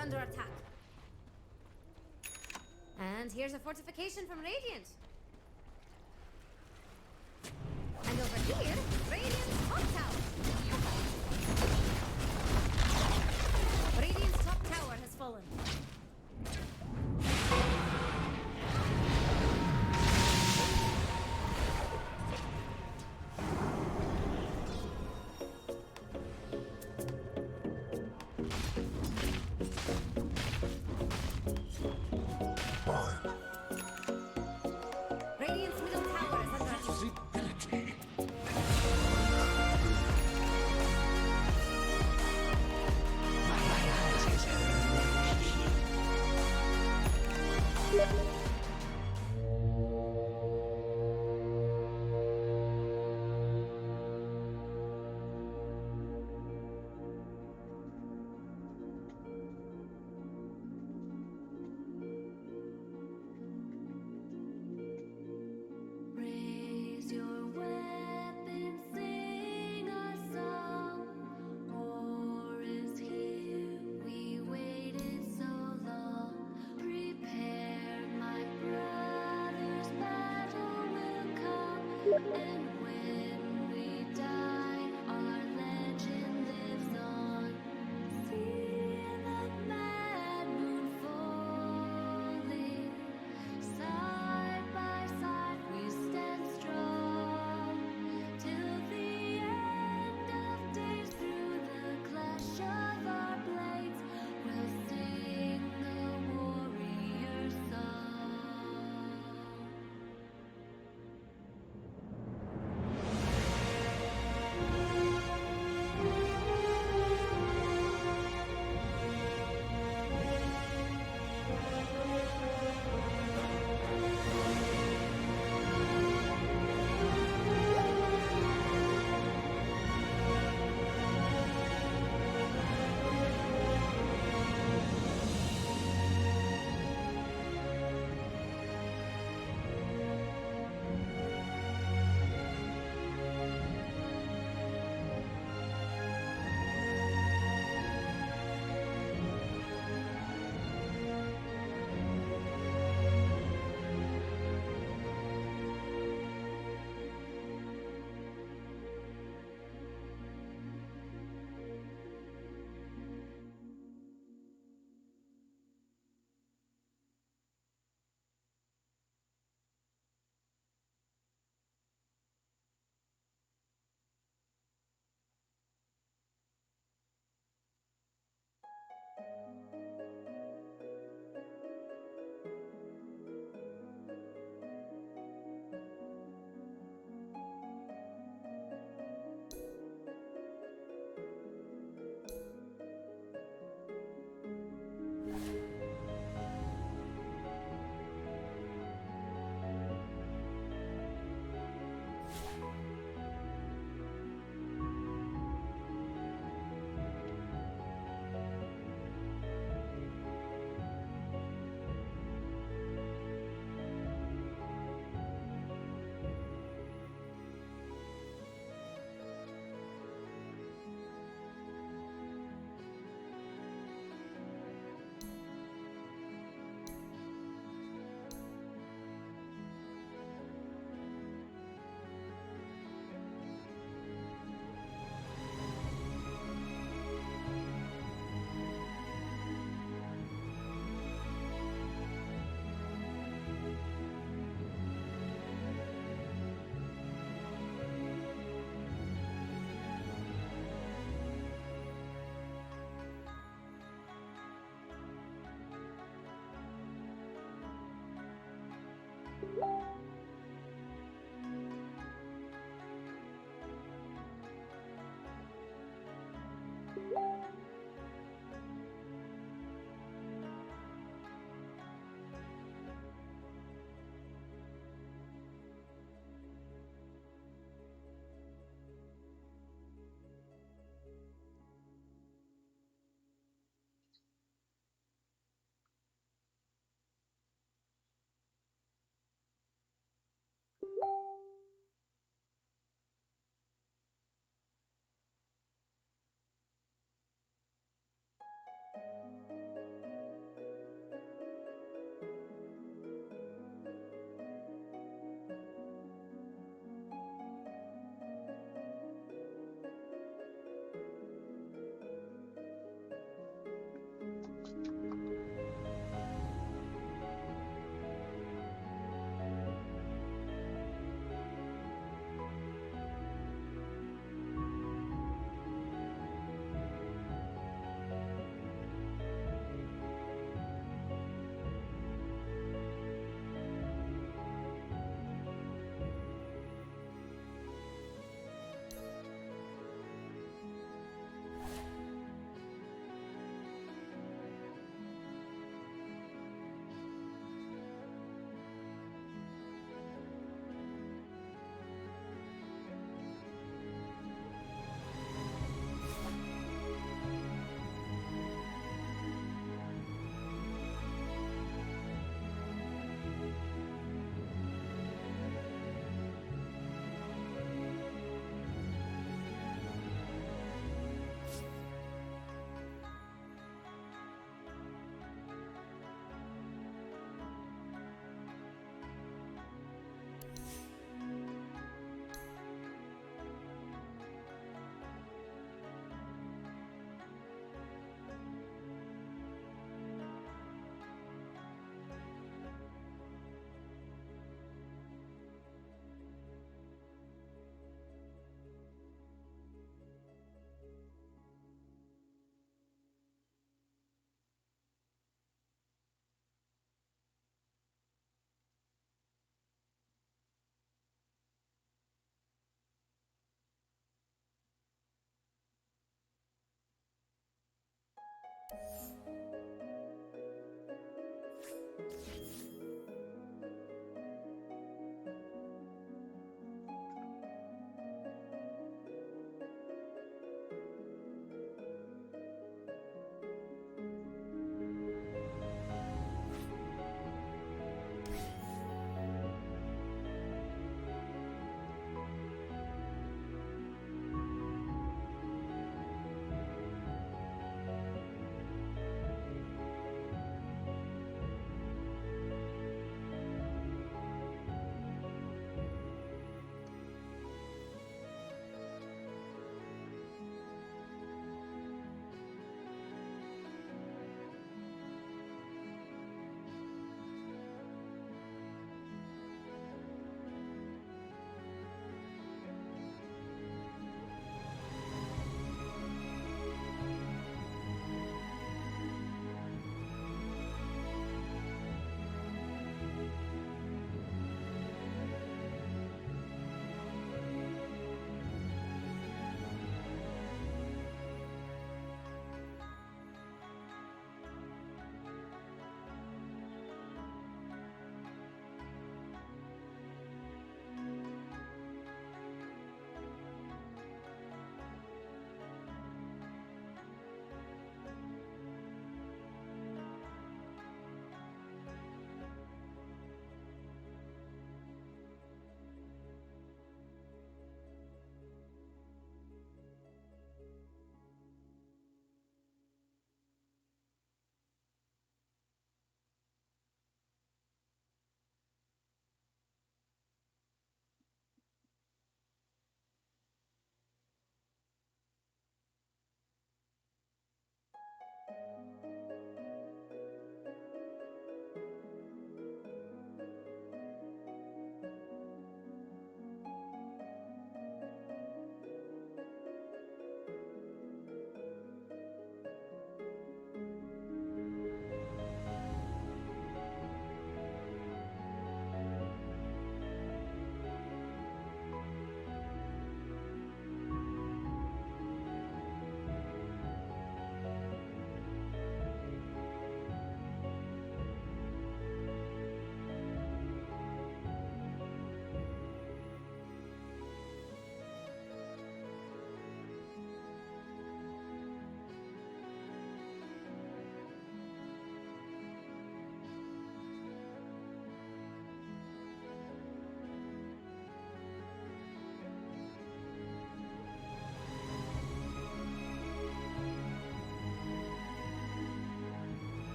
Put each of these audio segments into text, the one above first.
under attack. And here's a fortification from Radiant. And over here, Radiant's top tower. Radiant's top tower has fallen. Radiant's middle tower is under attack. Raise your weapon, sing a song. War is here, we waited so long. Prepare, my brothers, battle will come. And when we die, our legend lives on. See the mad moon falling. Side by side we stand strong till the end of days. Through the clash of our blades, we'll sing the warrior song.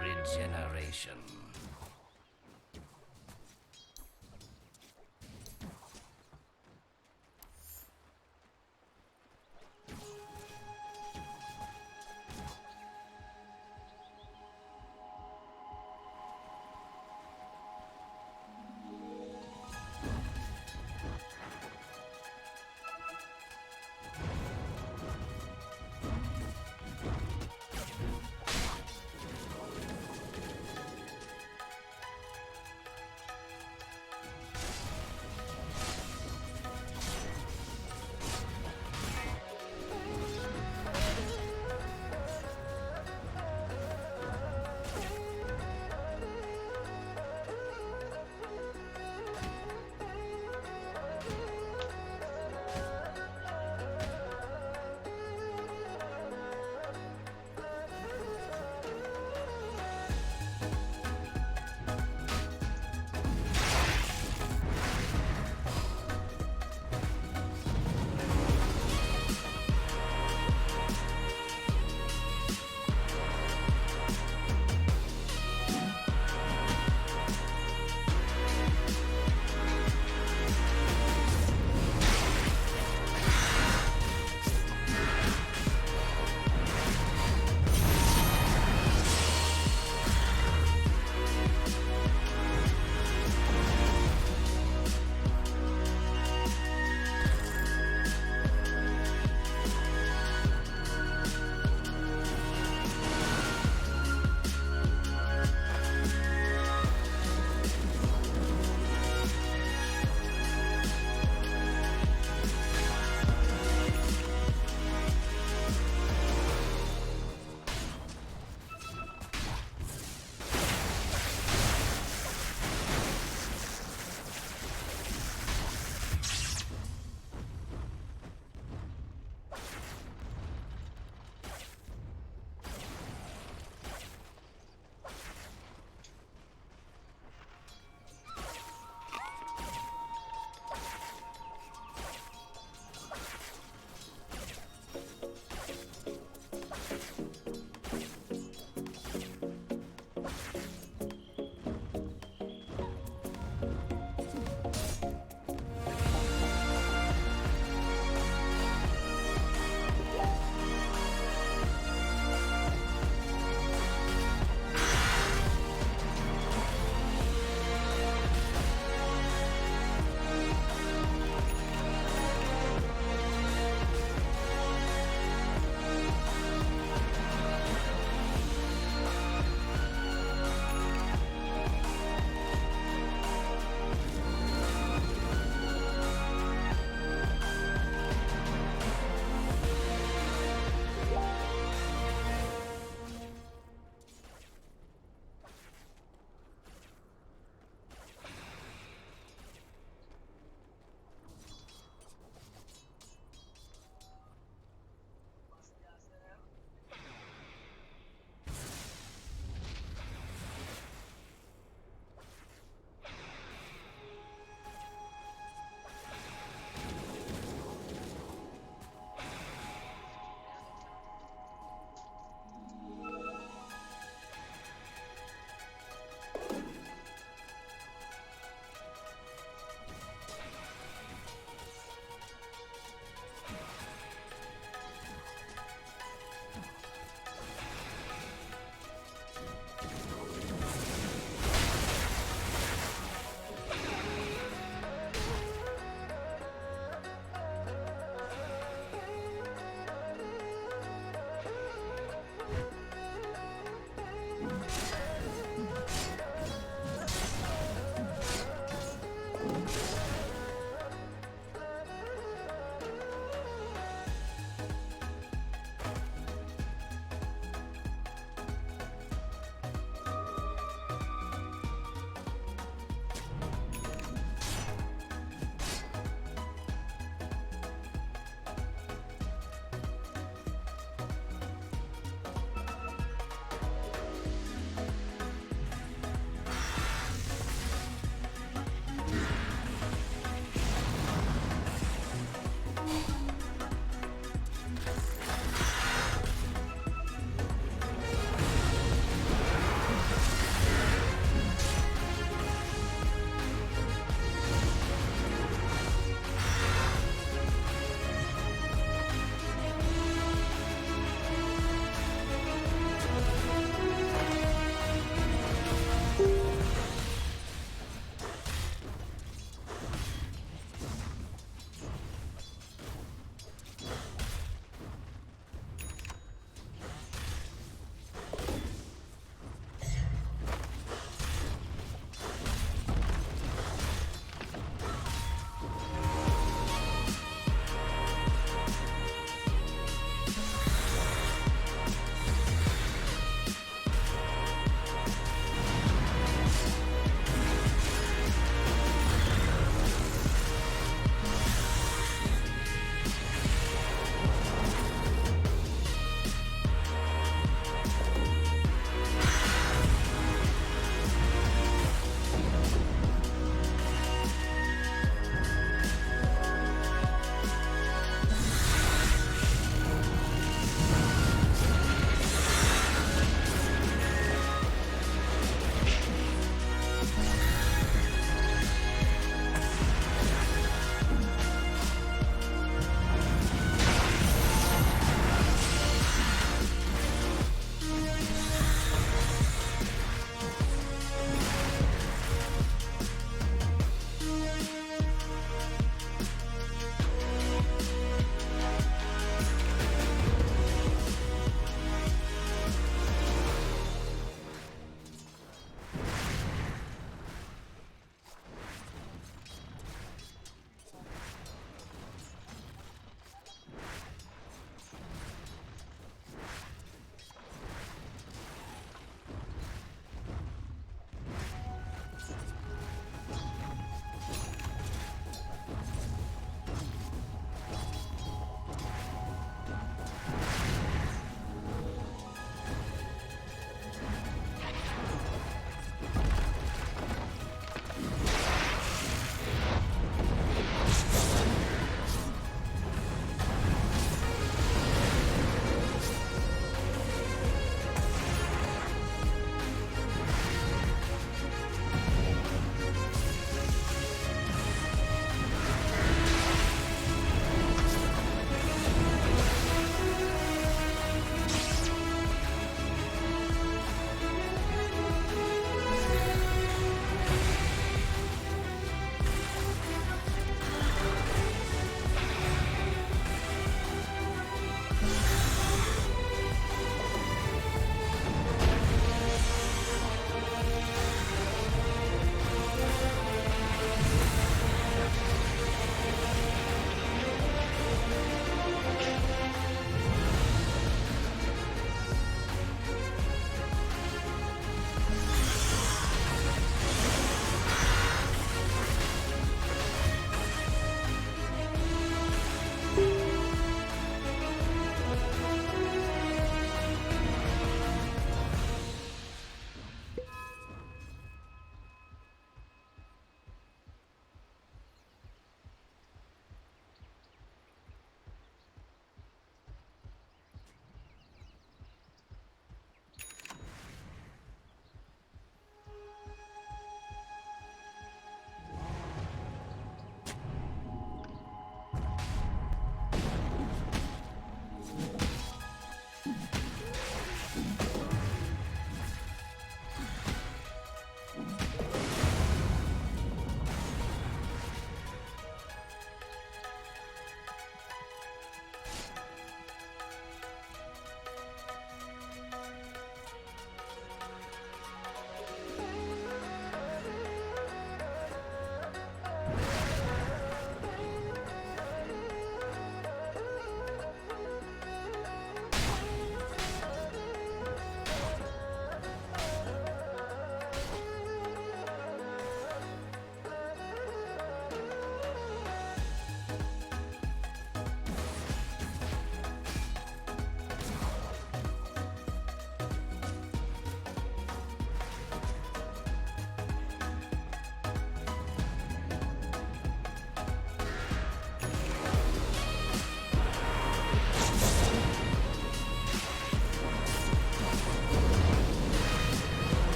Regeneration.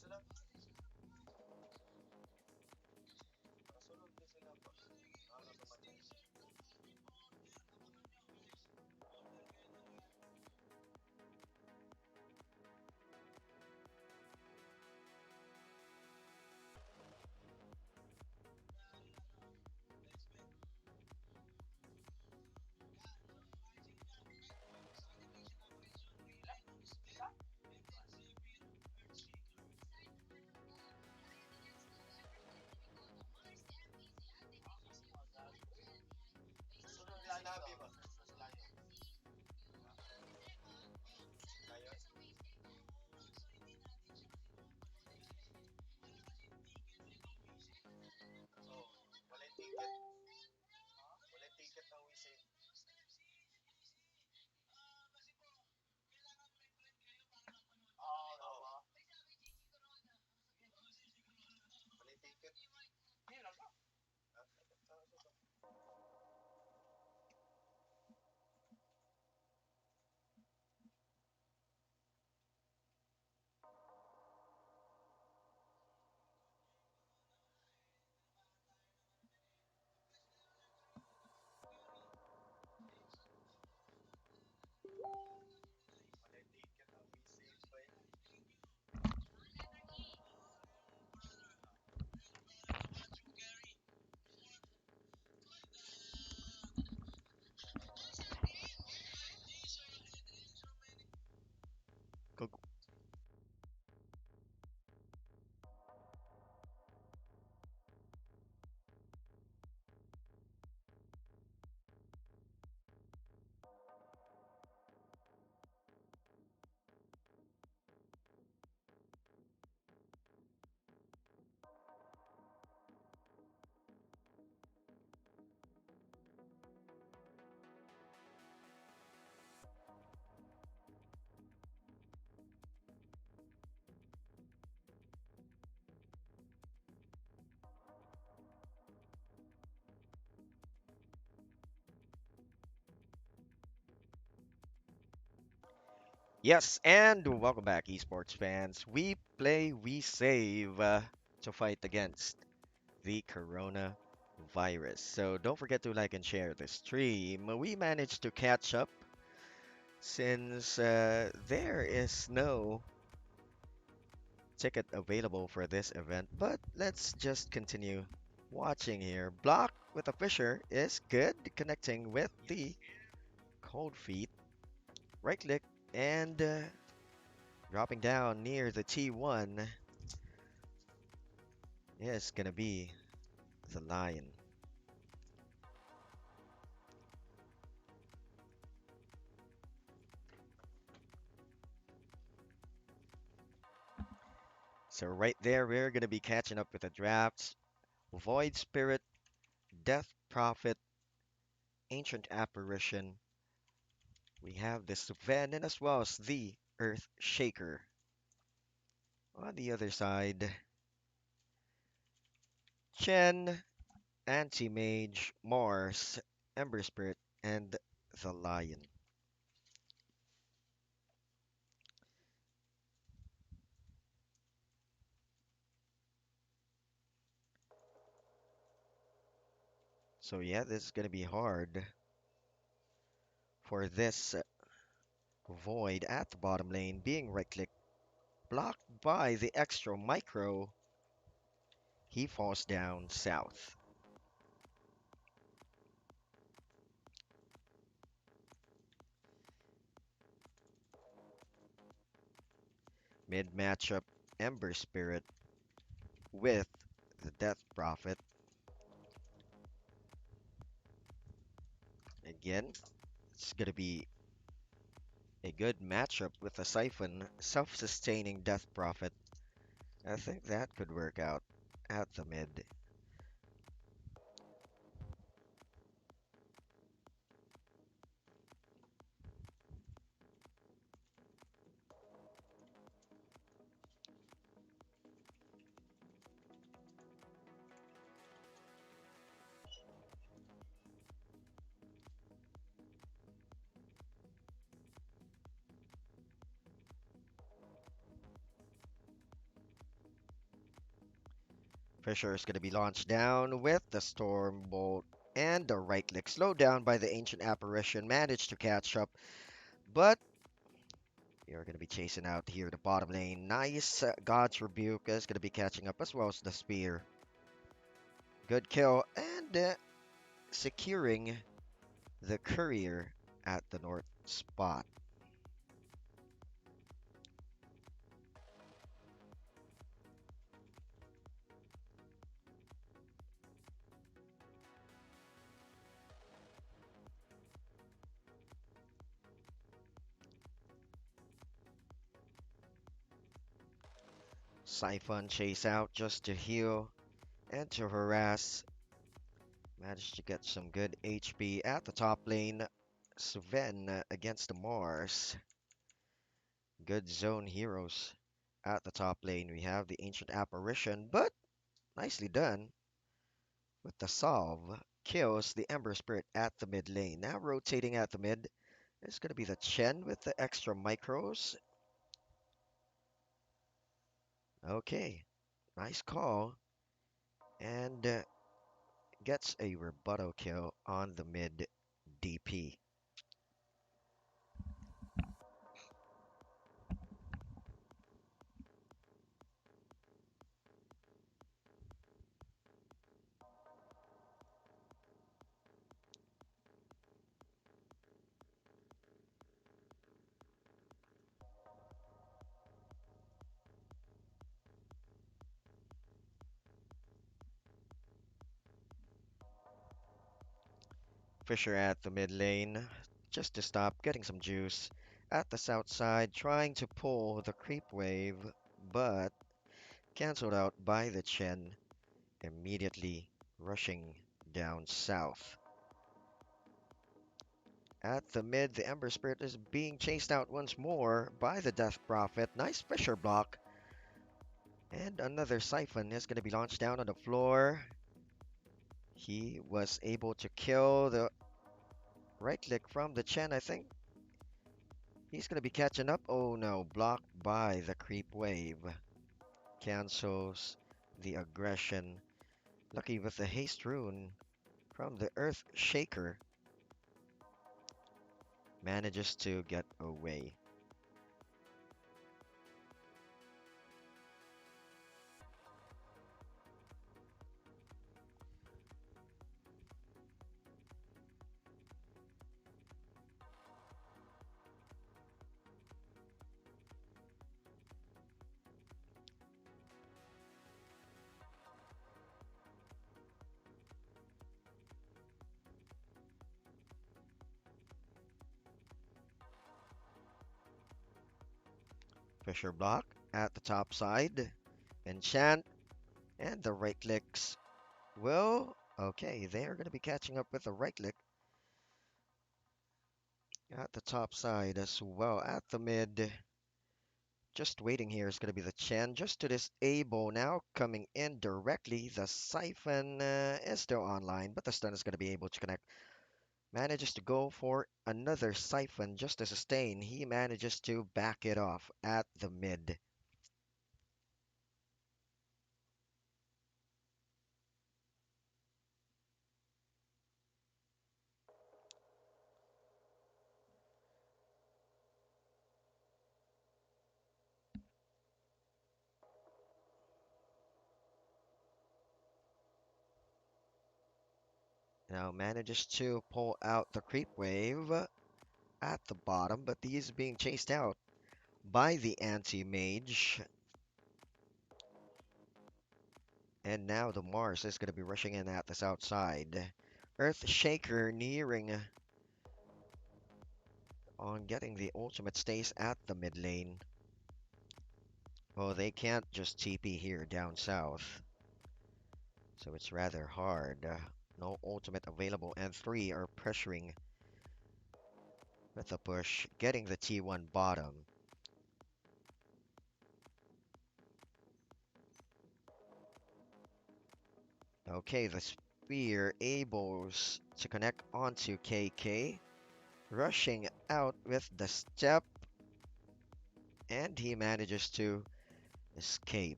Go. Yes, and welcome back, esports fans. We play, we save to fight against the coronavirus. So don't forget to like and share the stream. We managed to catch up since there is no ticket available for this event, but let's just continue watching here. Block with a Fisher is good, connecting with the cold feet. Right click and dropping down near the T1 is gonna be the Lion. So right there, we're gonna be catching up with the drafts. Void Spirit, Death Prophet, Ancient Apparition. We have the Suvenin as well as the Earth Shaker. On the other side, Chen, Anti-Mage, Mars, Ember Spirit, and the Lion. So yeah, this is gonna be hard for this Void at the bottom lane being right-click, blocked by the extra micro. He falls down south. Mid matchup, Ember Spirit with the Death Prophet. Again, it's gonna be a good matchup with a Siphon self-sustaining Death Prophet. I think that could work out at the mid. Fisher is going to be launched down with the Storm Bolt and the right click. Slowed down by the Ancient Apparition. Managed to catch up, but you're going to be chasing out here the bottom lane. Nice God's Rebuke is going to be catching up as well as the Spear. Good kill and securing the Courier at the north spot. Siphon chase out just to heal and to harass. Managed to get some good HP at the top lane. Sven against the Mars. Good zone heroes at the top lane. We have the Ancient Apparition, but nicely done with the solve. Kills the Ember Spirit at the mid lane. Now rotating at the mid is going to be the Chen with the extra micros. Okay, nice call. And gets a rebuttal kill on the mid DP. Fisher at the mid lane, just to stop getting some juice. At the south side, trying to pull the creep wave, but cancelled out by the Chen, immediately rushing down south. At the mid, the Ember Spirit is being chased out once more by the Death Prophet. Nice Fisher block. And another Siphon is going to be launched down on the floor. He was able to kill the right click from the Chen, I think. He's going to be catching up. Oh no, blocked by the creep wave. Cancels the aggression. Lucky with the haste rune from the Earth Shaker. Manages to get away. Fisher block at the top side. Enchant and the right clicks will. Okay, they are going to be catching up with the right click at the top side as well. At the mid, just waiting here is going to be the Chen just to disable now. Coming in directly, the Siphon is still online, but the stun is going to be able to connect. Manages to go for another Siphon just to sustain. He manages to back it off at the mid. Now manages to pull out the creep wave at the bottom, but he's being chased out by the anti-mage. And now the Mars is going to be rushing in at the south side. Earth Shaker nearing on getting the ultimate stays at the mid lane. Well, they can't just TP here down south. So it's rather hard. No ultimate available, and 3 are pressuring with the push, getting the T1 bottom. Okay, the Spear able to connect onto KK. Rushing out with the step. And he manages to escape.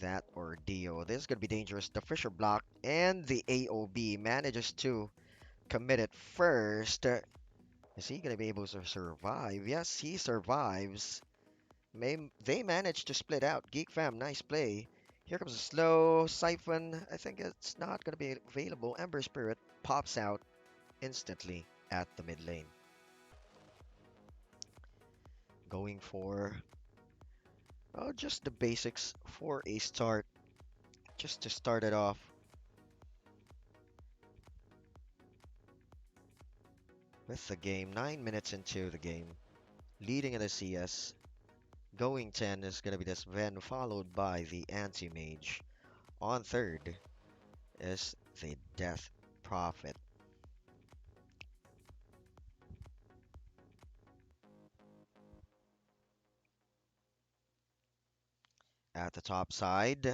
that ordeal. This is going to be dangerous. The Fisher block and the AOB manages to commit it first. Is he going to be able to survive? Yes, he survives. They managed to split out. Geek Fam, nice play. Here comes a slow siphon. I think it's not going to be available. Ember Spirit pops out instantly at the mid lane. Going for just the basics for a start. Just to start it off with the game. 9 minutes into the game. Leading in the CS. Going 10 is going to be this Ven, followed by the Anti-Mage. On third is the Death Prophet. At the top side,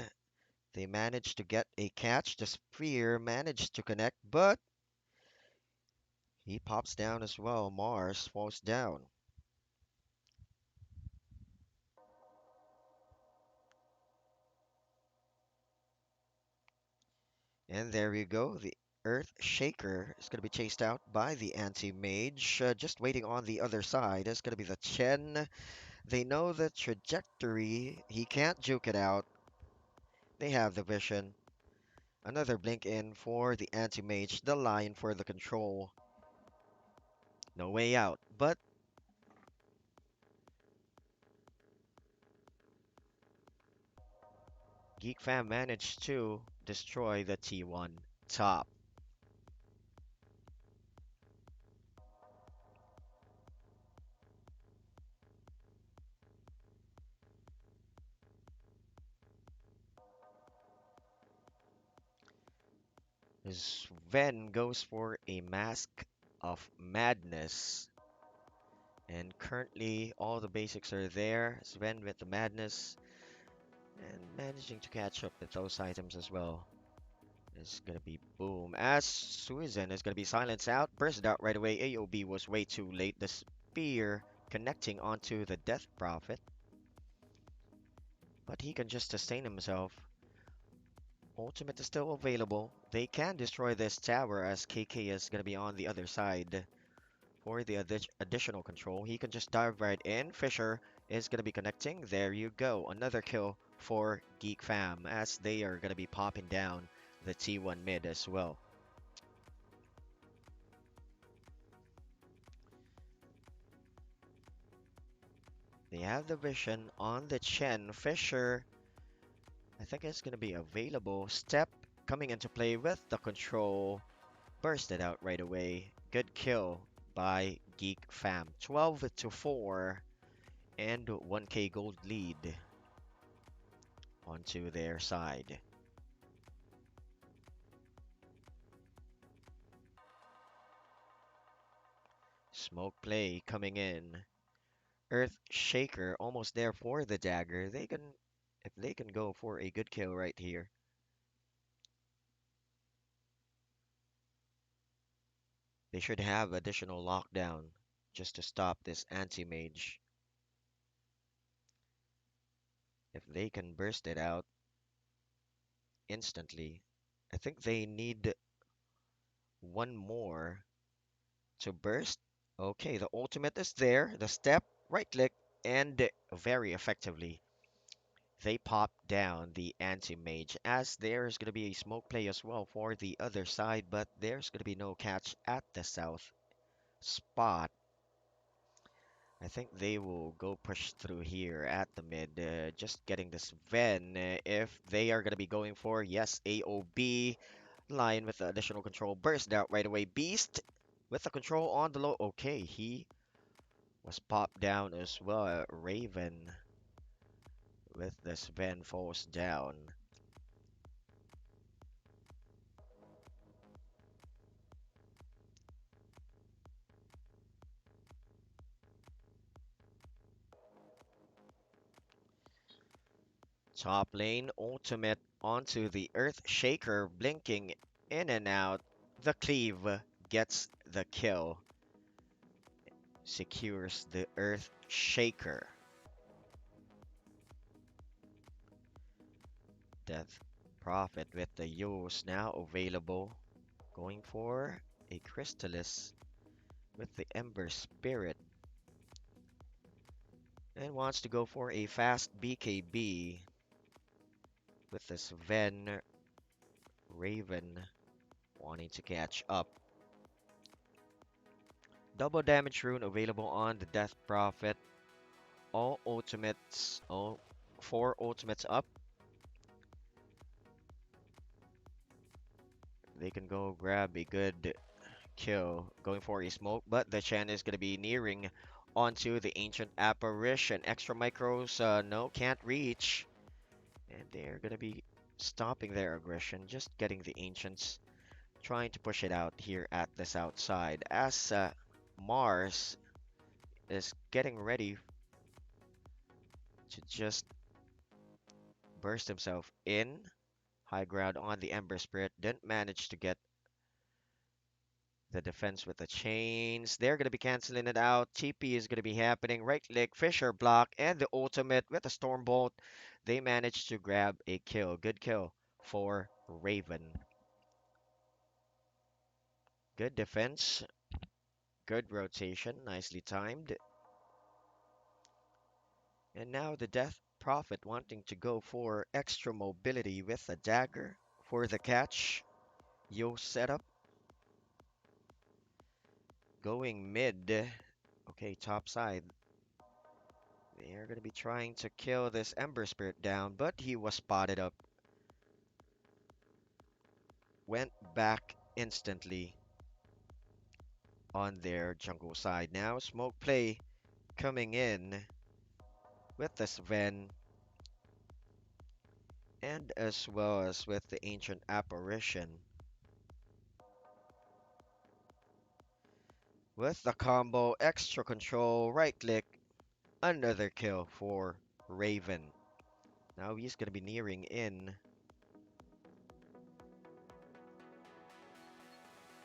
they managed to get a catch. The Spear managed to connect, but he pops down as well. Mars falls down. And there you go. The Earth Shaker is going to be chased out by the Anti-Mage. Just waiting on the other side is going to be the Chen. They know the trajectory. He can't juke it out. They have the vision. Another blink in for the Anti-Mage. The Lion for the control. No way out. But Geek Fam managed to destroy the T1 top. Sven goes for a Mask of Madness. And currently, all the basics are there. Sven with the Madness. And managing to catch up with those items as well. Is gonna be boom. As Suizan is gonna be silenced out. Burst out right away. AOB was way too late. The Spear connecting onto the Death Prophet. But he can just sustain himself. Ultimate is still available. They can destroy this tower as KK is going to be on the other side for the additional control. He can just dive right in. Fisher is going to be connecting. There you go. Another kill for Geek Fam as they are going to be popping down the T1 mid as well. They have the vision on the Chen. Fisher, I think it's going to be available. Step coming into play with the control. Bursted out right away. Good kill by Geek Fam. 12-4 and 1k gold lead onto their side. Smoke play coming in. Earth Shaker almost there for the dagger. If they can go for a good kill right here. They should have additional lockdown just to stop this anti-mage. If they can burst it out instantly, I think they need one more to burst. Okay, the ultimate is there. The step, right click, and very effectively, they pop down the anti-mage as there's going to be a smoke play as well for the other side, but there's going to be no catch at the south spot. I think they will go push through here at the mid, just getting this Ven. If they are going to be going for, yes, AOB. Lion with the additional control. Burst out right away. Beast with the control on the low. Okay, he was popped down as well. Raven with this Ven falls down. Top lane, ultimate onto the Earth Shaker, blinking in and out. The cleave gets the kill. Secures the Earth Shaker. Death Prophet with the use now available. Going for a Crystallis with the Ember Spirit. And wants to go for a fast BKB with this Ven Raven wanting to catch up. Double damage rune available on the Death Prophet. All ultimates, all 4 ultimates up. They can go grab a good kill. Going for a smoke, but the Chen is going to be nearing onto the Ancient Apparition. Extra micros, no, can't reach. And they're going to be stopping their aggression, just getting the Ancients, trying to push it out here at the south side. As Mars is getting ready to just burst himself in. High ground on the Ember Spirit. Didn't manage to get the defense with the chains. They're going to be canceling it out. TP is going to be happening. Right click, Fisher block, and the ultimate with the Stormbolt. They managed to grab a kill. Good kill for Raven. Good defense. Good rotation. Nicely timed. And now the Death Prophet wanting to go for extra mobility with a dagger for the catch. Yo setup. Going mid. Okay, top side. They are going to be trying to kill this Ember Spirit down, but he was spotted up. Went back instantly on their jungle side. Now smoke play coming in with the Sven and as well as with the Ancient Apparition. With the combo, extra control, right click, another kill for Raven. Now he's going to be nearing in.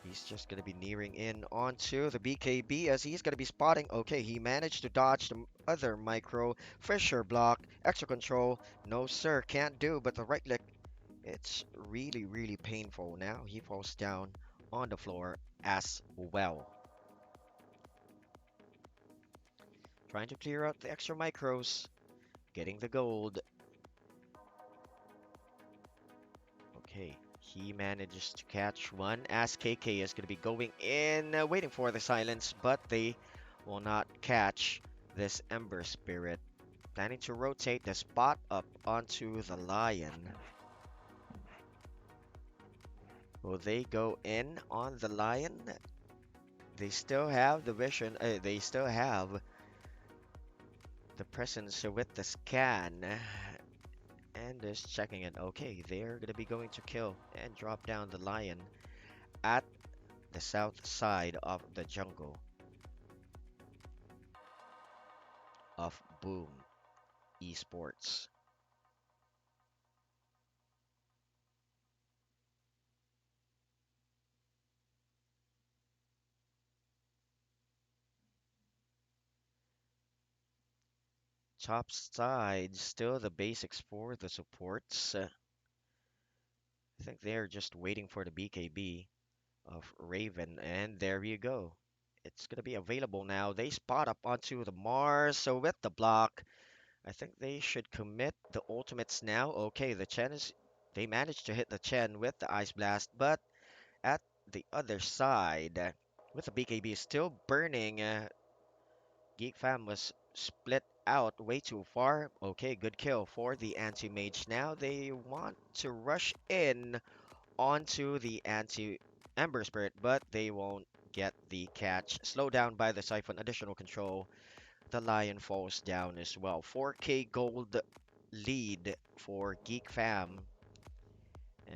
He's just going to be nearing in onto the BKB as he's going to be spotting. Okay, he managed to dodge the other micro. Fisher block, extra control. No, sir, can't do, but the right click, it's really, really painful. Now he falls down on the floor as well. Trying to clear out the extra micros, getting the gold. Okay, he manages to catch one as KK is going to be going in, waiting for the silence, but they will not catch this Ember Spirit. Planning to rotate the spot up onto the Lion. Will they go in on the Lion? They still have the vision, they still have the presence with the scan. And just checking it. Okay, they're going to be going to kill and drop down the Lion at the south side of the jungle of Boom Esports. Top side, still the basics for the supports. I think they're just waiting for the BKB of Raven, and there you go. It's going to be available now. They spot up onto the Mars, so with the block, I think they should commit the ultimates now. Okay, the Chen is... They managed to hit the Chen with the Ice Blast, but at the other side, with the BKB still burning, Geek Fam was split out way too far. Okay, good kill for the anti-mage. Now they want to rush in onto the anti-Ember Spirit, but they won't get the catch. Slowed down by the Siphon, additional control. The Lion falls down as well. 4K gold lead for Geek Fam.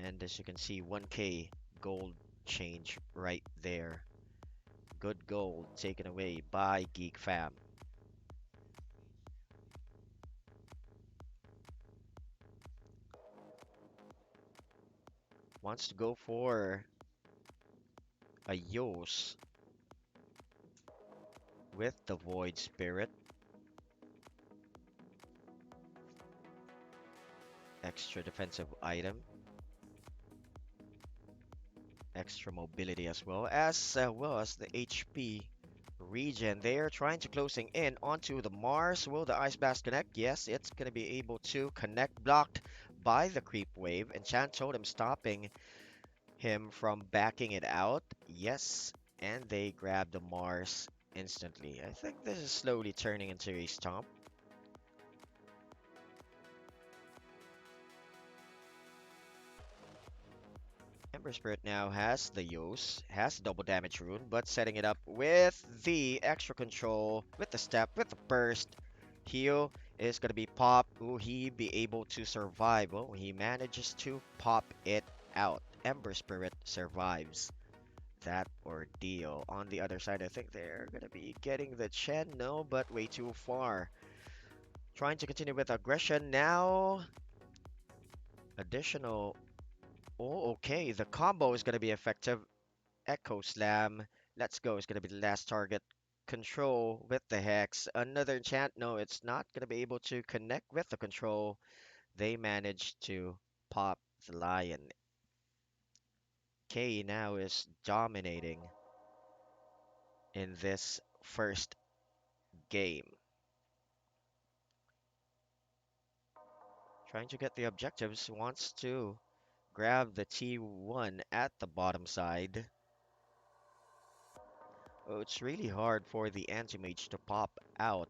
And as you can see, 1K gold change right there. Good gold taken away by Geek Fam. Wants to go for a Yos with the Void Spirit. Extra defensive item, extra mobility as well as the HP region. They are trying to closing in onto the Mars. Will the Ice Blast connect? Yes, it's gonna be able to connect, blocked by the creep wave. Enchant Totem stopping him from backing it out. Yes, and they grab the Mars instantly. I think this is slowly turning into a stomp. Ember Spirit now has the Yos, has double damage rune, but setting it up with the extra control, with the step, with the burst. Heal is gonna be pop. Will he be able to survive? Well, he manages to pop it out. Ember Spirit survives that ordeal. On the other side, I think they're gonna be getting the Chen. No, but way too far. Trying to continue with aggression now. Additional. Oh, okay. The combo is gonna be effective. Echo Slam. Let's go. It's gonna be the last target. Control with the Hex. Another enchant. No, it's not gonna be able to connect with the control. They managed to pop the Lion. K now is dominating in this first game. Trying to get the objectives. Wants to grab the T1 at the bottom side. Oh, it's really hard for the anti-mage to pop out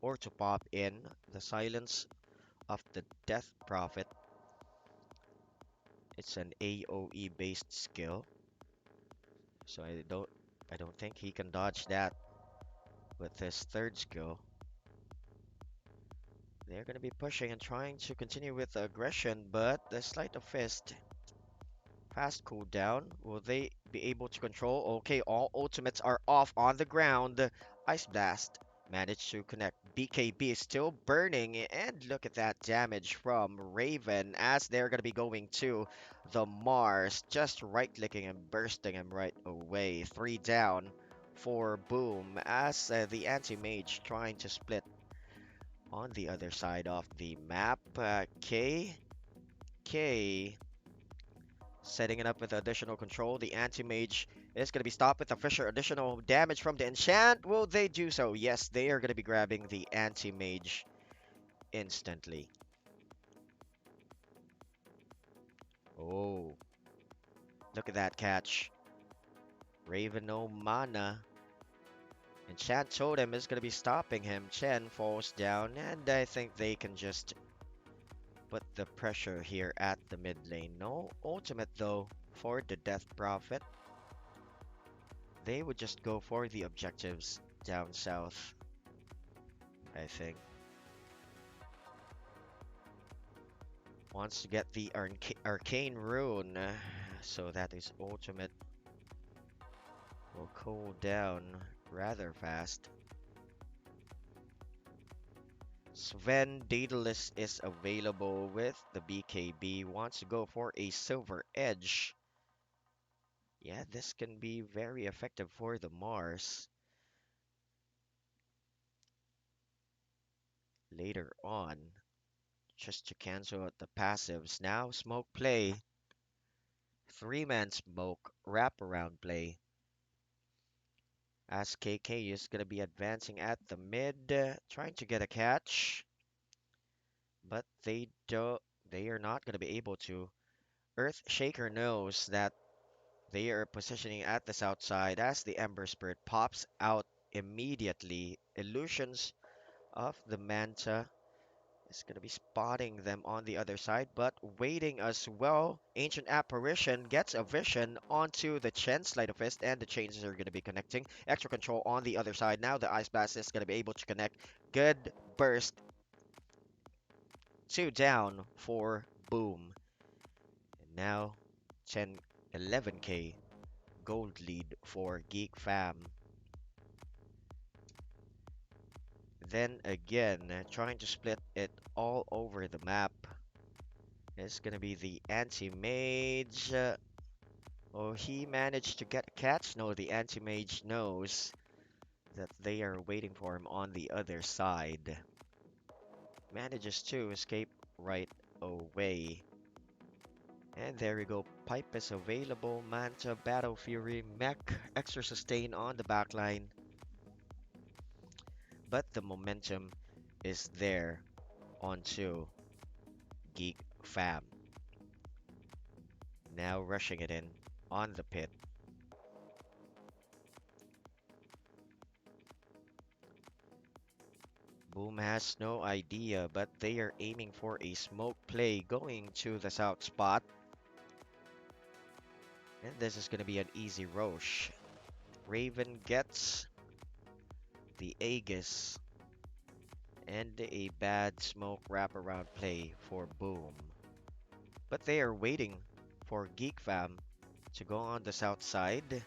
or to pop in. The silence of the Death Prophet. It's an AoE based skill. So I don't think he can dodge that with his third skill. They're gonna be pushing and trying to continue with aggression, but the Sleight of Fist. Fast cooldown. Will they be able to control? Okay, all ultimates are off on the ground. Ice Blast managed to connect. BKB is still burning, and look at that damage from Raven as they're going to be going to the Mars. Just right-clicking and bursting him right away. 3 down for Boom as the anti-mage trying to split on the other side of the map. K setting it up with additional control. The anti-mage is going to be stopped with a Fisher. Additional damage from the enchant. Will they do so? Yes, they are going to be grabbing the anti-mage instantly. Oh, look at that catch. Raven no mana. Enchant Totem is going to be stopping him. Chen falls down, and I think they can just put the pressure here at the mid lane. No ultimate though for the Death Prophet. They would just go for the objectives down south, I think. Wants to get the arcane rune, so that his ultimate will cool down rather fast. Sven Daedalus is available with the BKB. Wants to go for a Silver Edge. Yeah, this can be very effective for the Mars later on. Just to cancel out the passives. Now, smoke play. 3-man smoke, wraparound play. As KK is going to be advancing at the mid, trying to get a catch. But they are not going to be able to. Earthshaker knows that they are positioning at the south side as the Ember Spirit pops out immediately. Illusions of the Manta is going to be spotting them on the other side, but waiting as well. Ancient Apparition gets a vision onto the Chen Sleight of Fist, and the chains are going to be connecting. Extra control on the other side. Now the Ice Blast is going to be able to connect. Good burst. 2 down for Boom. And now 10, 11k gold lead for Geek Fam. Then again, trying to split it all over the map. It's gonna be the anti-mage. Oh, he managed to get a catch. No, the anti-mage knows that they are waiting for him on the other side. Manages to escape right away. And there we go. Pipe is available. Manta, Battle Fury, Mech, extra sustain on the backline. But the momentum is there onto Geek Fam. Now rushing it in on the pit. Boom has no idea, but they are aiming for a smoke play going to the south spot. And this is going to be an easy Roche. Raven gets the Aegis and a bad smoke wraparound play for Boom. But they are waiting for Geek Fam to go on the south side.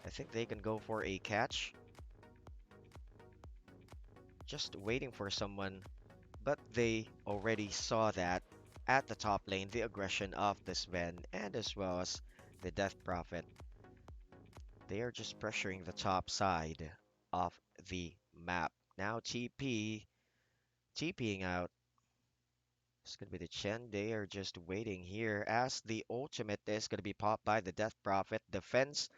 I think they can go for a catch. Just waiting for someone, but they already saw that at the top lane, the aggression of the Sven and as well as the Death Prophet. They are just pressuring the top side of the map. Now TPing out. It's gonna be the Chen. They are just waiting here as the ultimate is gonna be popped by the Death Prophet. Defense.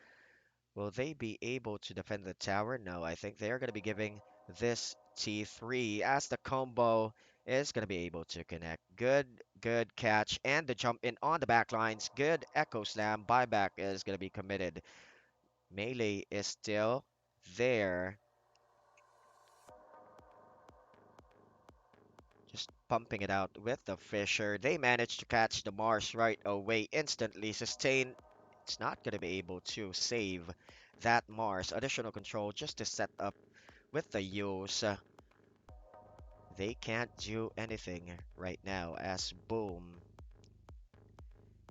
Will they be able to defend the tower? No, I think they're gonna be giving this T3 as the combo is gonna be able to connect. Good catch and the jump in on the back lines. Good Echo Slam. Buyback is gonna be committed. Melee is still there. Just pumping it out with the Fisher. They managed to catch the Mars right away. Instantly sustain. It's not going to be able to save that Mars. Additional control just to set up with the use. They can't do anything right now as Boom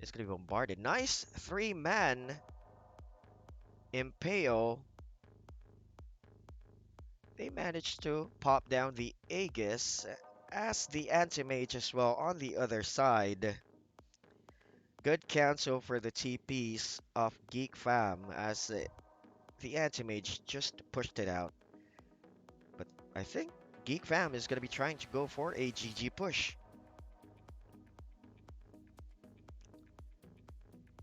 is going to be bombarded. Nice 3-man Impale. They managed to pop down the Aegis as the Anti-Mage as well on the other side. Good cancel for the TPs of Geek Fam as the Anti-Mage just pushed it out. But I think Geek Fam is going to be trying to go for a GG push.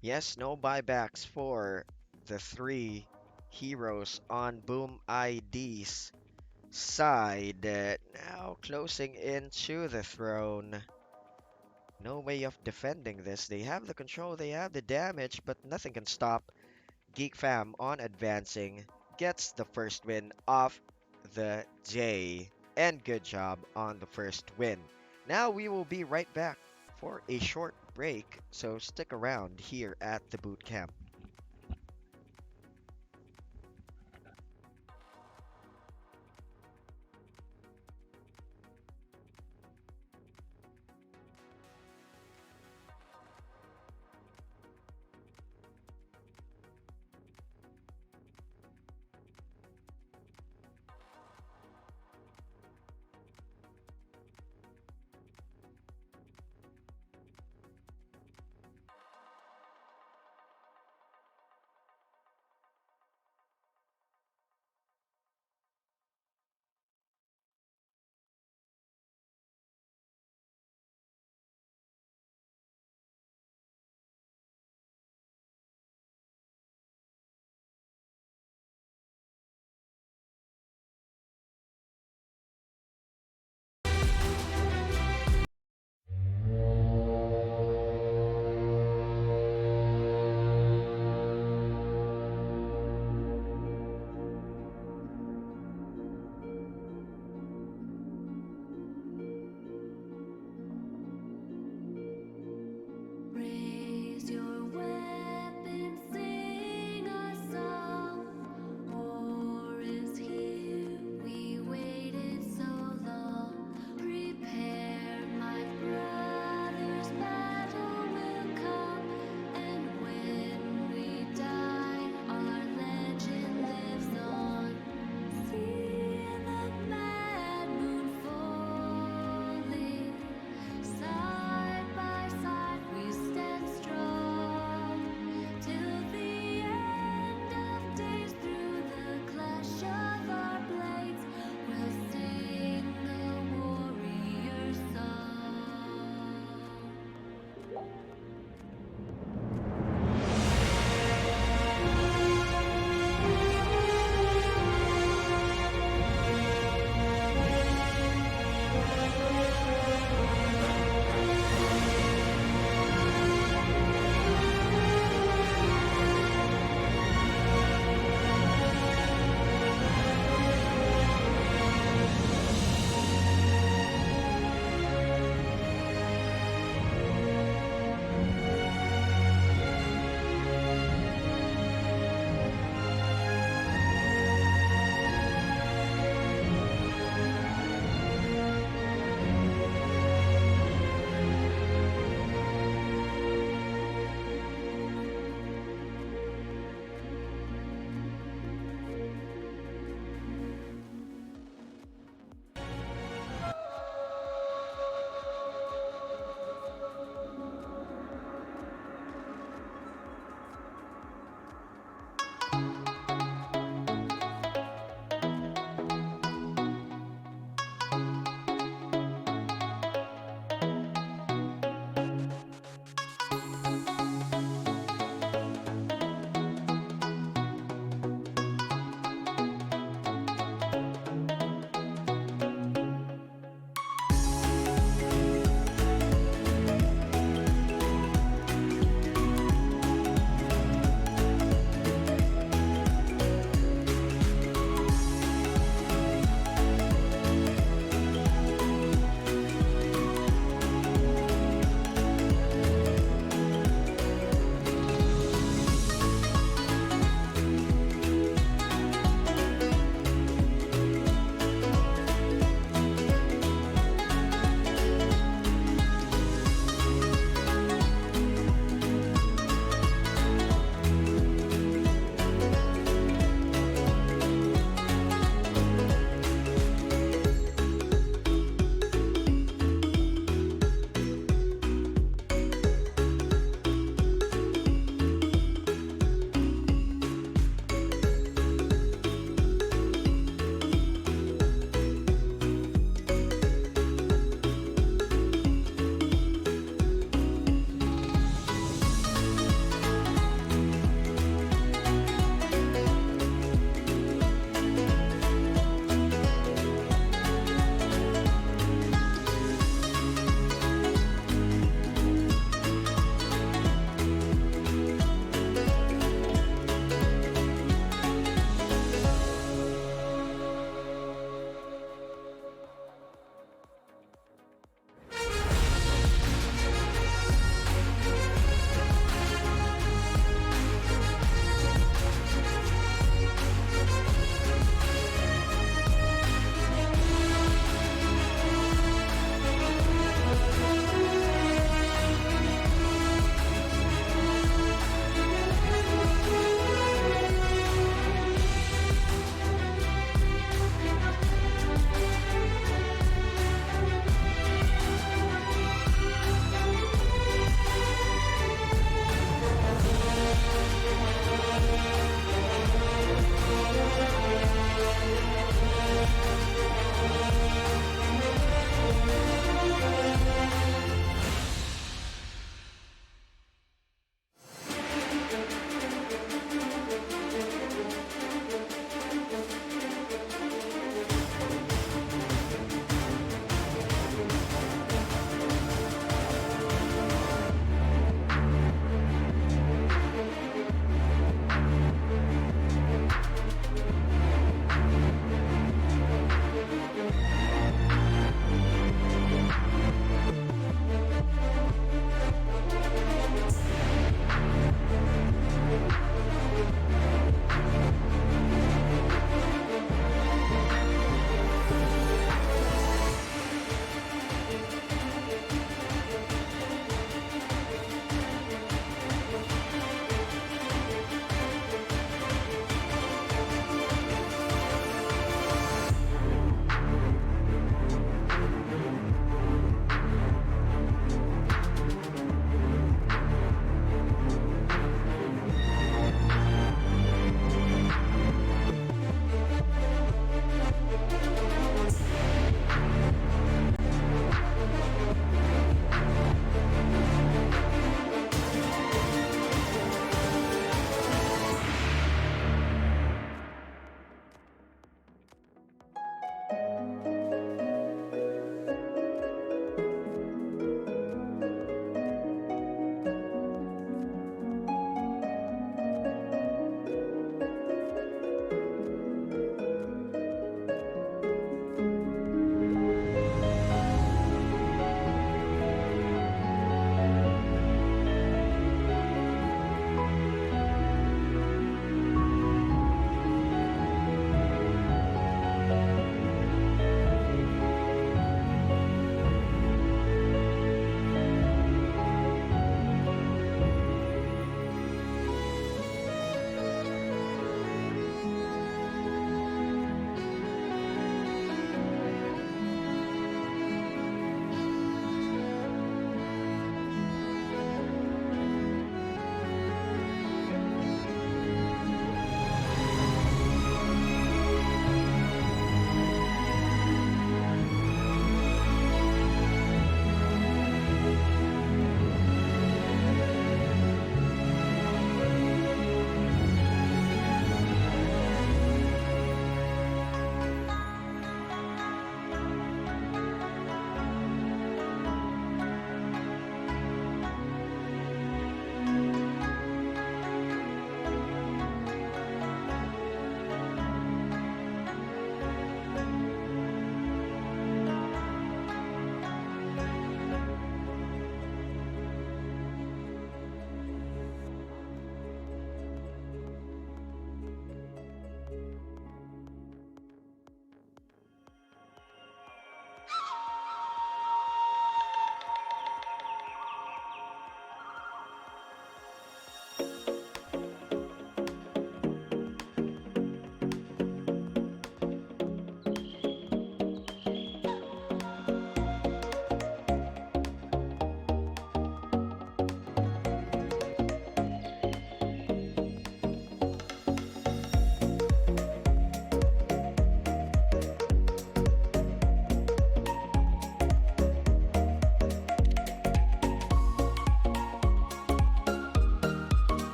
Yes, no buybacks for the 3 heroes on Boom ID's side. Now closing into the throne. No way of defending this. They have the control, they have the damage, but nothing can stop Geek Fam on advancing. Gets the first win of the day. And good job on the first win. Now we will be right back for a short break, so stick around here at the boot camp.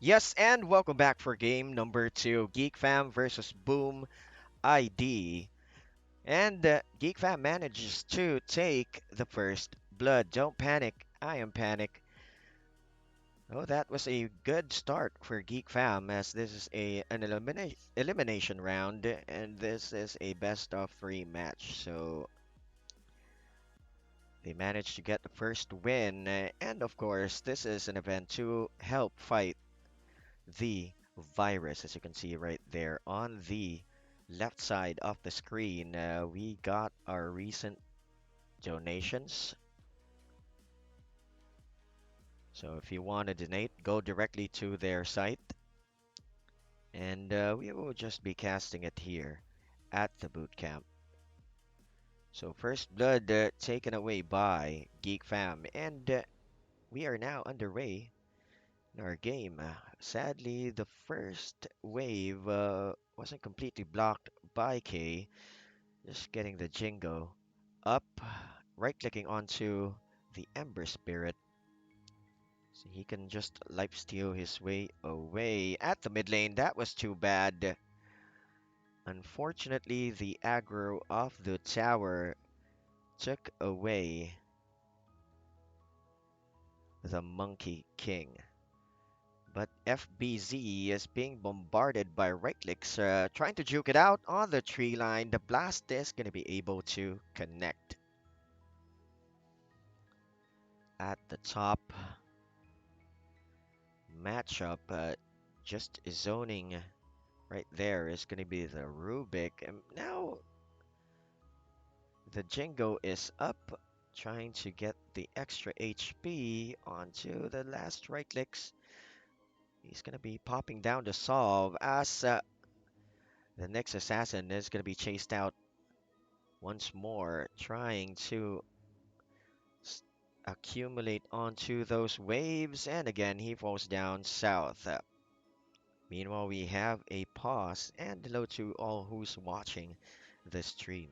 Yes, and welcome back for game number two, Geek Fam versus Boom ID. And Geek Fam manages to take the first blood. Don't panic, I am panic. Oh, that was a good start for Geek Fam, as this is an elimination round, and this is a best of three match. So they managed to get the first win, and of course, this is an event to help fight the virus, as you can see right there on the left side of the screen. We got our recent donations. So if you want to donate, go directly to their site, and we will just be casting it here at the boot camp. So first blood taken away by Geek Fam, and we are now underway in our game. Sadly, the first wave wasn't completely blocked by K. Just getting the Jingo up, right-clicking onto the Ember Spirit. So he can just lifesteal his way away at the mid lane. That was too bad. Unfortunately, the aggro of the tower took away the Monkey King. But FBZ is being bombarded by right clicks, trying to juke it out on the tree line. The blast is going to be able to connect at the top. Matchup, just zoning right there is going to be the Rubik. And now the Jingo is up, trying to get the extra HP onto the last right clicks. He's going to be popping down the solve as the next assassin is going to be chased out once more, trying to accumulate onto those waves. And again, he falls down south. Meanwhile, we have a pause, and hello to all who's watching the stream.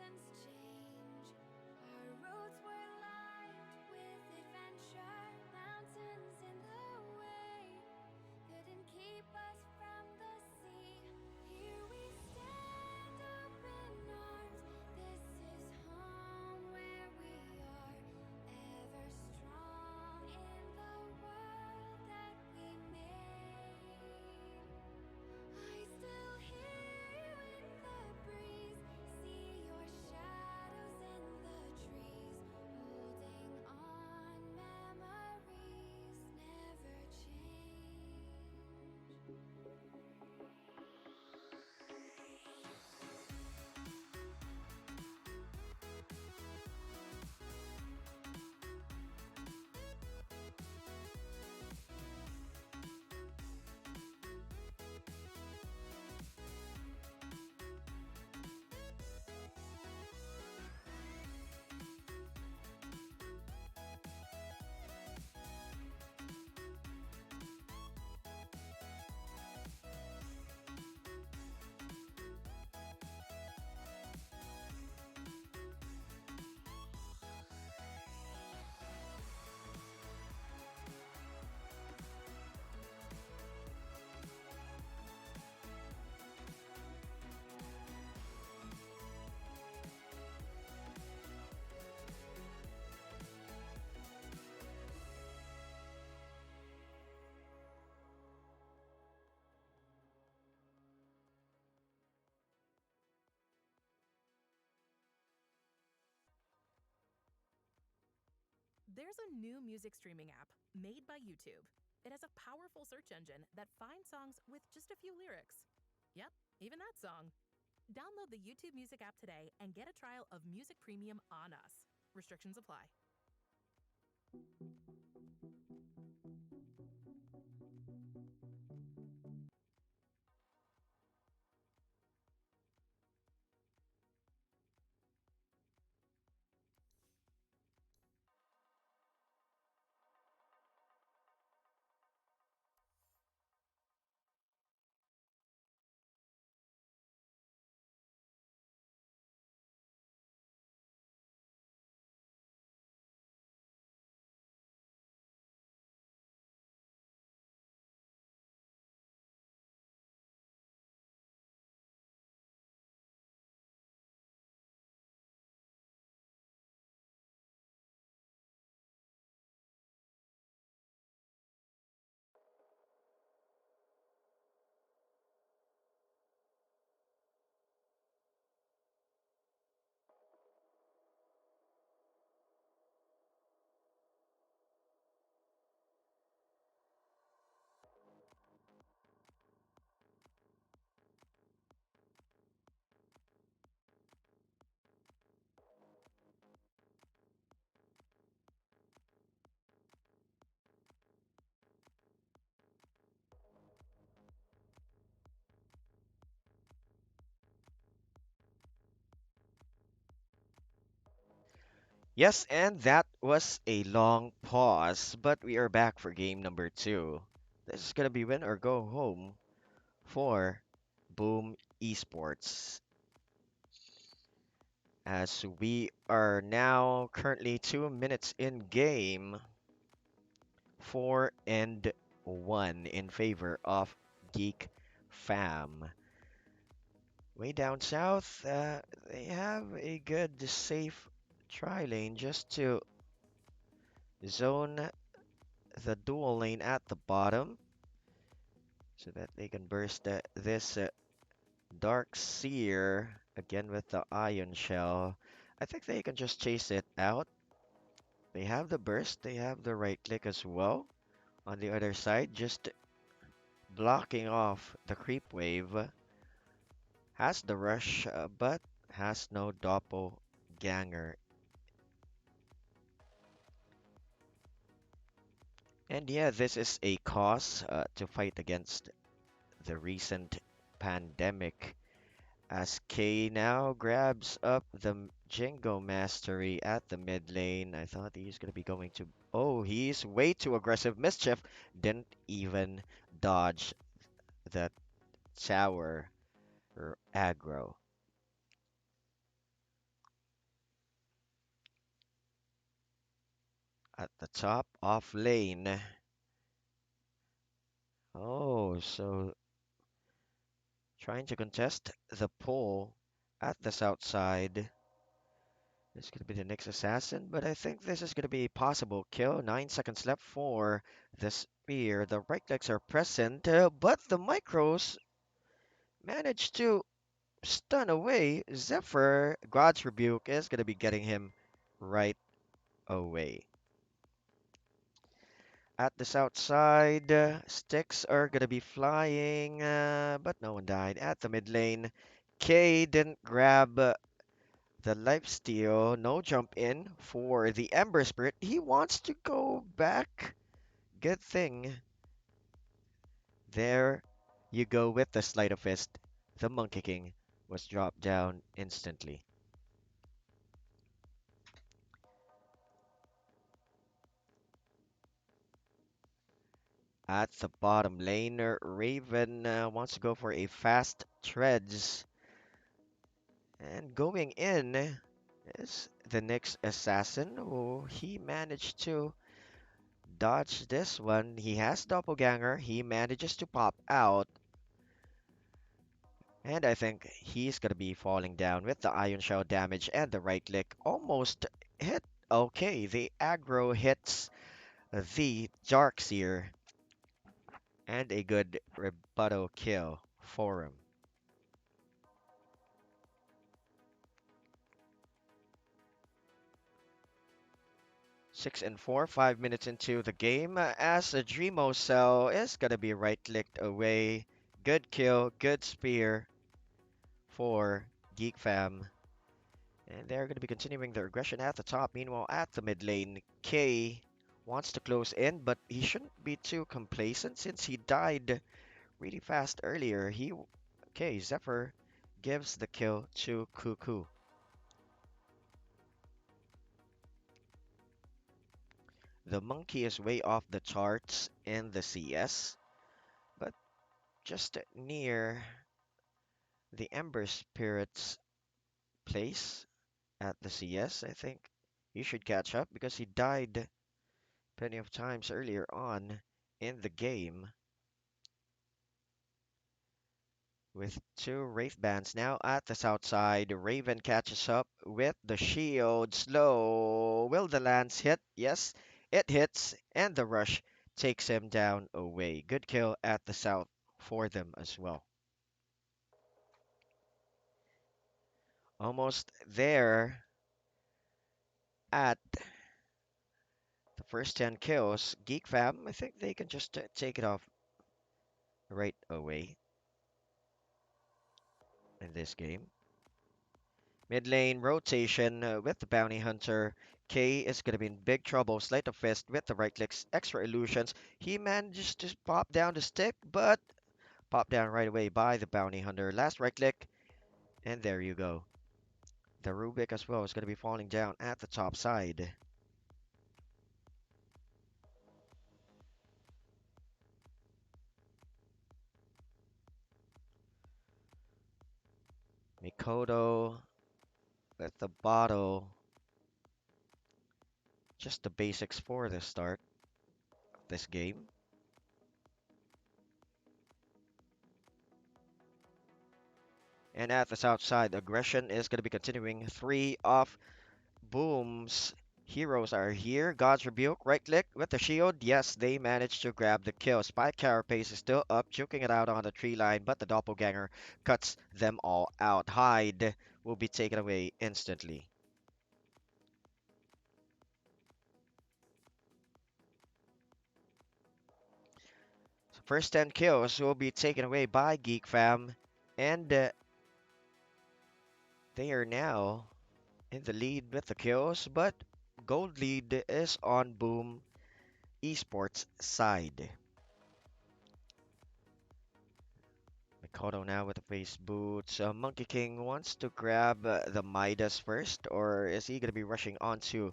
seasons change. Our roads were lined with adventure, mountains in the way couldn't keep us from the sea. Here we stand open arms. This is home where we are, ever strong in the world that we made. I still hear you in the breeze, see your shadows in the trees, holding on memories never change. There's a new music streaming app made by YouTube. It has a powerful search engine that finds songs with just a few lyrics. Yep, even that song. Download the YouTube Music app today and get a trial of Music Premium on us. Restrictions apply. Yes, and that was a long pause, but we are back for game number two. This is gonna be win or go home for Boom Esports. As we are now currently 2 minutes in game, 4-1 in favor of Geek Fam. Way down south, they have a good, safe tri lane just to zone the dual lane at the bottom so that they can burst this Dark Seer again with the Ion Shell. I think they can just chase it out. They have the burst, they have the right click as well. On the other side, just blocking off the creep wave. Has the rush, but has no doppelganger. And yeah, this is a cause to fight against the recent pandemic. As K now grabs up the Jingo Mastery at the mid lane. I thought he was going to be going to... Oh, he's way too aggressive. Mischief didn't even dodge the tower or aggro. at the top of lane. Oh, so trying to contest the pull at the south side. This could be the next assassin, but I think this is going to be a possible kill. 9 seconds left for the spear. The right legs are present, but the micros managed to stun away. Zephyr, God's Rebuke is going to be getting him right away. At the south side, sticks are going to be flying, but no one died. At the mid lane, K didn't grab the lifesteal. No jump in for the Ember Spirit. He wants to go back. Good thing. There you go with the Sleight of Fist. The Monkey King was dropped down instantly. At the bottom lane, Raven wants to go for a fast treads. And going in is the next assassin. Oh, he managed to dodge this one. He has doppelganger. He manages to pop out. And I think he's gonna be falling down with the Ion Shell damage and the right click. Almost hit. Okay, the aggro hits the Darkseer. And a good rebuttal kill for him. 6 and 4, 5 minutes into the game, as a Dreamo Cell is gonna be right clicked away. Good kill, good spear for Geek Fam. And they're gonna be continuing their aggression at the top. Meanwhile, at the mid lane, K wants to close in, but he shouldn't be too complacent since he died really fast earlier. Okay, Zephyr gives the kill to Cuckoo. The monkey is way off the charts in the CS, but just near the Ember Spirit's place at the CS. I think he should catch up because he died plenty of times earlier on in the game. With two Wraith Bands now at the south side, Raven catches up with the shield. Slow. Will the lance hit? Yes, it hits, and the rush takes him down away. Good kill at the south for them as well. Almost there at the first 10 kills. Geek Fam, I think they can just take it off right away in this game. Mid lane rotation with the Bounty Hunter. K is going to be in big trouble. Sleight of Fist with the right clicks, extra illusions. He manages to pop down the stick, but pop down right away by the Bounty Hunter. Last right click, and there you go. The Rubik as well is going to be falling down at the top side. Mikoto with the bottle. Just the basics for the start of this game. And at the south side, aggression is going to be continuing. 3 off Boom's heroes are here. God's Rebuke, right click with the shield. Yes, they managed to grab the kill. Spike Carapace is still up, juking it out on the tree line, but the Doppelganger cuts them all out. Hyde will be taken away instantly. So first 10 kills will be taken away by Geek Fam, and they are now in the lead with the kills, but gold lead is on Boom Esports side. Mikoto now with the face boots. Monkey King wants to grab the Midas first, or is he going to be rushing onto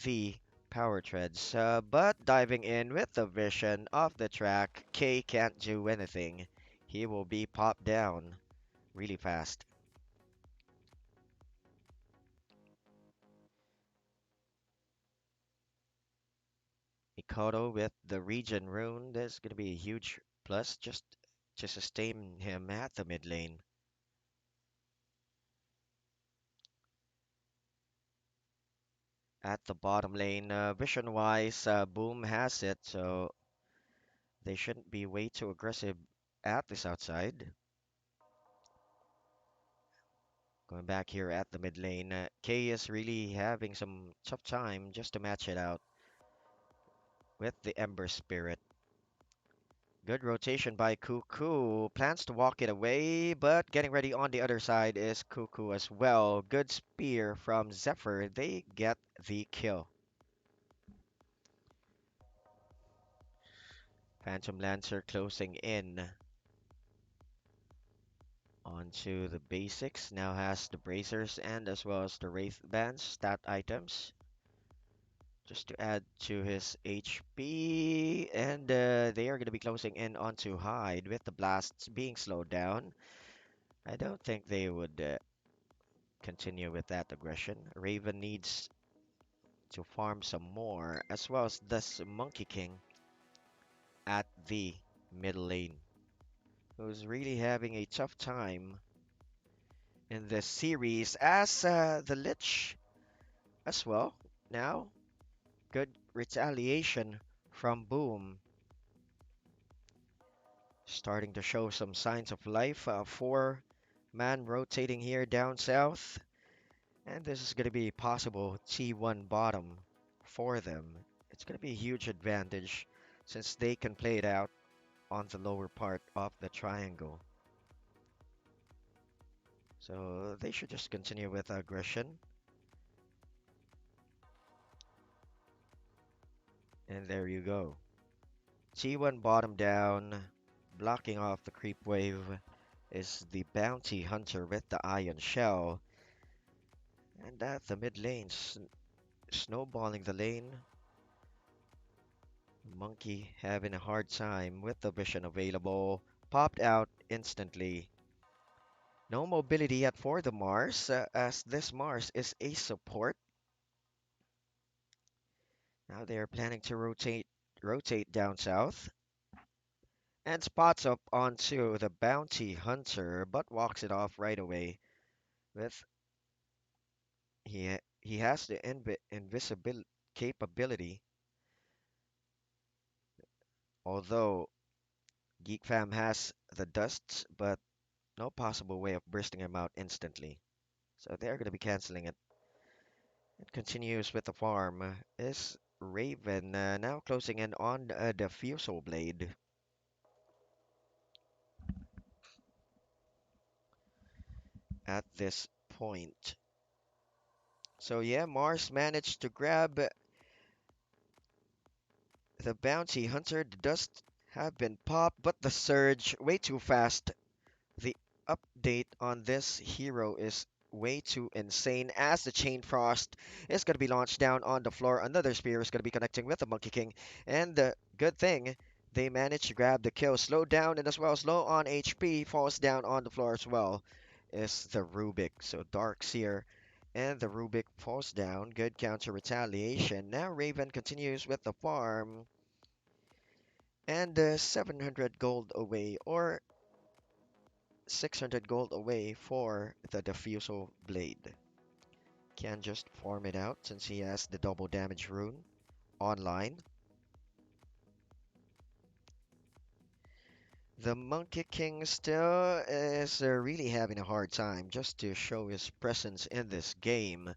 the power treads? But diving in with the vision of the track, K can't do anything. He will be popped down really fast. Mikoto with the region rune. That's going to be a huge plus just to sustain him at the mid lane. At the bottom lane, vision-wise, Boom has it, so they shouldn't be way too aggressive at this outside. Going back here at the mid lane, K is really having some tough time just to match it out with the Ember Spirit. Good rotation by Cuckoo. Plans to walk it away, but getting ready on the other side is Cuckoo as well. Good spear from Zephyr. They get the kill. Phantom Lancer closing in onto the basics. Now has the bracers and as well as the Wraith Bands stat items. Just to add to his HP. And they are going to be closing in onto Hyde with the blasts being slowed down. I don't think they would continue with that aggression. Raven needs to farm some more, as well as this Monkey King at the middle lane, who's really having a tough time in this series, as the Lich as well. Now, good retaliation from Boom. Starting to show some signs of life. Four-man rotating here down south. And this is going to be a possible T1 bottom for them. It's going to be a huge advantage since they can play it out on the lower part of the triangle. So they should just continue with aggression. And there you go. T1 bottom down, blocking off the creep wave is the Bounty Hunter with the Ion Shell. And at the mid lane, snowballing the lane. Monkey having a hard time with the vision available. Popped out instantly. No mobility yet for the Mars, as this Mars is a support. Now they are planning to rotate down south. And spots up onto the Bounty Hunter, but walks it off right away. With he has the invisible capability, although Geek Fam has the dusts, but no possible way of bursting him out instantly. So they're going to be canceling it. It continues with the farm. Is Raven now closing in on the Fusel Blade? At this point. So yeah, Mars managed to grab the Bounty Hunter. The dust have been popped, but the surge way too fast. The update on this hero is way too insane as the Chain Frost is going to be launched down on the floor. Another spear is going to be connecting with the Monkey King. And the good thing, they managed to grab the kill. Slowed down and as well as low on HP, falls down on the floor as well, is the Rubik. So Dark Seer and the Rubik falls down. Good counter retaliation. Now Raven continues with the farm. And 700 gold away, or 600 gold away for the Diffusal Blade. Can just farm it out since he has the double damage rune online. The Monkey King still is really having a hard time just to show his presence in this game.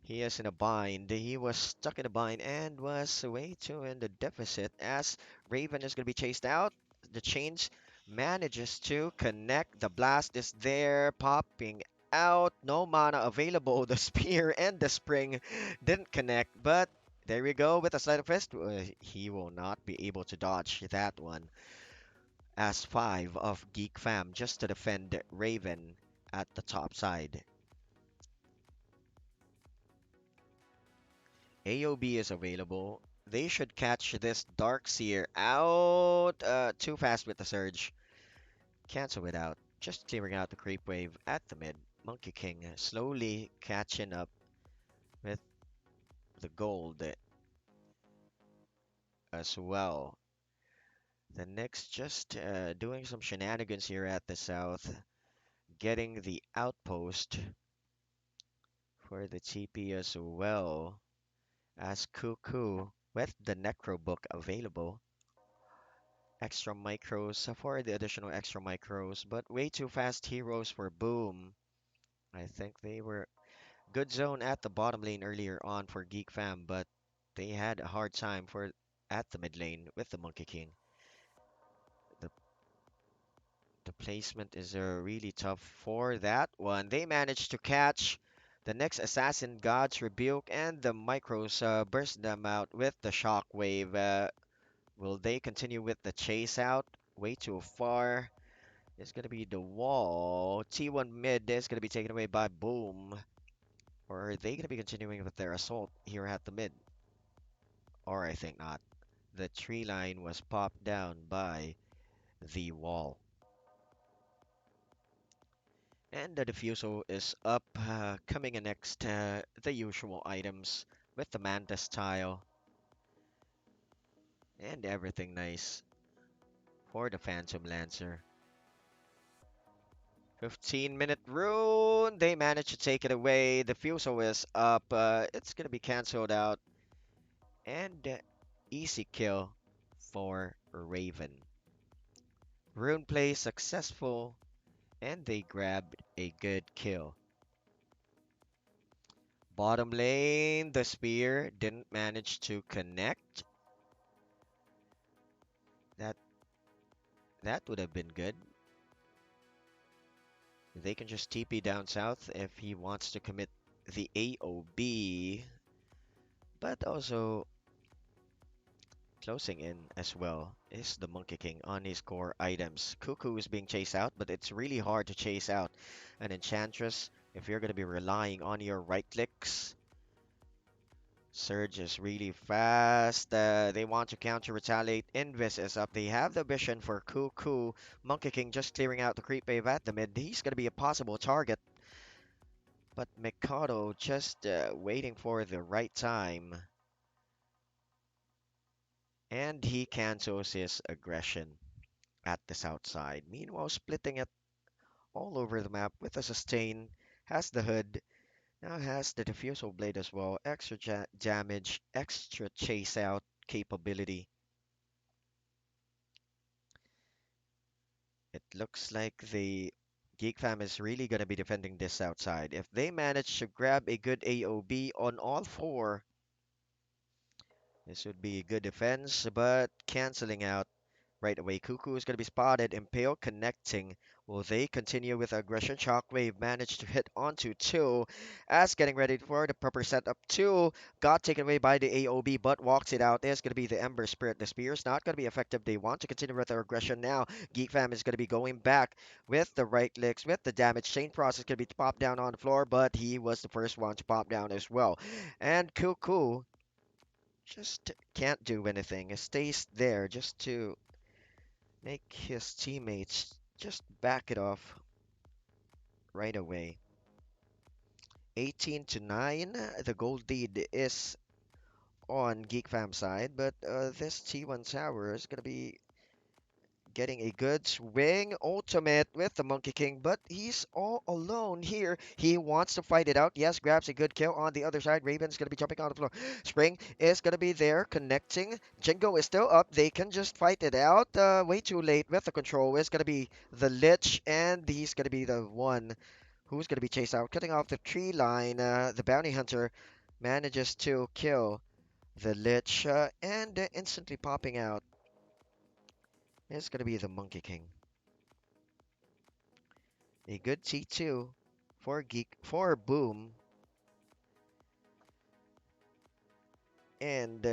He is in a bind. He was stuck in a bind and was way too in the deficit as Raven is going to be chased out. The chains manages to connect. The blast is there, popping out. No mana available. The spear and the spring didn't connect, but there we go with a sleight of fist. He will not be able to dodge that one. As 5 of Geek Fam just to defend Raven at the top side. AOB is available. They should catch this Dark Seer out too fast with the surge. Cancel it out. Just clearing out the creep wave at the mid. Monkey King slowly catching up with the gold. as well. The Knicks just doing some shenanigans here at the South, getting the outpost for the TP as well as Cuckoo with the Necro book available. Extra micros for the additional extra micros, but way too fast heroes for Boom. I think they were good zone at the bottom lane earlier on for Geek Fam, but they had a hard time for at the mid lane with the Monkey King. The the placement is really tough for that one. They managed to catch the next Assassin God's Rebuke and the micros burst them out with the shockwave. Will they continue with the chase out? Way too far. It's going to be the wall. T1 mid is going to be taken away by Boom. Or are they going to be continuing with their assault here at the mid? Or I think not. The tree line was popped down by the wall. And the diffusal is up, coming in next, the usual items with the Mantis tile and everything nice for the Phantom Lancer. 15-minute rune. They managed to take it away. The Fuso is up. It's going to be canceled out. And easy kill for Raven. Rune play successful. And they grabbed a good kill. Bottom lane, the spear didn't manage to connect. That that would have been good. They can just TP down south if he wants to commit the AOB. But also closing in as well is the Monkey King on his core items. Cuckoo is being chased out, but it's really hard to chase out an Enchantress if you're going to be relying on your right clicks. Surge is really fast. They want to counter retaliate. Invis is up. They have the vision for Cuckoo. Monkey King just clearing out the creep wave at the mid. He's going to be a possible target. But Mikado just waiting for the right time. And he cancels his aggression at the south side. Meanwhile, splitting it all over the map with a sustain. Has the hood. Now has the diffusal blade as well. Extra damage, extra chase out capability. It looks like the Geek Fam is really going to be defending this outside. If they manage to grab a good AOB on all four, this would be a good defense, but canceling out right away. Cuckoo is going to be spotted. Impale connecting. Will they continue with aggression? Shockwave managed to hit onto two as getting ready for the proper setup. Two got taken away by the AOB, but walks it out. There's going to be the Ember Spirit. The Spear is not going to be effective. They want to continue with their aggression now. Geek Fam is going to be going back with the right clicks, with the damage. Chain Process going to be popped down on the floor, but he was the first one to pop down as well. And Cuckoo just can't do anything. It stays there just to make his teammates just back it off right away. 18 to 9, the gold lead is on Geek Fam side, but this T1 tower is going to be getting a good swing ultimate with the Monkey King, but he's all alone here. He wants to fight it out. Yes, grabs a good kill on the other side. Raven's going to be jumping on the floor. Spring is going to be there connecting. Jingo is still up. They can just fight it out. Way too late with the control. It's going to be the Lich, and he's going to be the one who's going to be chased out. Cutting off the tree line. The Bounty Hunter manages to kill the Lich and instantly popping out. It's going to be the Monkey King. A good T2 for Boom. And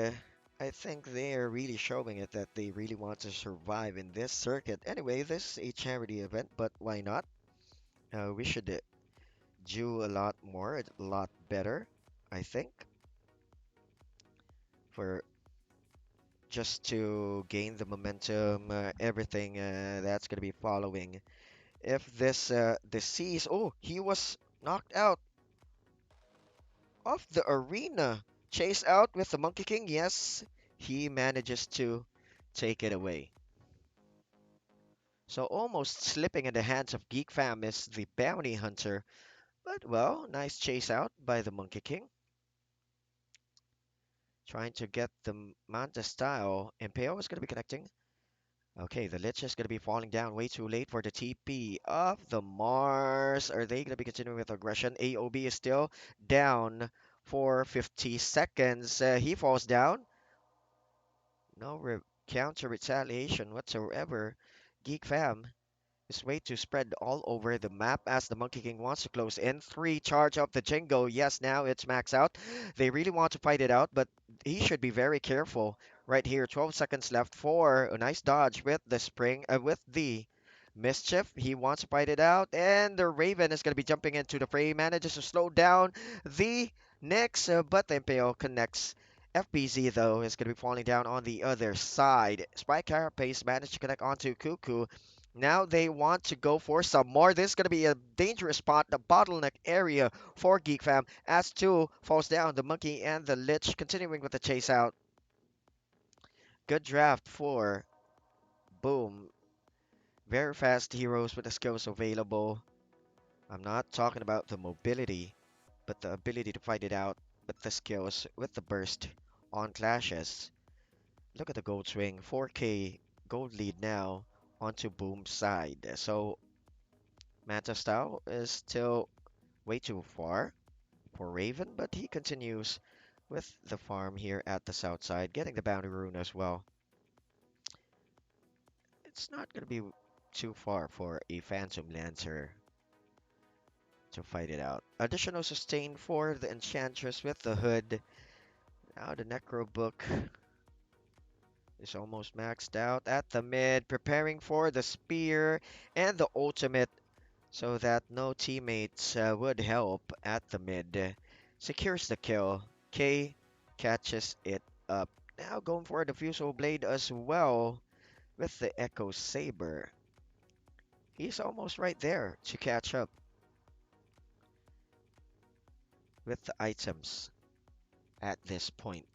I think they're really showing it that they really want to survive in this circuit. Anyway, this is a charity event, but why not? We should do a lot more, a lot better, I think, for just to gain the momentum, everything that's going to be following. If this disease, oh, he was knocked out of the arena. Chase out with the Monkey King. Yes, he manages to take it away. So almost slipping in the hands of Geek Fam is the bounty hunter, but well, nice chase out by the Monkey King. Trying to get the Manta style. Impale is going to be connecting. Okay, the Lich is going to be falling down way too late for the TP of the Mars. Are they going to be continuing with aggression? AOB is still down for 50 seconds. He falls down. No counter retaliation whatsoever. Geek Fam is way to spread all over the map as the Monkey King wants to close in. Three charge up the Jingo. Yes, now it's max out. They really want to fight it out, but he should be very careful. Right here, 12 seconds left for a nice dodge with the with the Mischief. He wants to fight it out, and the Raven is going to be jumping into the fray. Manages to slow down the Nyx, but the Impale connects. FBZ, though, is going to be falling down on the other side. Spike Carapace managed to connect onto Cuckoo. Now they want to go for some more. This is going to be a dangerous spot, the bottleneck area for Geek Fam. As two falls down, the Monkey and the Lich continuing with the chase out. Good draft for Boom. Very fast heroes with the skills available. I'm not talking about the mobility, but the ability to fight it out with the skills, with the burst on clashes. Look at the gold swing, 4K gold lead now onto Boom's side. So Manta style is still way too far for Raven, but he continues with the farm here at the south side, getting the bounty rune as well. It's not going to be too far for a Phantom Lancer to fight it out. Additional sustain for the Enchantress with the hood. Now the Necro Book is almost maxed out at the mid, preparing for the spear and the ultimate so that no teammates would help at the mid. Secures the kill. K catches it up. Now going for the Fusel Blade as well with the Echo Saber. He's almost right there to catch up with the items at this point.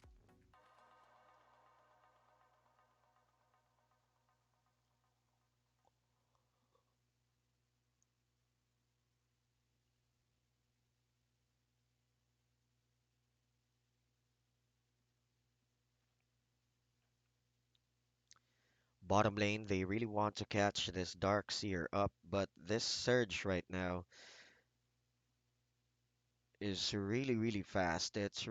Bottom lane, they really want to catch this Dark Seer up, but this Surge right now is really, really fast. It's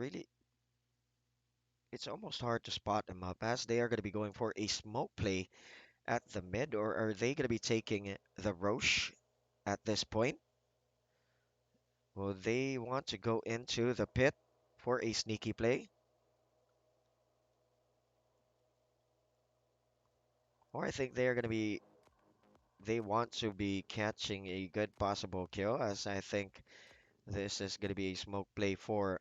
almost hard to spot them up as they are going to be going for a smoke play at the mid, or are they going to be taking the Roche at this point? Will they want to go into the pit for a sneaky play? Or I think they're going to be, they want to be catching a good possible kill, as I think this is going to be a smoke play for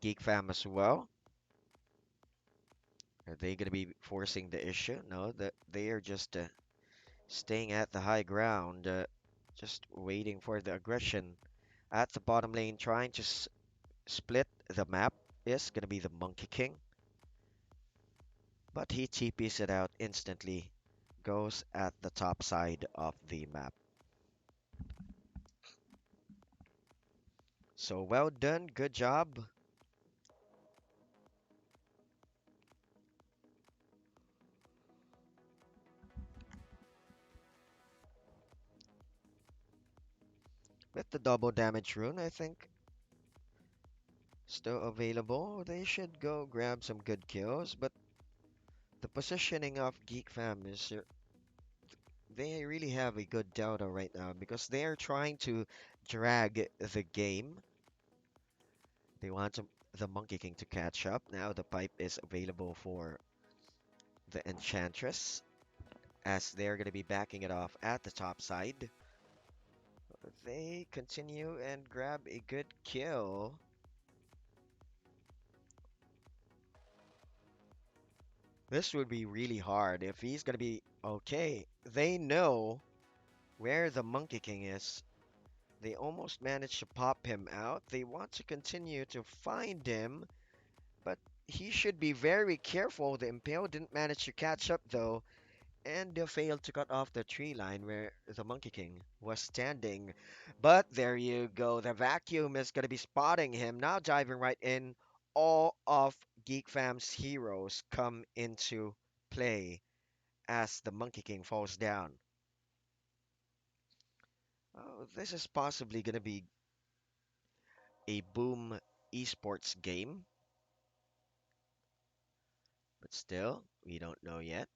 Geek Fam as well. Are they going to be forcing the issue? No, that they are just staying at the high ground, just waiting for the aggression at the bottom lane, trying to split the map is going to be the Monkey King. But he TPs it out instantly, goes at the top side of the map. So well done, good job. With the double damage rune, I think still available. They should go grab some good kills, but the positioning of Geek Fam is they really have a good delta right now because they are trying to drag the game. They want the Monkey King to catch up. Now the pipe is available for the Enchantress as they're going to be backing it off at the top side. They continue and grab a good kill. This would be really hard if he's going to be okay. They know where the Monkey King is. They almost managed to pop him out. They want to continue to find him, but He should be very careful. The Impale didn't manage to catch up though, and failed to cut off the tree line where the Monkey King was standing. But there you go. The vacuum is going to be spotting him, now diving right in. All of Geek Fam's heroes come into play as the Monkey King falls down. Oh, this is possibly going to be a boom esports game, but still, we don't know yet.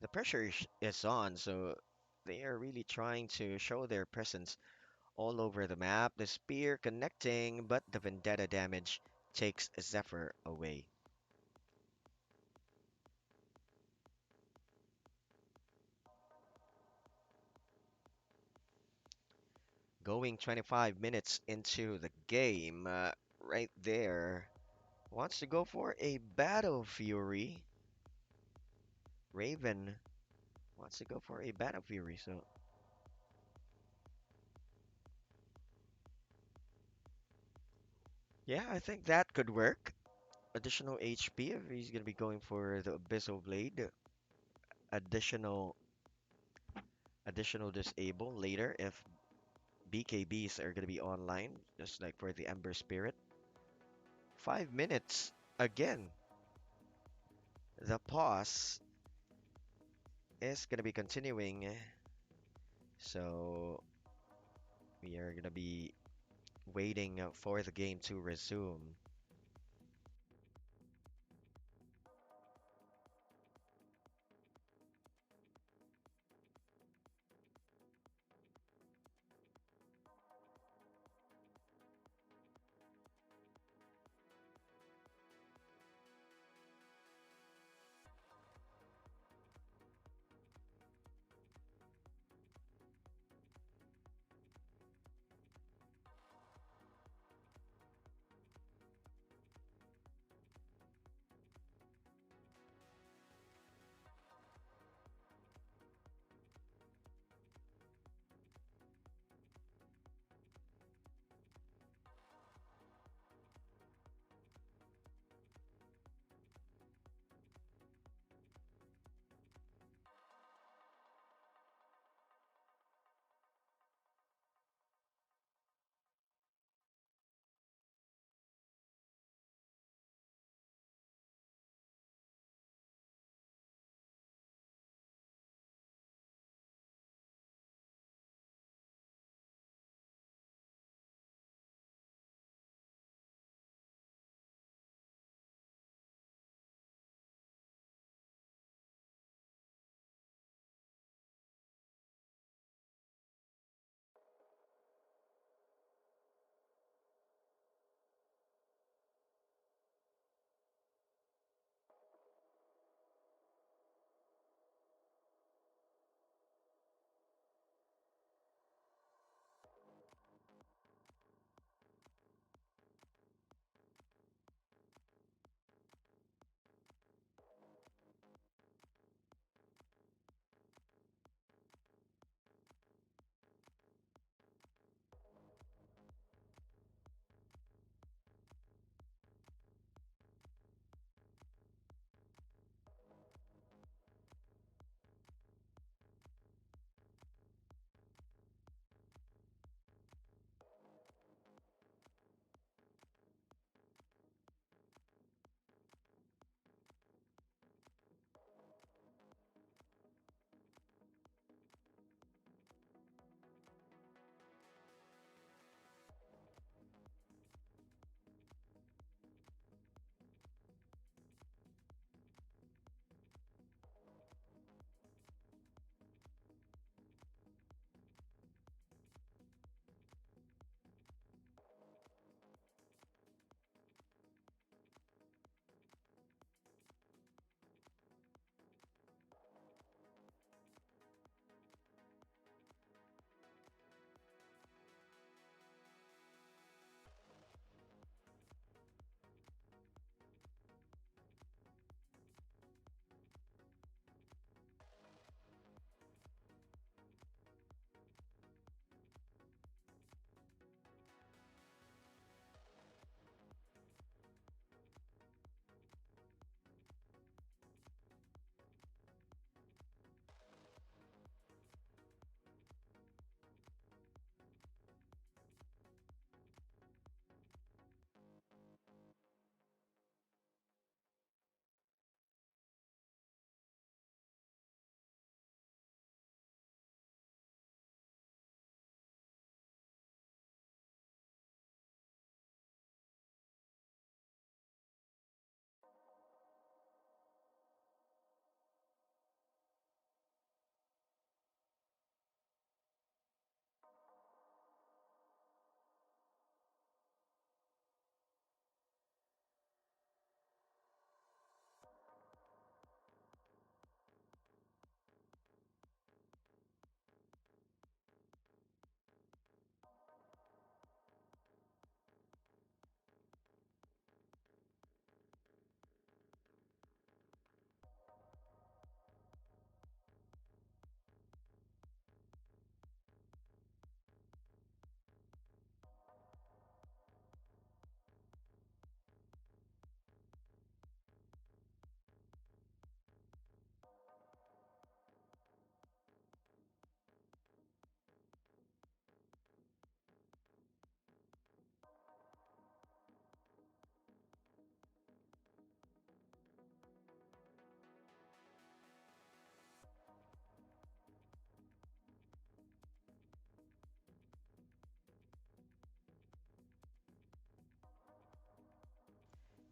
The pressure is on, so they are really trying to show their presence all over the map. The spear connecting, but the vendetta damage takes Zephyr away. Going 25 minutes into the game, right there, wants to go for a Battle Fury. Raven wants to go for a Battle Fury, so yeah, I think that could work. Additional HP if he's gonna be going for the Abyssal Blade. Additional disable later if BKBs are gonna be online, just like for the Ember Spirit. 5 minutes again. The pause is gonna be continuing, so we are gonna be waiting for the game to resume.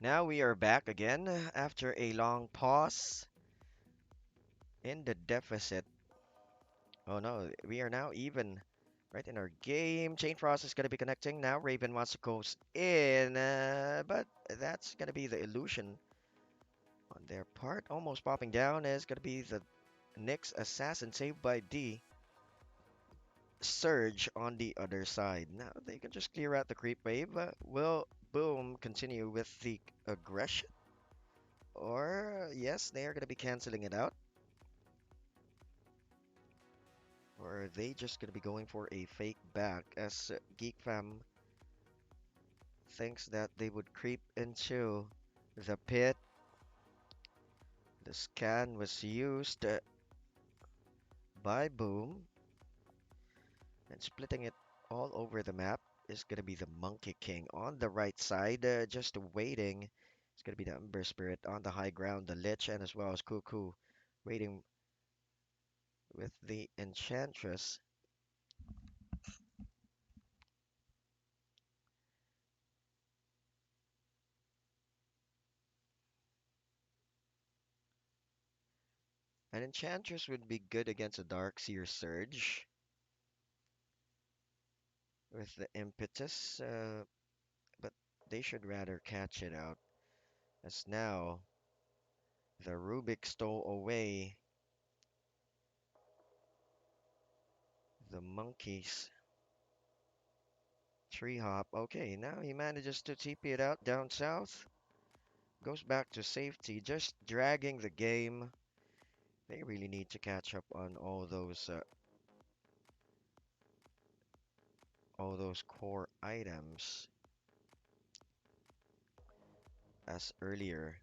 Now we are back again after a long pause in the deficit. Oh no, we are now even right in our game. Chain Frost is going to be connecting now. Raven wants to coast in, but that's going to be the illusion on their part. Almost popping down is going to be the Nyx Assassin saved by D. Surge on the other side. Now they can just clear out the creep wave. Will Boom continue with the aggression? Or, yes, they are going to be canceling it out. Or are they just going to be going for a fake back as Geek Fam thinks that they would creep into the pit. The scan was used by Boom and splitting it all over the map is going to be the Monkey King on the right side, just waiting. It's going to be the Ember Spirit on the high ground, the Lich, and as well as Cuckoo waiting with the Enchantress. An Enchantress would be good against a Darkseer Surge with the impetus, but they should rather catch it out. As now, the Rubik stole away the Monkey's tree hop. Okay, now he manages to TP it out down south. Goes back to safety, just dragging the game. They really need to catch up on all those core items. As earlier,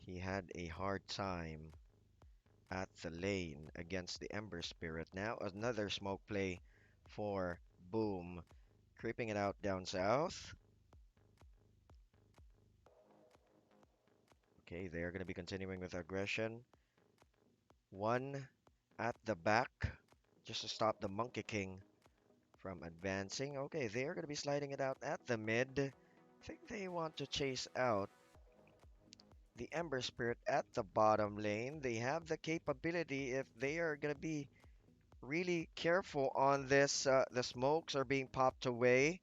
he had a hard time at the lane against the Ember Spirit. Now another smoke play for Boom, creeping it out down south. Okay, they're going to be continuing with aggression. One at the back, just to stop the Monkey King from advancing. Okay, they're going to be sliding it out at the mid. I think they want to chase out the Ember Spirit at the bottom lane. They have the capability if they are going to be really careful on this. The smokes are being popped away.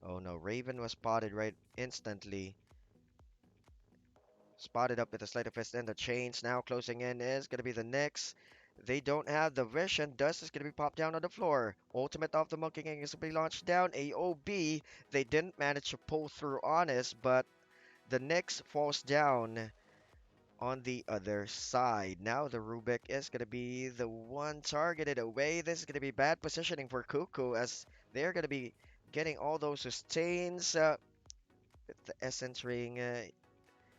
Oh no, Raven was spotted right instantly. Spotted up with a sleight of fist and the chains. Now closing in is going to be the Nyx. They don't have the vision. Dust is going to be popped down on the floor. Ultimate of the Monkey King is going to be launched down. AOB. They didn't manage to pull through Honest, but the Nyx falls down on the other side. Now the Rubik is going to be the one targeted away. This is going to be bad positioning for Cuckoo as they're going to be getting all those sustains. With the Essence Ring,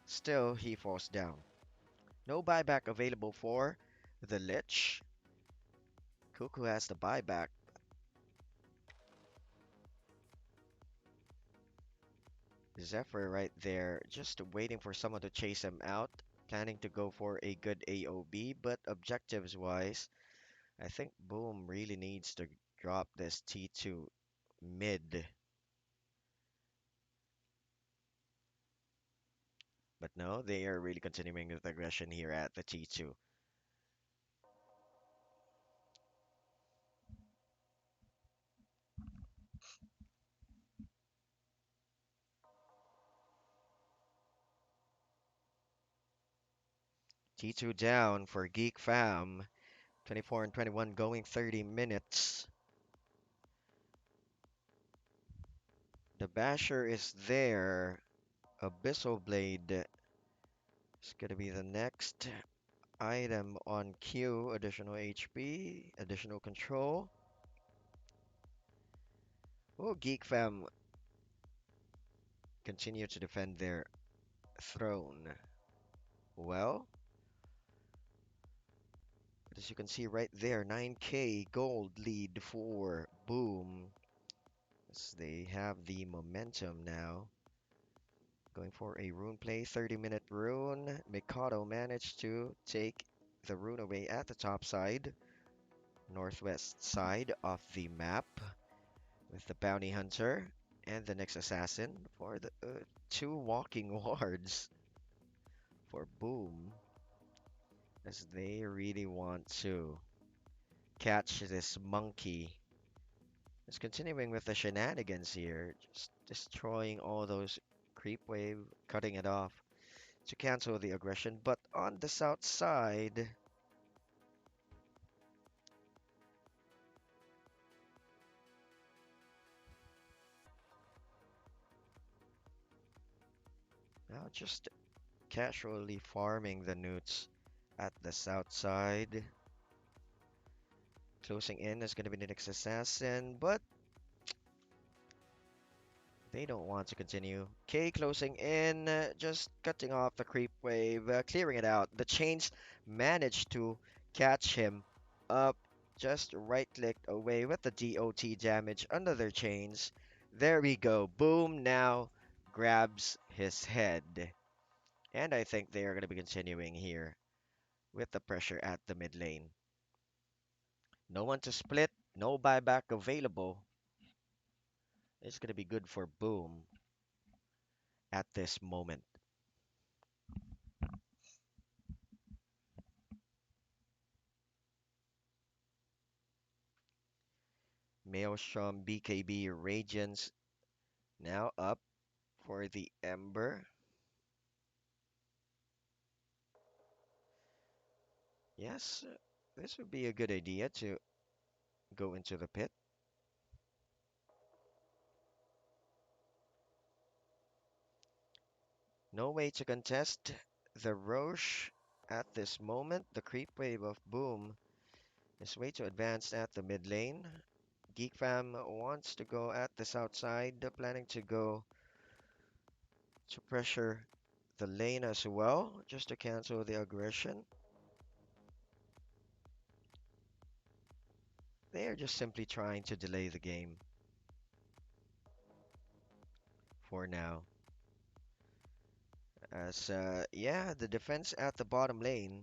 still he falls down. No buyback available for the Lich. Cuckoo has the buyback. Zephyr right there, just waiting for someone to chase him out. Planning to go for a good AOB, but objectives wise, I think Boom really needs to drop this T2 mid. But no, they are really continuing with aggression here at the T2. T2 down for Geek Fam. 24 and 21 going 30 minutes. The Basher is there. Abyssal Blade is going to be the next item on queue. Additional HP, additional control. Will Geek Fam continue to defend their throne? Well, as you can see right there, 9k gold lead for Boom. As they have the momentum now. Going for a rune play, 30-minute rune. Mikado managed to take the rune away at the top side, northwest side of the map with the bounty hunter. And the next assassin for the two walking wards for Boom, as they really want to catch this monkey. Just continuing with the shenanigans here, just destroying all those creep wave, cutting it off to cancel the aggression. But on the south side, now just casually farming the newts at the south side. Closing in is going to be the next assassin, but they don't want to continue. K closing in, just cutting off the creep wave, clearing it out. The chains managed to catch him up, just right clicked away with the DOT damage under their chains. There we go. Boom now grabs his head. And I think they are going to be continuing here with the pressure at the mid lane. No one to split, no buyback available. It's going to be good for Boom at this moment. Maelstrom BKB Radiance now up for the Ember. Yes, this would be a good idea to go into the pit. No way to contest the Roche at this moment. The creep wave of Boom is way too advanced at the mid lane. Geek Fam wants to go at the south side, planning to go to pressure the lane as well, just to cancel the aggression. They are just simply trying to delay the game for now. As, yeah, the defense at the bottom lane.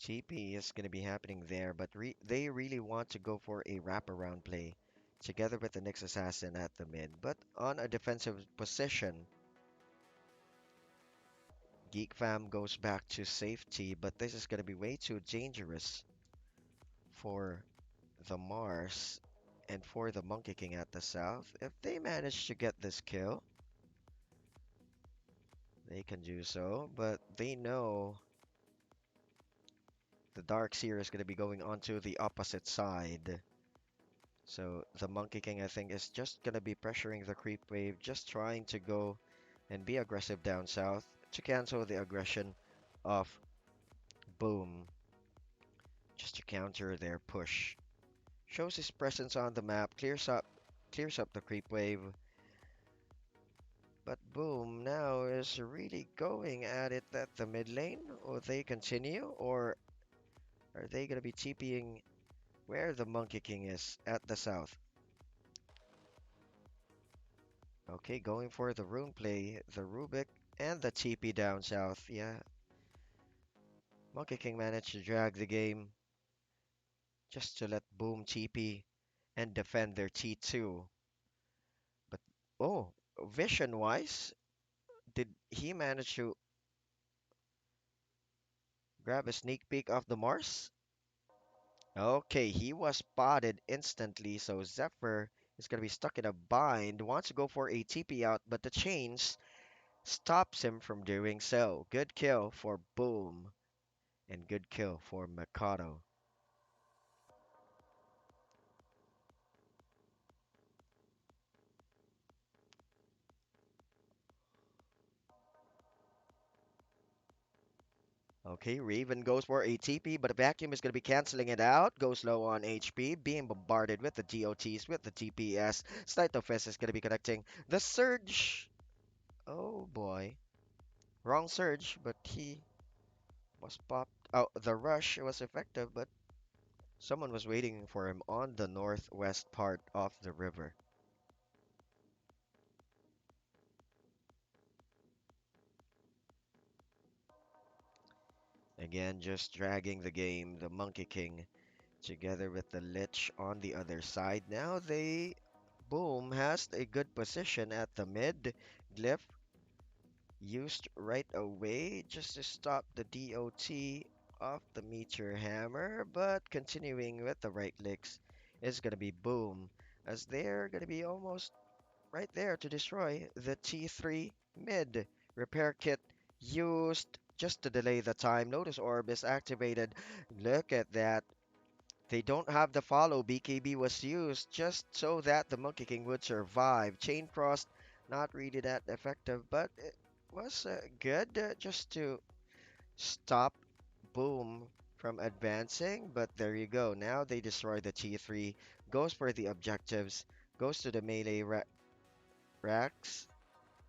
TP is going to be happening there, but they really want to go for a wraparound play together with the Nyx Assassin at the mid. But on a defensive position, Geek Fam goes back to safety, but this is going to be way too dangerous for the Mars and for the Monkey King at the south. If they manage to get this kill, they can do so, but they know the Dark Seer is going to be going onto the opposite side. So the Monkey King, I think, is just going to be pressuring the creep wave, just trying to go and be aggressive down south to cancel the aggression of Boom, just to counter their push. Shows his presence on the map, clears up the creep wave. But Boom now is really going at it at the mid lane. Will they continue, or are they going to be TPing where the Monkey King is at the south? Okay, going for the rune play, the Rubik, and the TP down south. Yeah, Monkey King managed to drag the game just to let Boom TP and defend their T2. But, oh, vision-wise, did he manage to grab a sneak peek of the Mars? Okay, he was spotted instantly, so Zephyr is going to be stuck in a bind, wants to go for a TP out, but the chains stops him from doing so. Good kill for Boom, and good kill for Mikado. Okay, Raven goes for a TP, but a vacuum is going to be canceling it out. Goes low on HP, being bombarded with the DOTs, with the TPS. Sleight-of-Fist is going to be connecting the Surge. Oh boy. Wrong Surge, but he was popped. Oh, the rush was effective, but someone was waiting for him on the northwest part of the river. Again, just dragging the game, the Monkey King together with the Lich on the other side. Now they Boom has a good position at the mid. Glyph used right away just to stop the DOT of the Meteor Hammer, but continuing with the right clicks is gonna be Boom, as they're gonna be almost right there to destroy the T3 mid. Repair kit used just to delay the time. Notice Orb is activated. Look at that. They don't have the follow. BKB was used just so that the Monkey King would survive. Chain Frost, not really that effective, but it was good just to stop Boom from advancing. But there you go. Now they destroy the T3, goes for the objectives, goes to the melee racks,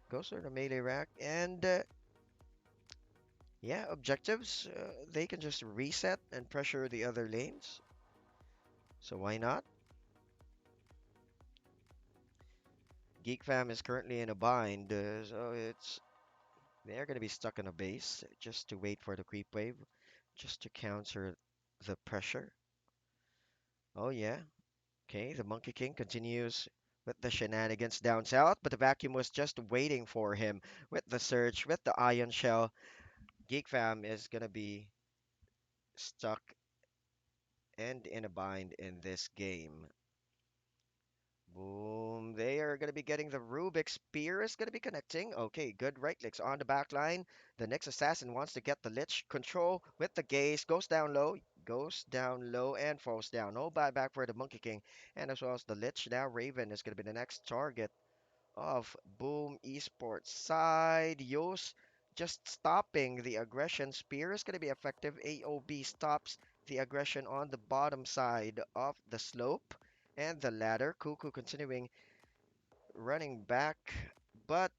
goes for the melee rack, and yeah, objectives. They can just reset and pressure the other lanes. So why not? Geek Fam is currently in a bind, so they're gonna be stuck in a base just to wait for the creep wave, just to counter the pressure. Oh yeah, okay. The Monkey King continues with the shenanigans down south, but the vacuum was just waiting for him with the surge, with the Ion Shell. Geek Fam is gonna be stuck and in a bind in this game. Boom. They are going to be getting the Rubik Spear is going to be connecting. Okay, good right clicks on the back line. The next assassin wants to get the Lich control with the gaze. Goes down low, and falls down. No buyback for the Monkey King. And as well as the Lich, now Raven is going to be the next target of Boom Esports side. Yos just stopping the aggression. Spear is going to be effective. AOB stops the aggression on the bottom side of the slope and the ladder. Cuckoo continuing running back, but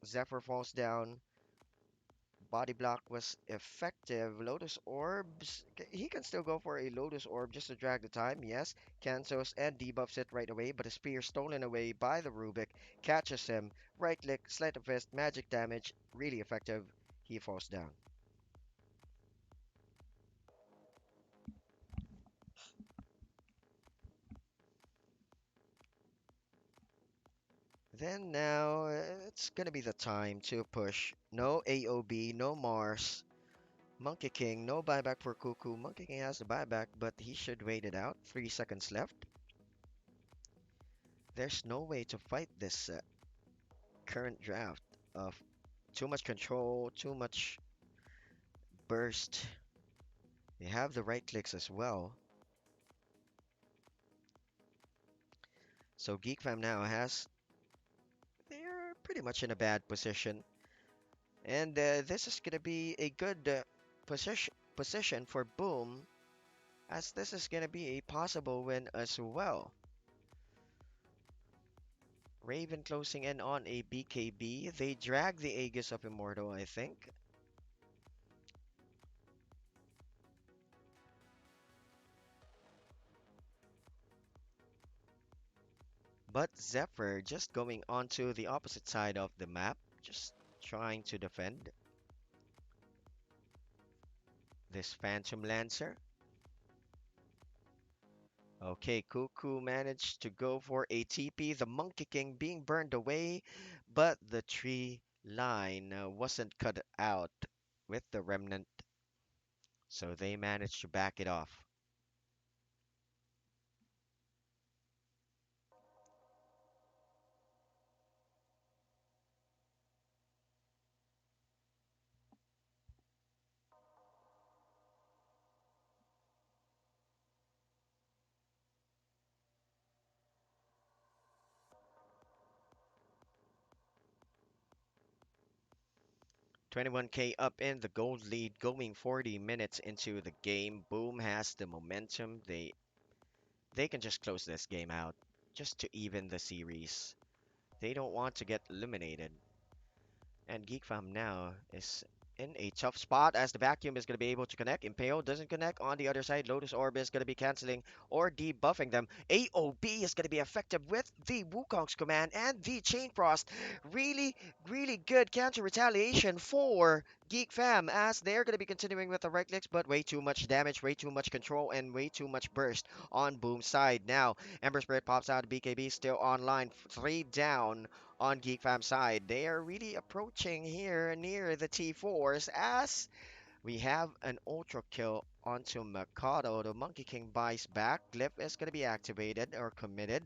Zephyr falls down. Body block was effective. Lotus Orbs, he can still go for a Lotus Orb just to drag the time. Yes, cancels and debuffs it right away, but a spear stolen away by the Rubik catches him. Right click, sleight of fist, magic damage, really effective. He falls down. Then now it's gonna be the time to push. No AOB, no Mars. Monkey King, no buyback for Cuckoo. Monkey King has the buyback, but he should wait it out. 3 seconds left. There's no way to fight this current draft of too much control, too much burst. They have the right clicks as well. So Geek Fam now they're pretty much in a bad position. And this is gonna be a good position for Boom, as this is gonna be a possible win as well. Raven closing in on a BKB. They drag the Aegis of Immortal, I think. But Zephyr just going onto the opposite side of the map, just trying to defend this Phantom Lancer. Okay, Cuckoo managed to go for a TP. The Monkey King being burned away, but the tree line wasn't cut out with the remnant, so they managed to back it off. 21K up in the gold lead, going 40 minutes into the game. Boom has the momentum. They can just close this game out just to even the series. They don't want to get eliminated. And Geek Fam now is in a tough spot as the vacuum is going to be able to connect. Impale doesn't connect on the other side. Lotus Orb is going to be canceling or debuffing them. AOB is going to be effective with the Wukong's command and the Chain Frost. Really, really good counter retaliation for Geek Fam as they're going to be continuing with the right clicks, but way too much damage, way too much control, and way too much burst on Boom's side. Now, Ember Spirit pops out. BKB still online. 3 down on Geek Fam side. They are really approaching here near the T4s as we have an Ultra Kill onto Mikado. The Monkey King buys back. Glyph is going to be activated or committed.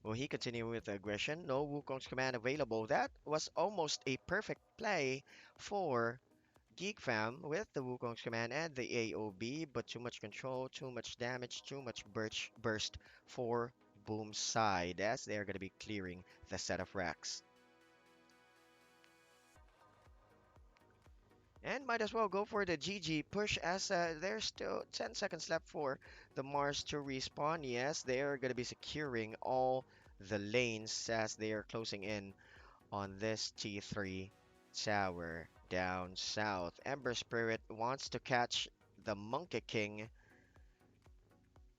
Will he continue with aggression? No Wukong's command available. That was almost a perfect play for Geek Fam with the Wukong's command and the AOB, but too much control, too much damage, too much burst for Boom's side as they're going to be clearing the set of racks. And might as well go for the GG push as there's still 10 seconds left for the Mars to respawn. Yes, they are going to be securing all the lanes as they are closing in on this T3 tower down south. Ember Spirit wants to catch the Monkey King,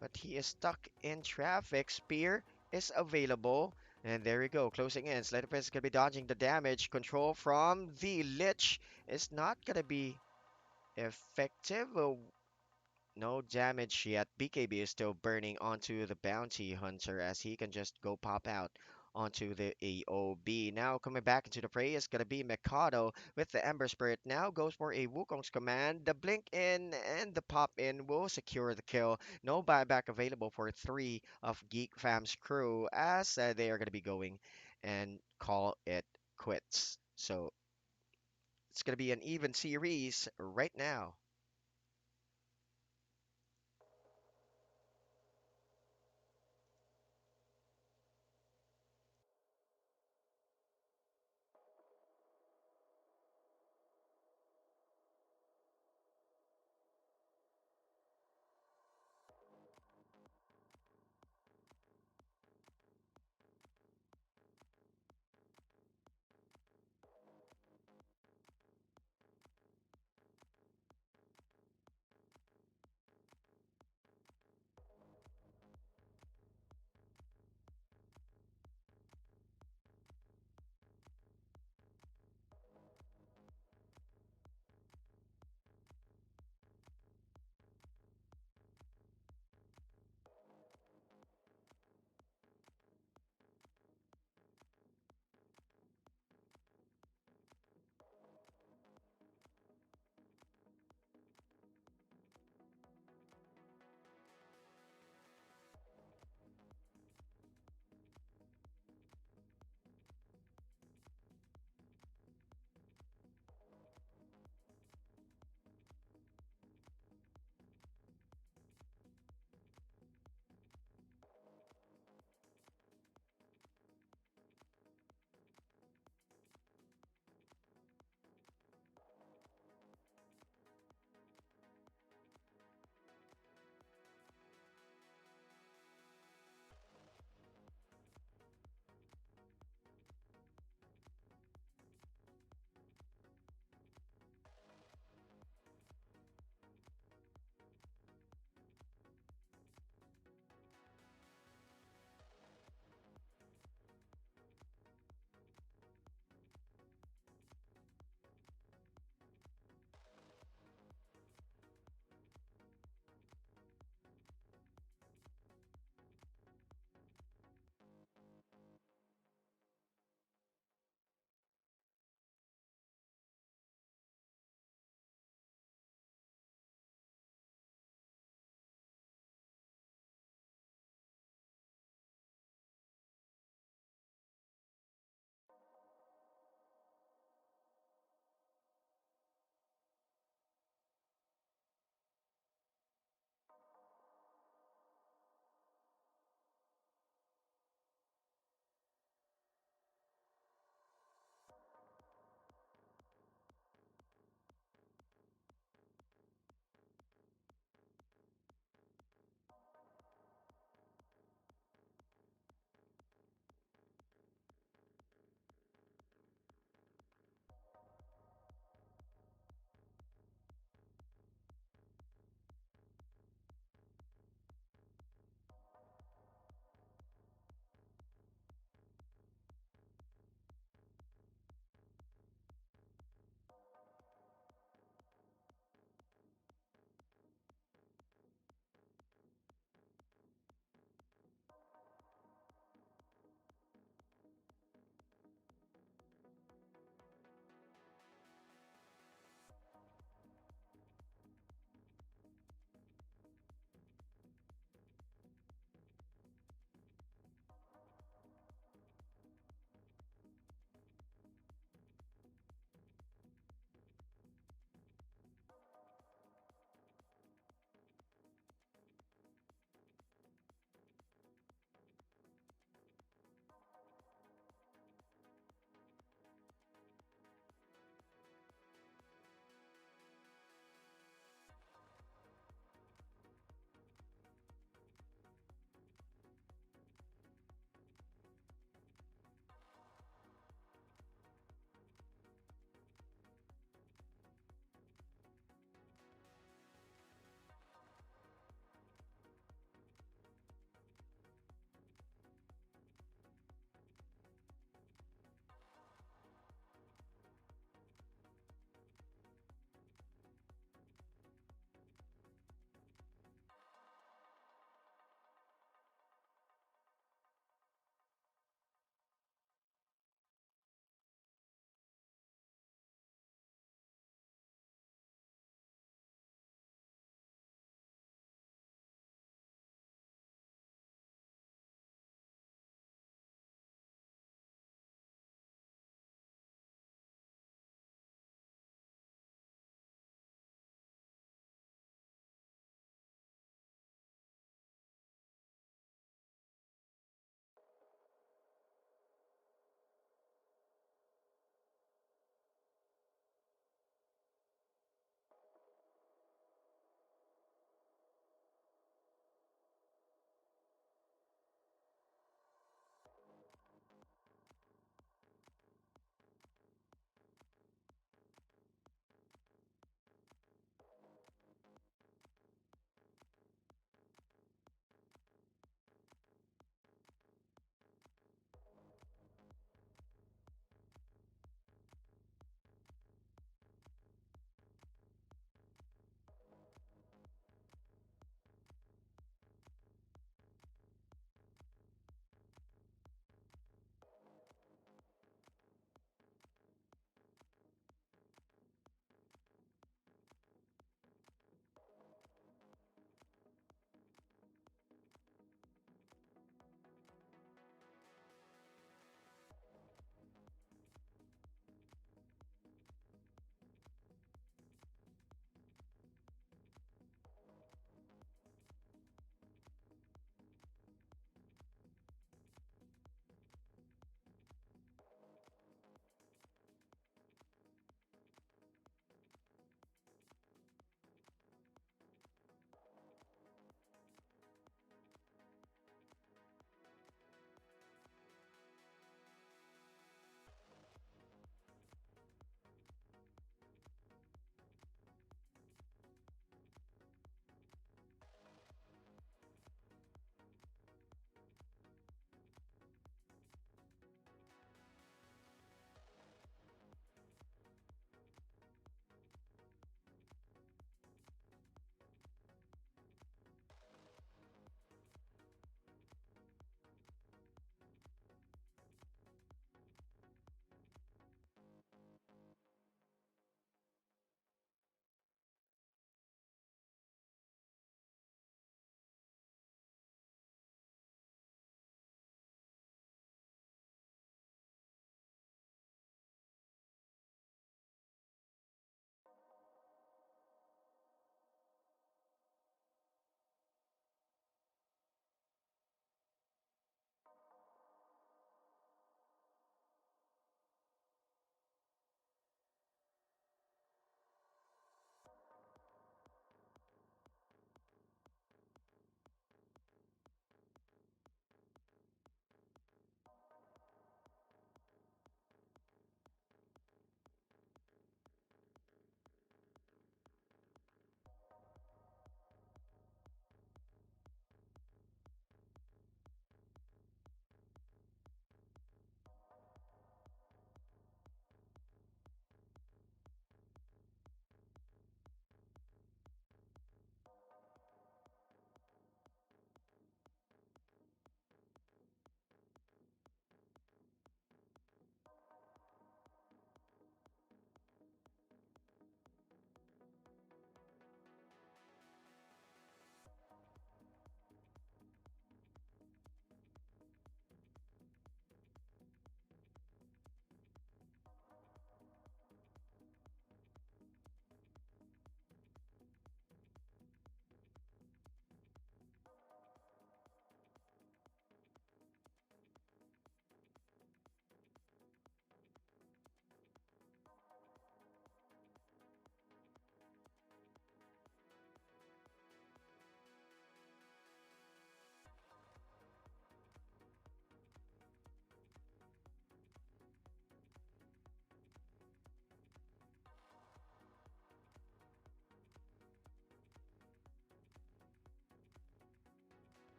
but he is stuck in traffic. Spear is available. And there we go, closing in. Slenderfist is going to be dodging the damage. Control from the Lich is not going to be effective. No damage yet. BKB is still burning onto the Bounty Hunter as he can just go pop out onto the AOB. Now coming back into the fray is going to be Mikado with the Ember Spirit. Now goes for a Wukong's command. The blink in and the pop in will secure the kill. No buyback available for 3 of Geek Fam's crew as they are going to be going and call it quits. So it's going to be an even series right now.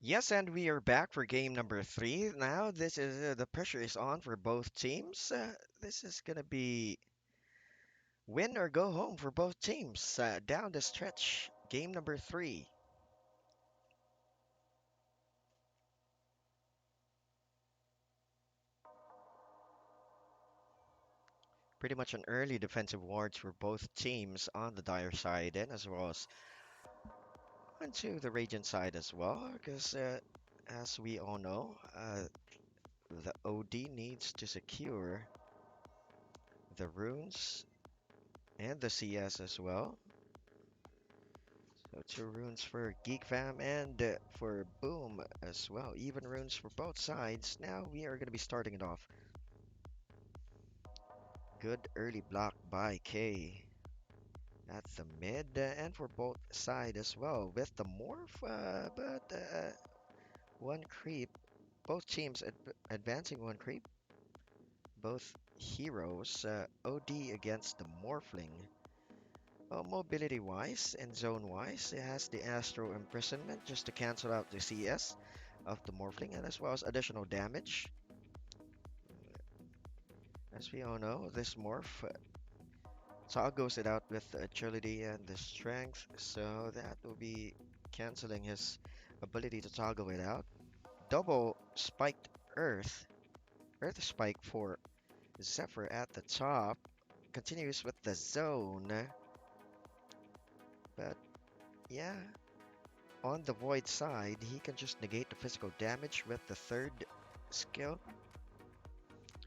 Yes, and we are back for game number three. Now, this is the pressure is on for both teams. This is gonna be win or go home for both teams. Down the stretch, game number three. Pretty much an early defensive wards for both teams on the dire side, and as well as onto the Radiant side as well, because as we all know, the OD needs to secure the runes and the CS as well. So two runes for Geek Fam and for Boom as well. Even runes for both sides. Now we are going to be starting it off. Good early block by K. That's the mid and for both side as well with the morph, but one creep. Both teams advancing one creep. Both heroes. OD against the Morphling. Well, mobility-wise and zone-wise, it has the Astro Imprisonment just to cancel out the CS of the Morphling, and as well as additional damage. As we all know, this Morph toggles it out with the Agility and the Strength, so that will be canceling his ability to toggle it out. Double Spiked Earth Spike for Zephyr at the top. Continues with the Zone, but yeah, on the Void side, he can just negate the physical damage with the third skill.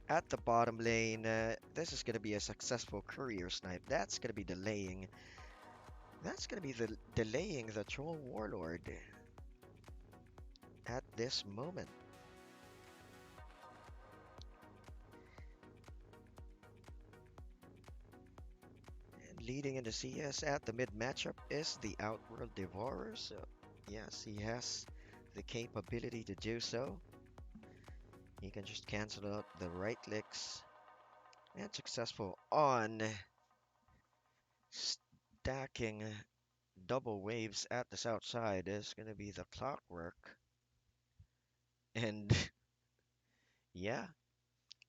At the bottom lane, this is going to be a successful courier snipe. That's going to be delaying. That's going to be delaying the Troll Warlord at this moment. And leading in the CS at the mid matchup is the Outworld Devourer. So yes, he has the capability to do so. He can just cancel out the right clicks. And successful on stacking double waves at the south side is going to be the Clockwork. And yeah,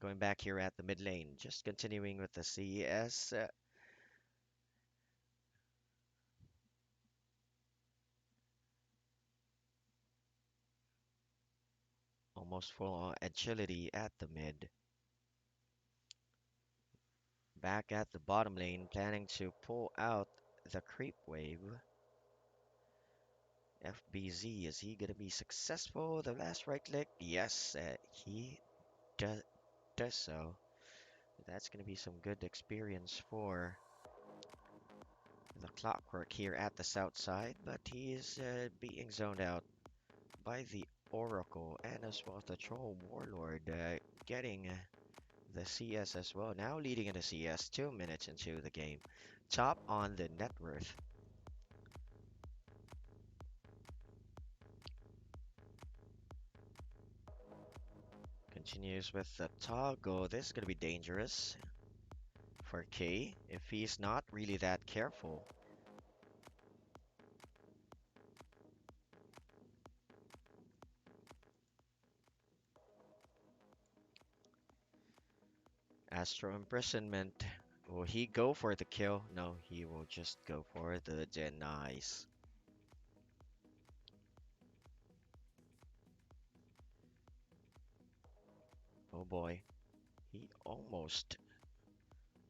going back here at the mid lane, just continuing with the CS. Almost full on agility at the mid. Back at the bottom lane, planning to pull out the creep wave. FBZ, is he going to be successful? The last right click? Yes, he does so. That's going to be some good experience for the Clockwork here at the south side, but he is being zoned out by the Oracle and as well as the Troll Warlord getting the CS as well. Now leading in the CS 2 minutes into the game. Top on the net worth. Continues with the toggle. This is going to be dangerous for K if he's not really that careful. Astro Imprisonment. Will he go for the kill? No, he will just go for the denies. Oh boy. He almost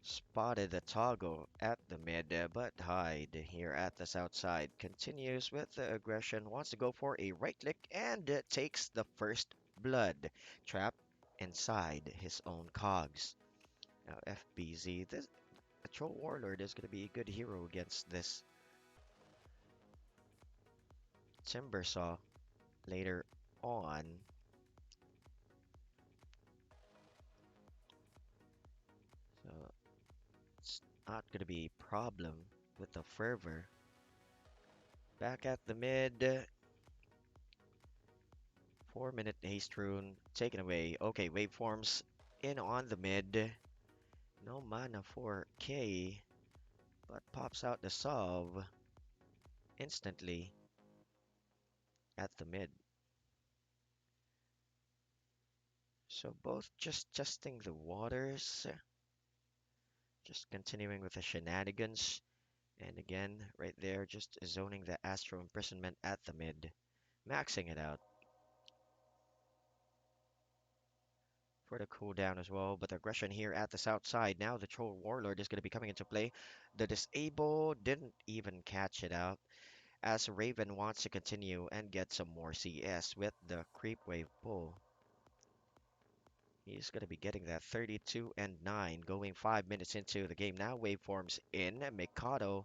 spotted the toggle at the mid, but hide here at the south side. Continues with the aggression, wants to go for a right click and takes the first blood. Trapped inside his own cogs. Now FBZ, this the Troll Warlord is going to be a good hero against this Timbersaw later on. So it's not going to be a problem with the fervor. Back at the mid. 4-minute haste rune taken away. Okay, waveforms in on the mid. No mana for K, but pops out the solve instantly at the mid. So both just testing the waters, just continuing with the shenanigans. And again, right there, just zoning the Astro Imprisonment at the mid, maxing it out for the cooldown as well. But the aggression here at the south side. Now the Troll Warlord is going to be coming into play. The Disable didn't even catch it out, as Raven wants to continue and get some more CS with the Creep Wave pull. He's going to be getting that 32 and 9 going 5 minutes into the game. Now waveforms in. Mikado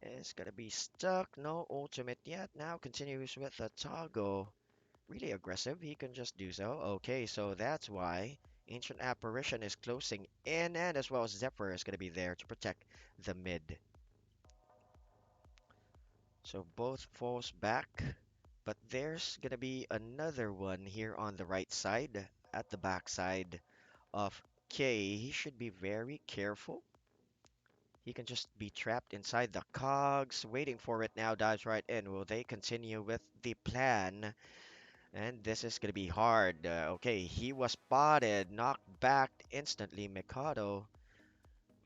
is going to be stuck. No ultimate yet. Now continues with a toggle. Really aggressive. He can just do so. Okay, so that's why Ancient Apparition is closing in, and as well as Zephyr is going to be there to protect the mid. So both falls back, but there's going to be another one here on the right side at the back side of K. He should be very careful. He can just be trapped inside the cogs, waiting for it now, dives right in. Will they continue with the plan? And this is going to be hard. Okay, he was spotted, knocked back instantly. Mikado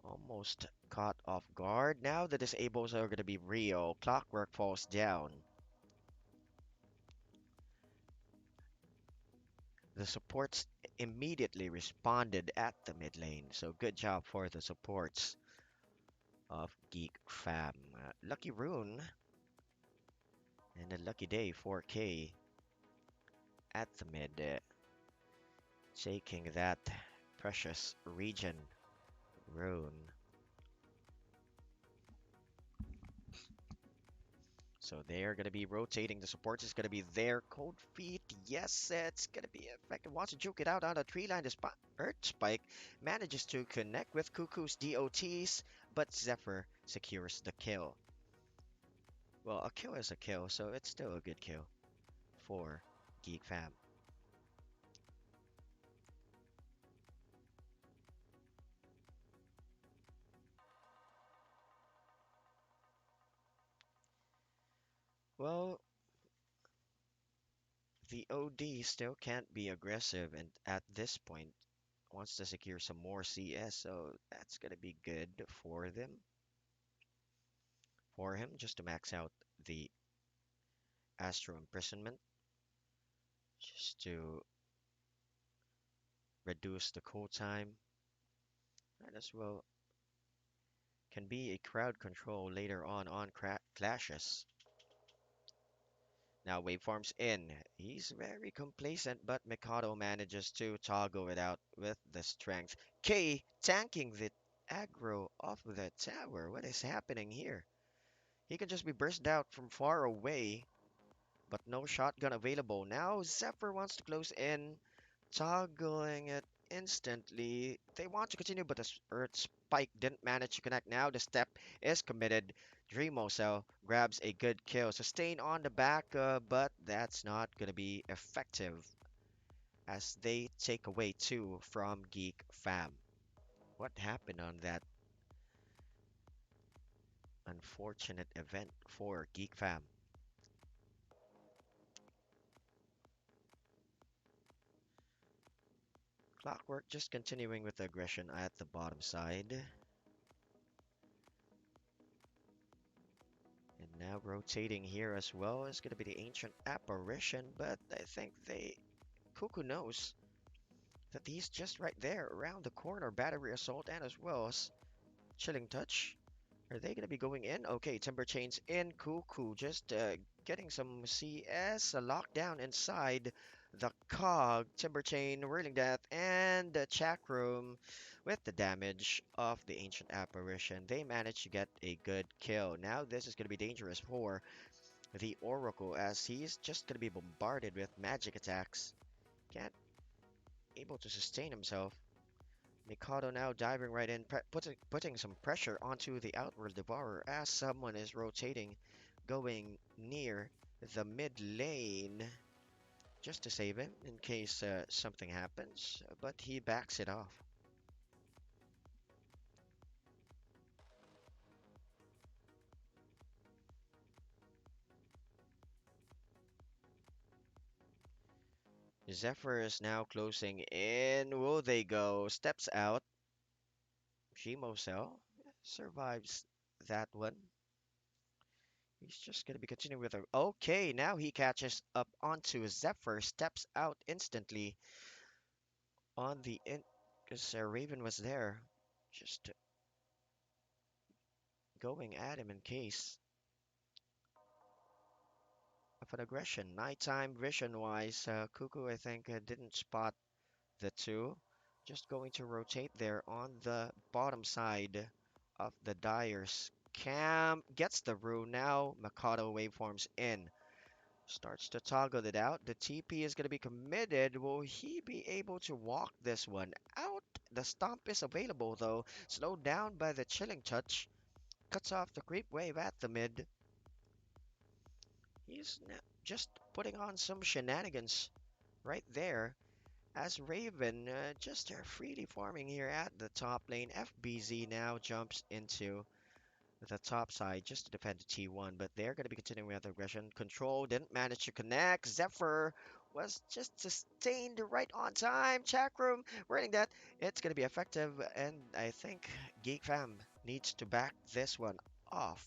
almost caught off guard. Now the disables are going to be real. Clockwork falls down. The supports immediately responded at the mid lane. So good job for the supports of Geek Fam. Lucky Rune and a lucky day 4K at the mid, taking that precious region rune. So they are going to be rotating. The supports is going to be there. Cold Feet, yes, it's going to be effective. Wants to juke it out on a tree line. The Earth Spike manages to connect with Cuckoo's DOTs, but Zephyr secures the kill. Well, a kill is a kill, so it's still a good kill for Geek Fam. Well, the OD still can't be aggressive, and at this point wants to secure some more CS, so that's gonna be good for them. For him, just to max out the Astro Imprisonment, just to reduce the cool time. Might as well can be a crowd control later on clashes. Now waveforms in. He's very complacent, but Mikado manages to toggle it out with the strength. K tanking the aggro off of the tower. What is happening here? He can just be burst out from far away, but no shotgun available. Now Zephyr wants to close in, toggling it instantly. They want to continue, but the Earth Spike didn't manage to connect. Now the step is committed. Dreamocell grabs a good kill. Sustain on the back, but that's not going to be effective as they take away 2 from Geek Fam. What happened on that unfortunate event for Geek Fam? Clockwork just continuing with the aggression at the bottom side. And now rotating here as well is going to be the Ancient Apparition, but I think Cuckoo knows that he's just right there around the corner. Battery Assault and as well as Chilling Touch. Are they going to be going in? Okay, Timber Chains in. Cuckoo just getting some CS. A lockdown inside the cog. Timber Chain, Whirling Death, and the Chakram with the damage of the Ancient Apparition. They managed to get a good kill. Now this is going to be dangerous for the Oracle as he's just going to be bombarded with magic attacks. Can't able to sustain himself. Mikado now diving right in, putting some pressure onto the Outworld Devourer as someone is rotating, going near the mid lane just to save him in case something happens, but he backs it off. Zephyr is now closing in. Will they go? Steps out. Cell survives that one. He's just gonna be continuing with a. Okay, now he catches up onto Zephyr, steps out instantly on the in. Because Raven was there, just going at him in case of an aggression. Nighttime vision wise, Cuckoo I think didn't spot the two. Just going to rotate there on the bottom side of the Dyer's camp. Gets the rune now. Mikado waveforms in. Starts to toggle it out. The TP is going to be committed. Will he be able to walk this one out? The stomp is available though. Slowed down by the chilling touch. Cuts off the creep wave at the mid. He's just putting on some shenanigans right there. As Raven just freely farming here at the top lane. FBZ now jumps into the top side just to defend the T1, but they're going to be continuing with aggression. Control didn't manage to connect. Zephyr was just sustained right on time. Chat room writing that it's going to be effective, and I think Geek Fam needs to back this one off.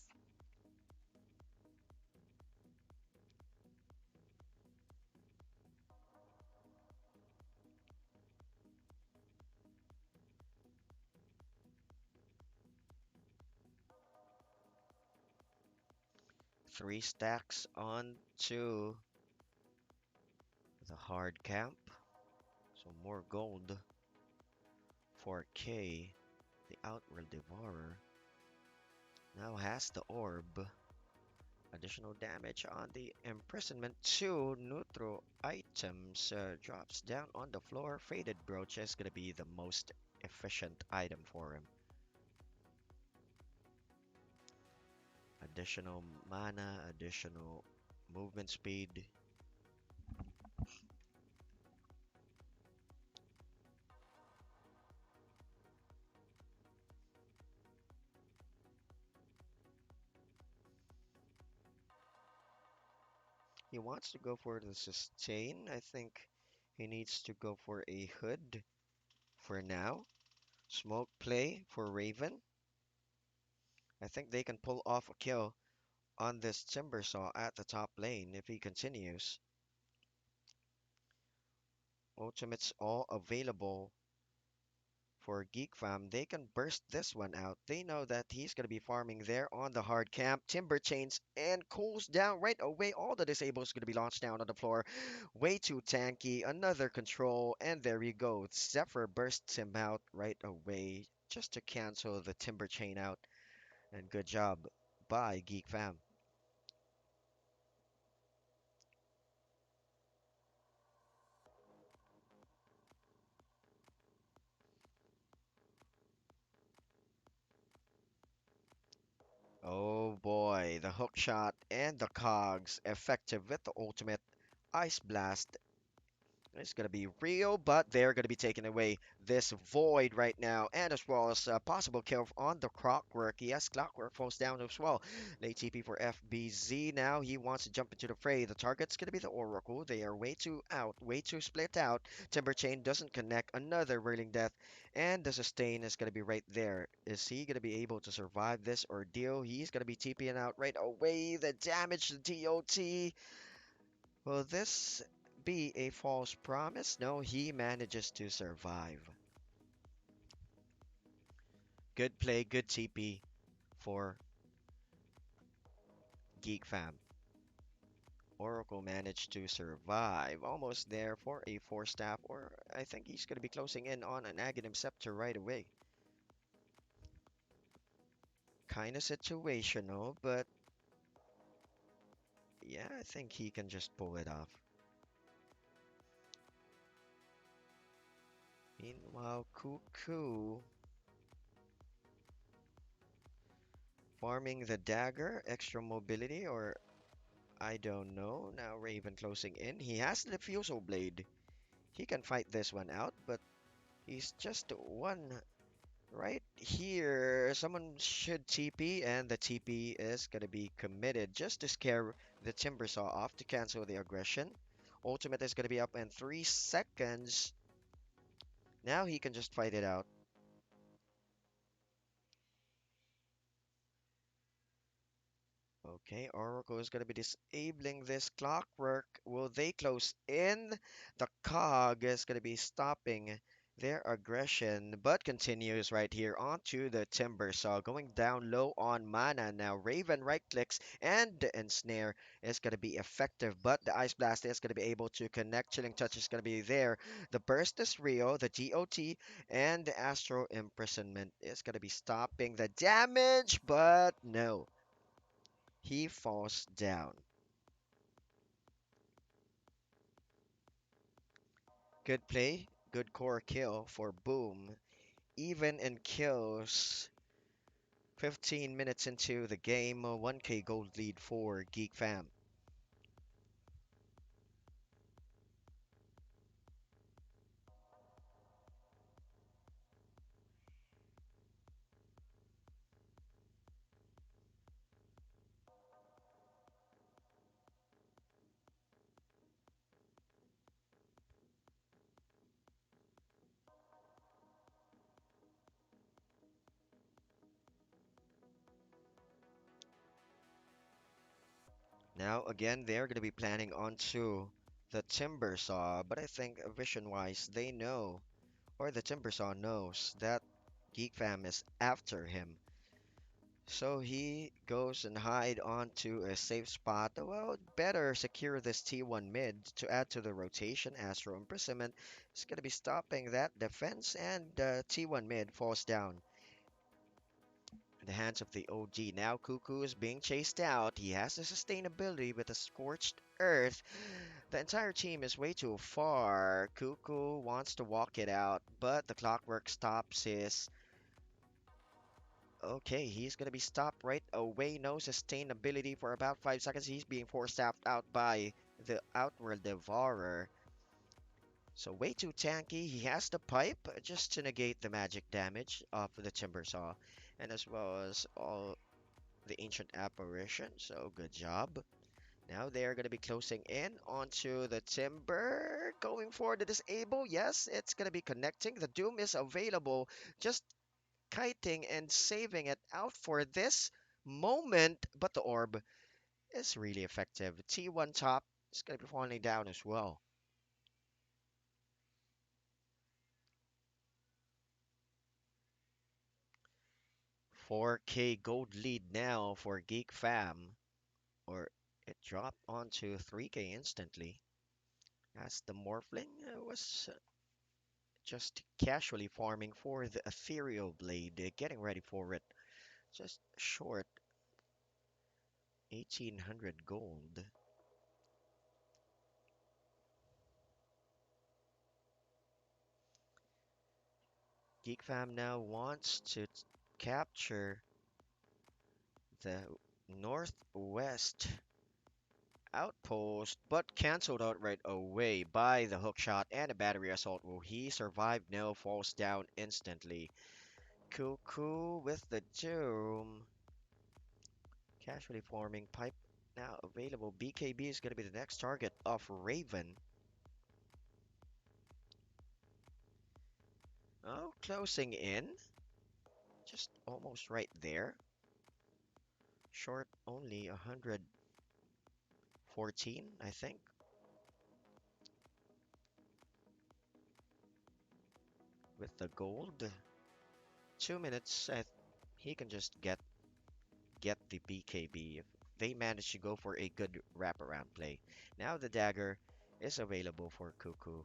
Three stacks on to the hard camp. So more gold for K. The Outworld Devourer now has the orb. Additional damage on the imprisonment. Two neutral items drops down on the floor. Faded brooch is going to be the most efficient item for him. Additional mana, additional movement speed. He wants to go for the sustain. I think he needs to go for a hood for now. Smoke play for Raven. I think they can pull off a kill on this Timbersaw at the top lane if he continues. Ultimates all available for Geek Fam. They can burst this one out. They know that he's going to be farming there on the hard camp. Timber chains and cools down right away. All the disables going to be launched down on the floor. Way too tanky. Another control. And there you go. Zephyr bursts him out right away just to cancel the timber chain out. And good job by Geek Fam. Oh boy, the hook shot and the cogs effective with the ultimate ice blast. It's going to be real, but they're going to be taking away this void right now, and as well as a possible kill on the clockwork. Yes, clockwork falls down as well. Late TP for FBZ now. He wants to jump into the fray. The target's going to be the Oracle. They are way too out, way too split out. Timber Chain doesn't connect. Another Whirling Death, and the sustain is going to be right there. Is he going to be able to survive this ordeal? He's going to be TPing out right away. The damage to DOT. Will this be a false promise? No, he manages to survive. Good play, good TP for Geek Fam. Oracle managed to survive. Almost there for a 4-staff, or I think he's going to be closing in on an Aghanim Scepter right away. Kind of situational, but yeah, I think he can just pull it off. Meanwhile, Cuckoo farming the dagger, extra mobility, or I don't know. Now Raven closing in. He has the Diffusal Blade. He can fight this one out, but he's just one right here. Someone should TP, and the TP is going to be committed just to scare the Timbersaw off to cancel the aggression. Ultimate is going to be up in 3 seconds. Now he can just fight it out. Okay, Oracle is going to be disabling this clockwork. Will they close in? The cog is going to be stopping their aggression, but continues right here onto the Timber Saw, going down low on mana. Now Raven right clicks and the ensnare is going to be effective, but the Ice Blast is going to be able to connect. Chilling Touch is going to be there. The Burst is real, the GOT, and the Astro Imprisonment is going to be stopping the damage, but no. He falls down. Good play, good core kill for Boom. Even in kills, 15 minutes into the game, 1k gold lead for Geek Fam. Now, again, they're going to be planning onto the Timber Saw, but I think vision-wise, they know, or the Timber Saw knows, that Geek Fam is after him. So he goes and hide onto a safe spot. Well, better secure this T1 mid to add to the rotation. Astro Imprisonment is going to be stopping that defense, and T1 mid falls down in the hands of the OG. Now Cuckoo is being chased out. He has the sustainability with a Scorched Earth. The entire team is way too far. Cuckoo wants to walk it out, but the Clockwork stops his. Okay, he's gonna be stopped right away. No sustainability for about 5 seconds. He's being forced out by the Outworld Devourer. So way too tanky. He has the pipe just to negate the magic damage of the Timber Saw, and as well as all the Ancient Apparition. So good job. Now they're gonna be closing in onto the Timber, going for the disable. Yes, it's gonna be connecting. The Doom is available. Just kiting and saving it out for this moment, but the orb is really effective. T1 top is going to be falling down as well. 4k gold lead now for Geek Fam, or it dropped onto 3k instantly as the Morphling was just casually farming for the Ethereal Blade, getting ready for it. Just short 1800 gold. Geek Fam now wants to capture the northwest outpost, but cancelled out right away by the hookshot and a battery assault. Will he survive? No, falls down instantly. Cuckoo with the Doom. Casually forming pipe now available. BKB is going to be the next target of Raven. Oh, closing in. Just almost right there. Short only 114, I think. With the gold. 2 minutes, he can just get the BKB if they manage to go for a good wraparound play. Now the dagger is available for Cuckoo.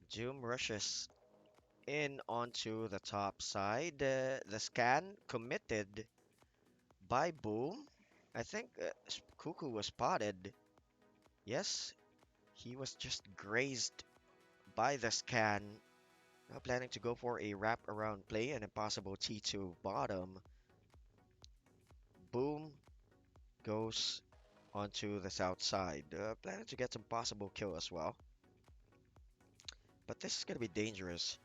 Doom rushes in onto the top side. The scan committed by Boom. I think Cuckoo was spotted. Yes, he was just grazed by the scan. Now planning to go for a wraparound play and a possible T2 bottom. Boom goes onto the south side, planning to get some possible kill as well. But this is going to be dangerous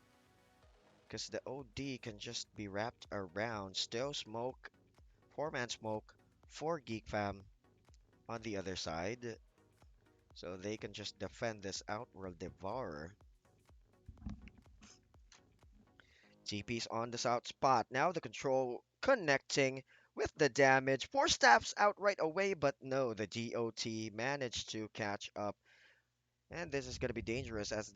because the OD can just be wrapped around. Still smoke, 4-man smoke for Geek Fam on the other side. So they can just defend this Outworld Devourer. TP's on the south spot. Now the control connecting with the damage. Four staffs out right away, but no, the GOT managed to catch up. And this is going to be dangerous as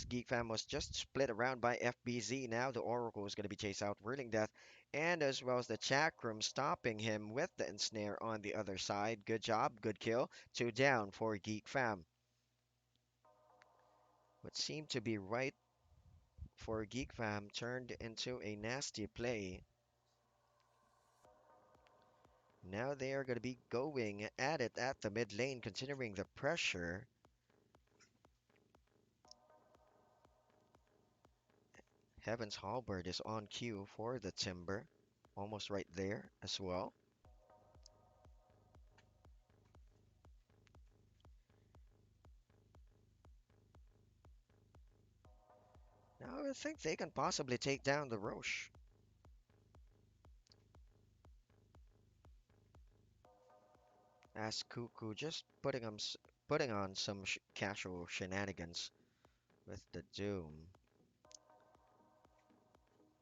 Geek Fam was just split around by FBZ. Now the Oracle is going to be chased out, Whirling Death, and as well as the Chakram stopping him with the Ensnare on the other side. Good job, good kill. Two down for Geek Fam. What seemed to be right for Geek Fam turned into a nasty play. Now they are going to be going at it at the mid lane, continuing the pressure. Heaven's Halberd is on cue for the Timber. Almost right there as well. Now I think they can possibly take down the Roche. As Cuckoo just putting on some casual shenanigans with the Doom.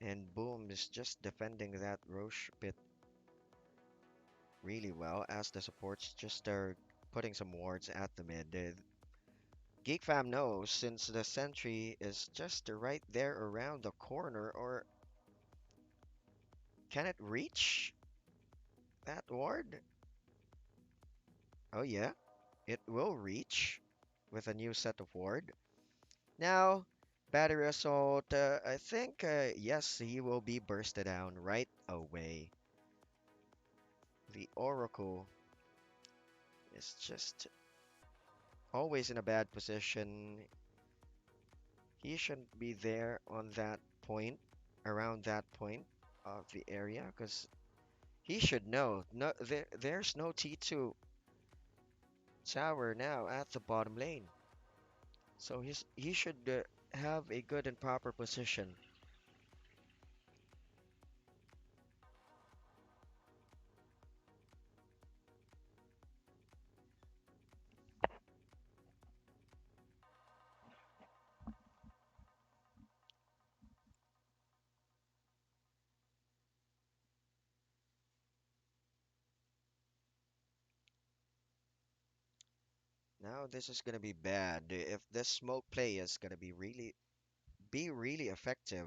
And Boom is just defending that Roche pit really well as the supports just are putting some wards at the mid. Geek Fam knows since the sentry is just right there around the corner, or can it reach that ward? Oh yeah, it will reach with a new set of ward. Now, battery assault, I think, yes, he will be bursted down right away. The Oracle is just always in a bad position. He shouldn't be there on that point, around that point of the area, because he should know. No, there's no T2 tower now at the bottom lane. So he should have a good and proper position. Now this is gonna be bad. If this smoke play is gonna be really effective.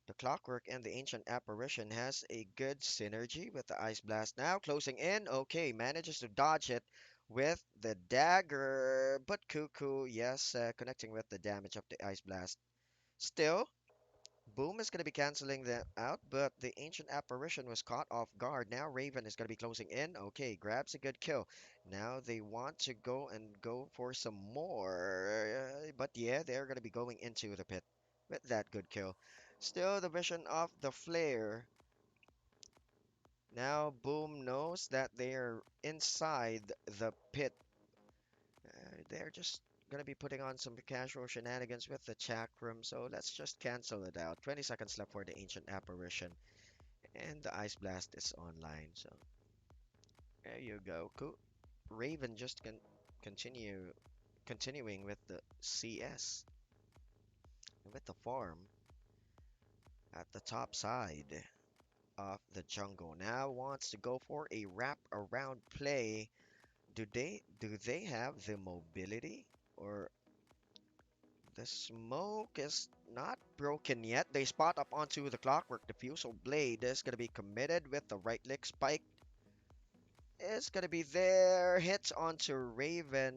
The Clockwork and the Ancient Apparition has a good synergy with the Ice Blast. Now closing in. Okay, manages to dodge it with the dagger. But Cuckoo, yes, connecting with the damage of the Ice Blast. Still, Boom is going to be canceling that out, but the Ancient Apparition was caught off guard. Now Raven is going to be closing in. Okay, grabs a good kill. Now they want to go for some more. But yeah, they're going to be going into the pit with that good kill. Still the vision of the flare. Now Boom knows that they're inside the pit. They're just gonna be putting on some casual shenanigans with the chakram, so let's just cancel it out. 20 seconds left for the Ancient Apparition, and the Ice Blast is online, so there you go. Cool. Raven just can continuing with the CS, with the farm at the top side of the jungle. Now wants to go for a wrap around play. Do they have the mobility, or the smoke is not broken yet? They spot up onto the Clockwork. Diffusal Blade is going to be committed with the right click. Spike is going to be there. Hits onto Raven.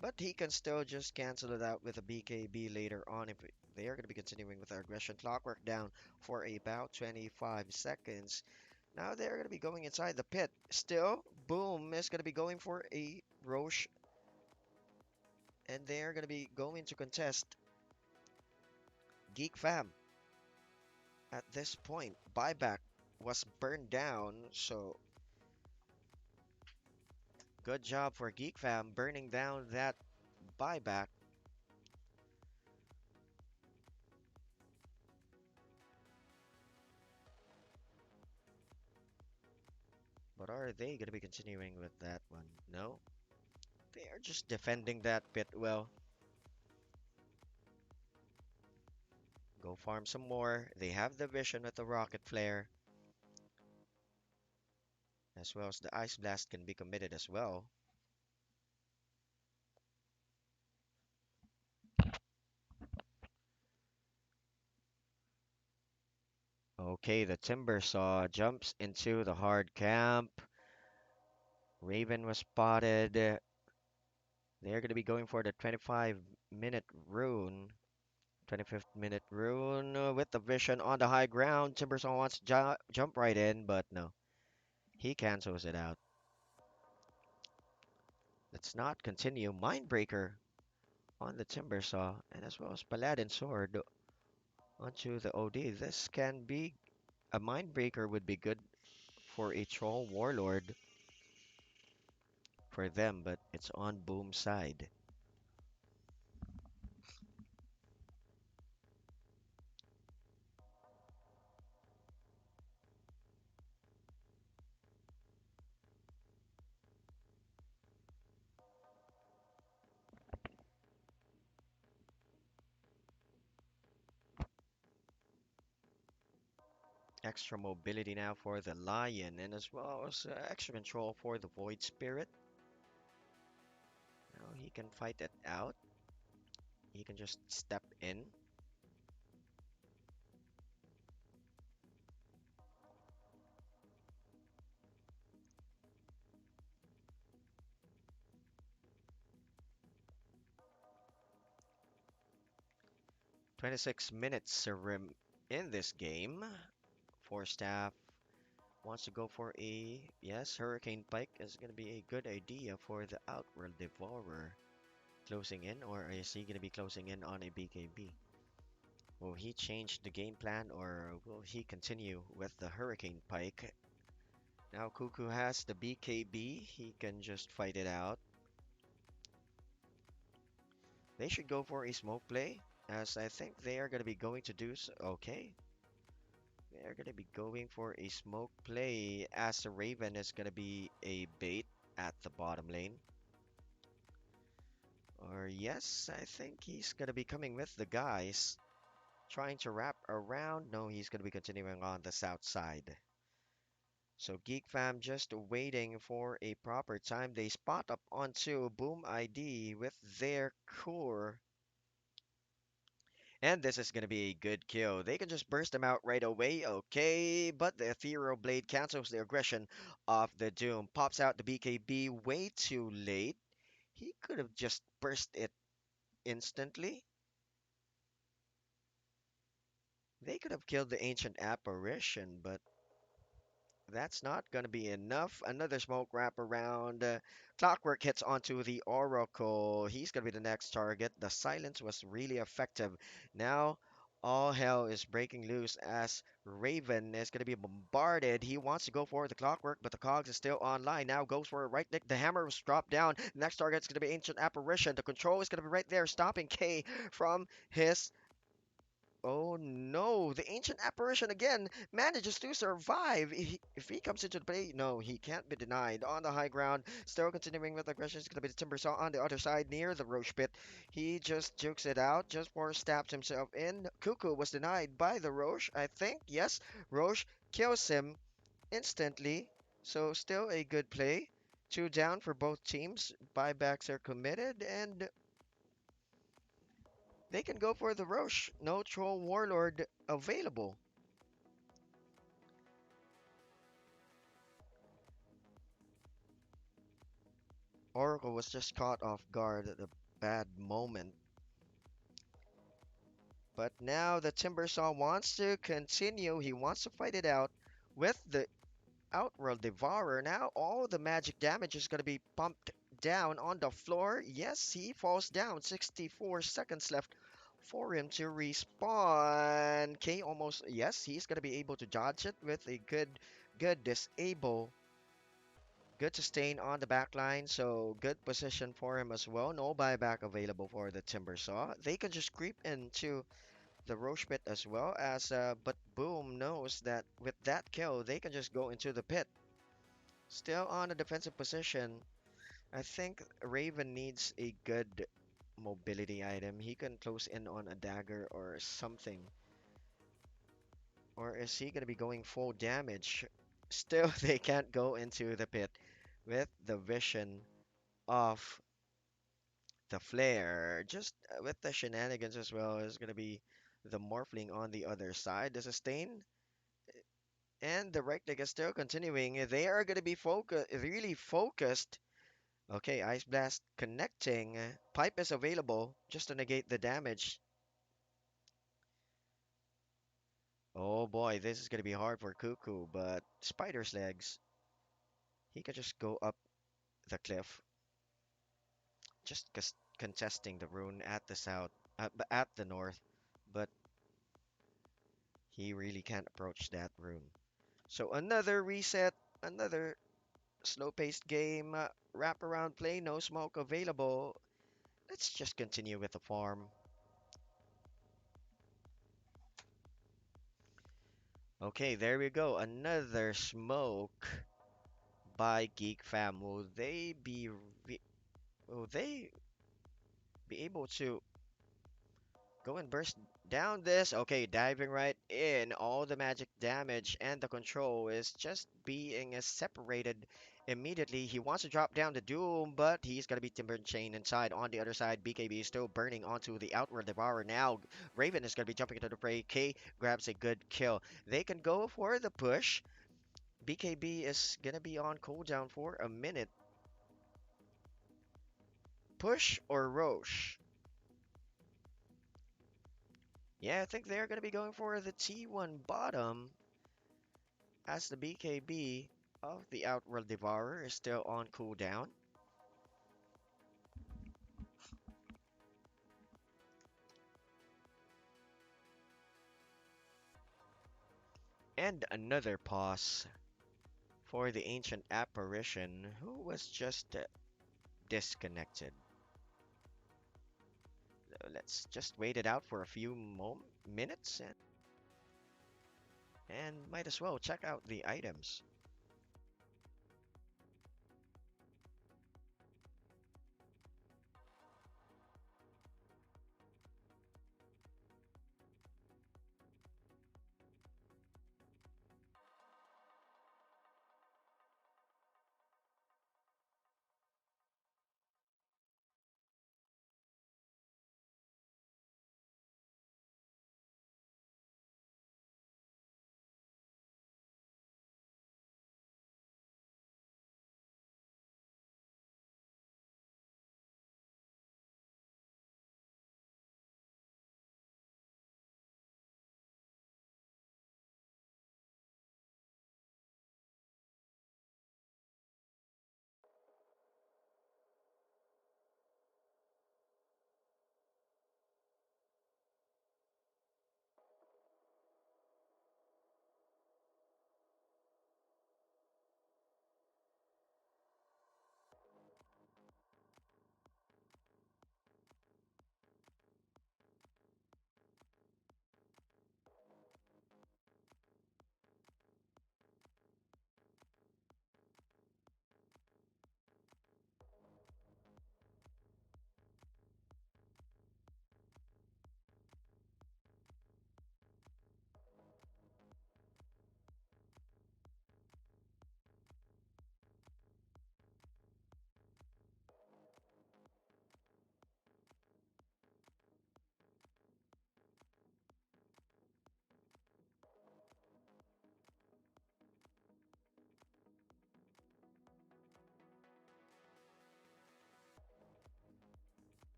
But he can still just cancel it out with a BKB later on if they are going to be continuing with their aggression. Clockwork down for about 25 seconds. Now they're going to be going inside the pit. Still, Boom is going to be going for a Roche, and they're going to be going to contest Geek Fam. At this point, buyback was burned down, so good job for Geek Fam burning down that buyback. But are they going to be continuing with that one? No. They are just defending that pit well. Go farm some more. They have the vision with the rocket flare, as well as the ice blast can be committed as well. Okay, the timber saw jumps into the hard camp. Raven was spotted. They're going to be going for the 25-minute rune. 25th minute rune with the vision on the high ground. Timbersaw wants to jump right in, but no. He cancels it out. Let's not continue. Mindbreaker on the Timbersaw, and as well as Paladin Sword onto the OD. This can be a Mindbreaker would be good for a Troll Warlord for them, but it's on Boom side. Extra mobility now for the Lion, and as well as extra control for the Void Spirit. Now he can fight it out. He can just step in. 26 minutes in this game. Force staff wants to go for a, yes, Hurricane Pike is going to be a good idea for the Outworld Devourer. Closing in, or is he going to be closing in on a BKB? Will he change the game plan, or will he continue with the Hurricane Pike? Now Cuckoo has the BKB, he can just fight it out. They should go for a smoke play, as I think they are going to be going to do so. Okay, they're going to be going for a smoke play, as the Raven is going to be a bait at the bottom lane. Or yes, I think he's going to be coming with the guys. Trying to wrap around. No, he's going to be continuing on the south side. So Geek Fam just waiting for a proper time. They spot up onto Boom ID with their core. And this is going to be a good kill. They can just burst them out right away. Okay, but the Ethereal Blade cancels the aggression of the Doom. Pops out the BKB way too late. He could have just burst it instantly. They could have killed the Ancient Apparition, but that's not going to be enough. Another smoke wrap around. Clockwork hits onto the Oracle. He's going to be the next target. The silence was really effective. Now, all hell is breaking loose as Raven is going to be bombarded. He wants to go for the Clockwork, but the Cogs is still online. Now goes for a right nick. The hammer was dropped down. Next target is going to be Ancient Apparition. The control is going to be right there, stopping K from his. Oh no, the ancient apparition again manages to survive. If he comes into the play, no, he can't be denied. On the high ground, still continuing with aggression, it's going to be the Timber Saw on the other side near the Roche pit. He just jukes it out, just for stabs himself in. Cuckoo was denied by the Roche, I think. Yes, Roche kills him instantly. So still a good play. Two down for both teams. Buybacks are committed, and they can go for the Roche. No Troll Warlord available. Oracle was just caught off guard at a bad moment. But now the Timbersaw wants to continue. He wants to fight it out with the Outworld Devourer. Now all the magic damage is going to be pumped down on the floor. Yes, he falls down. 64 seconds left for him to respawn. K almost, yes, he's going to be able to dodge it with a good disable. Good sustain on the back line, so good position for him as well. No buyback available for the Timbersaw. They can just creep into the Roche pit as well as, but Boom knows that with that kill, they can just go into the pit. Still on a defensive position. I think Raven needs a good mobility item. He can close in on a dagger or something. Or is he going to be going full damage? Still, they can't go into the pit with the vision of the flare. Just with the shenanigans as well is going to be the morphling on the other side. The sustain and the right click is still continuing. They are going to be really focused. Okay, Ice Blast connecting. Pipe is available just to negate the damage. Oh boy, this is going to be hard for Cuckoo, but Spider's legs. He can just go up the cliff, just contesting the rune at the south, at the north, but he really can't approach that rune. So another reset, another slow-paced game, wraparound play, no smoke available. Let's just continue with the farm. Okay, there we go. Another smoke by Geek Fam. Will they be able to go and burst down this? Okay, diving right in. All the magic damage and the control is just being separated immediately. He wants to drop down the Doom, but he's going to be Timber Chain inside. On the other side, BKB is still burning onto the Outward Devourer now. Raven is going to be jumping into the fray. K grabs a good kill. They can go for the push. BKB is going to be on cooldown for a minute. Push or Roche? Yeah, I think they're going to be going for the T1 bottom as the BKB of the Outworld Devourer is still on cooldown. And another pause for the Ancient Apparition who was just disconnected. So let's just wait it out for a few minutes and might as well check out the items.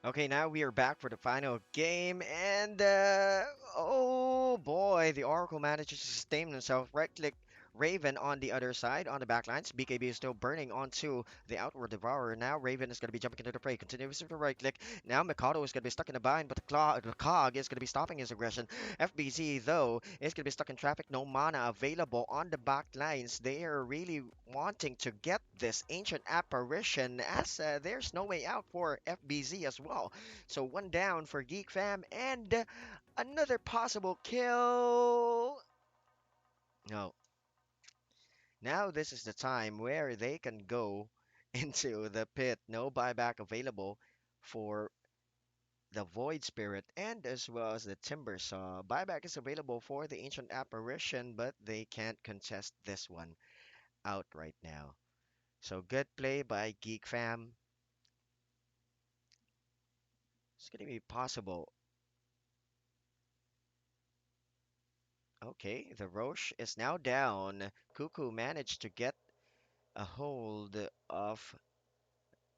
Okay, now we are back for the final game, and oh boy, the Oracle manages to sustain himself. Right click Raven on the other side, on the back lines. BKB is still burning onto the outward devourer. Now Raven is going to be jumping into the fray. Continues with the right click. Now Mikado is going to be stuck in a bind, but the cog is going to be stopping his aggression. FBZ, though, is going to be stuck in traffic. No mana available on the back lines. They are really wanting to get this ancient apparition, as there's no way out for FBZ as well. So one down for Geek Fam, and another possible kill. No. Now this is the time where they can go into the pit. No buyback available for the Void Spirit and as well as the Timber Saw. Buyback is available for the Ancient Apparition, but they can't contest this one out right now. So good play by Geek Fam. It's gonna be possible. Okay, the Roche is now down. Cuckoo managed to get a hold of,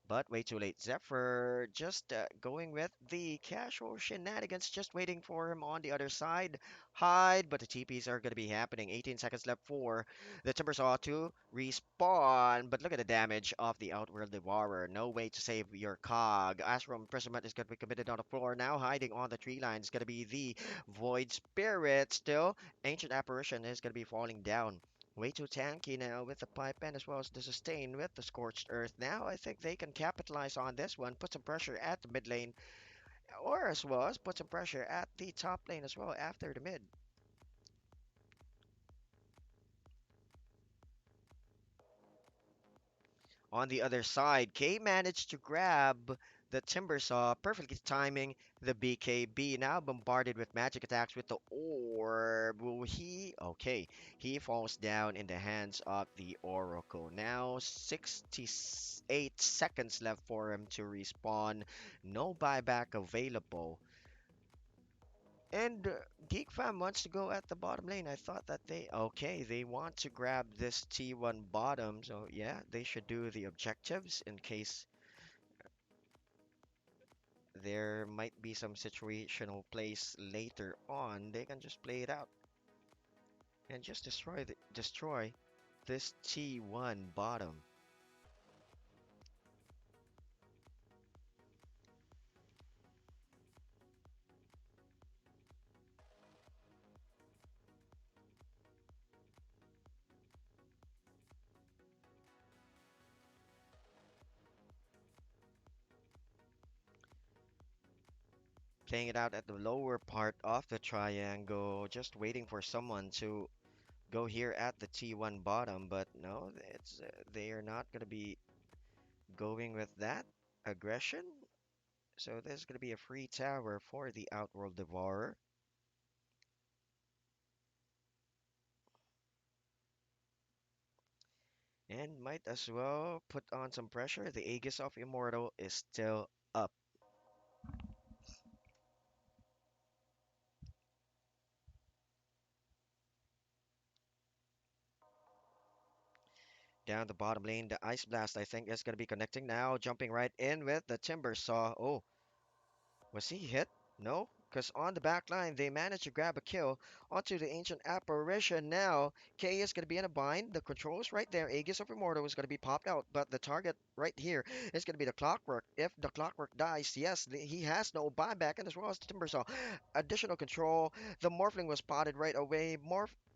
but way too late. Zephyr just going with the casual shenanigans, just waiting for him on the other side. Hide, but the TPs are going to be happening. 18 seconds left for the Timbersaw to respawn. But look at the damage of the Outworld Devourer. No way to save your cog. Astral Imprisonment is going to be committed on the floor. Now hiding on the tree line is going to be the Void Spirit. Still, Ancient Apparition is going to be falling down. Way too tanky now with the pipe and as well as the sustain with the scorched earth. Now I think they can capitalize on this one, put some pressure at the mid lane, or as well as put some pressure at the top lane as well after the mid. On the other side, K managed to grab the Timbersaw, perfectly timing the BKB. Now bombarded with magic attacks with the orb. Will he? Okay, he falls down in the hands of the Oracle. Now 68 seconds left for him to respawn. No buyback available. And Geek Fam wants to go at the bottom lane. I thought that they want to grab this T1 bottom. So yeah, they should do the objectives in case there might be some situational plays later on. They can just play it out and just destroy this T1 bottom. Playing it out at the lower part of the triangle, just waiting for someone to go here at the T1 bottom, but no, they are not going to be going with that aggression. So there's going to be a free tower for the Outworld Devourer. And might as well put on some pressure. The Aegis of Immortal is still up. Down the bottom lane, the Ice Blast, I think, is going to be connecting now. Jumping right in with the Timber Saw. Oh, was he hit? No, because on the back line, they managed to grab a kill onto the Ancient Apparition. Now, K is going to be in a bind. The controls right there. Aegis of Immortal is going to be popped out, but the target right here is going to be the Clockwork. If the Clockwork dies, yes, he has no buyback, and as well as the Timbersaw. Additional control. The Morphling was spotted right away.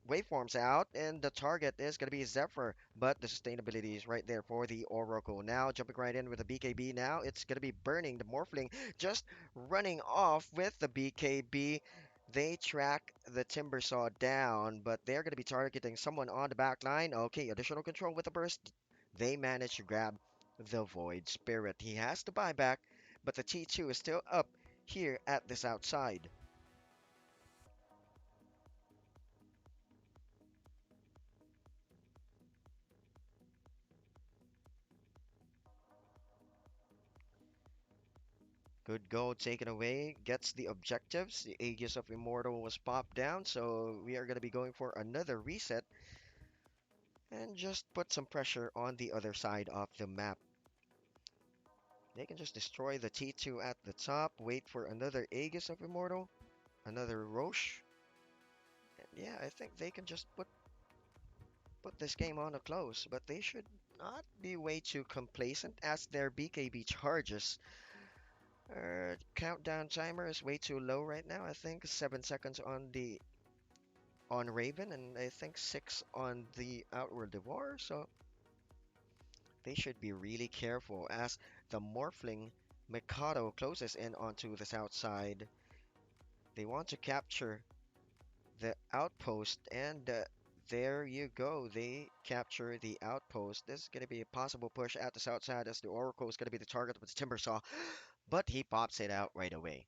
Waveforms out, and the target is going to be Zephyr, but the sustainability is right there for the Oracle. Now, jumping right in with the BKB. Now, it's going to be burning the Morphling. Just running off with the BKB. They track the Timbersaw down, but they're going to be targeting someone on the back line. Okay, additional control with the burst. They manage to grab the Void Spirit. He has to buy back, but the T2 is still up here at this outside. Good goal taken away. Gets the objectives. The Aegis of Immortal was popped down, so we are going to be going for another reset and just put some pressure on the other side of the map. They can just destroy the T2 at the top, wait for another Aegis of Immortal, another Roche. And yeah, I think they can just put this game on a close, but they should not be way too complacent as their BKB charges. Countdown timer is way too low right now. I think 7 seconds on Raven, and I think 6 on the Outward Devourer. So they should be really careful as the Morphling Mikado closes in onto the south side. They want to capture the outpost, and there you go. They capture the outpost. This is going to be a possible push at the south side as the Oracle is going to be the target with the Timber Saw, but he pops it out right away.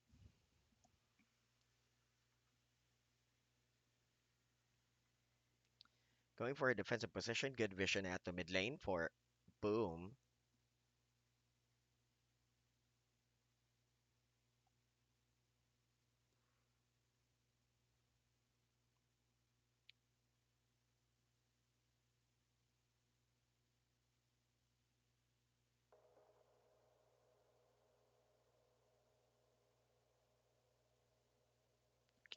Going for a defensive position, good vision at the mid lane for Boom.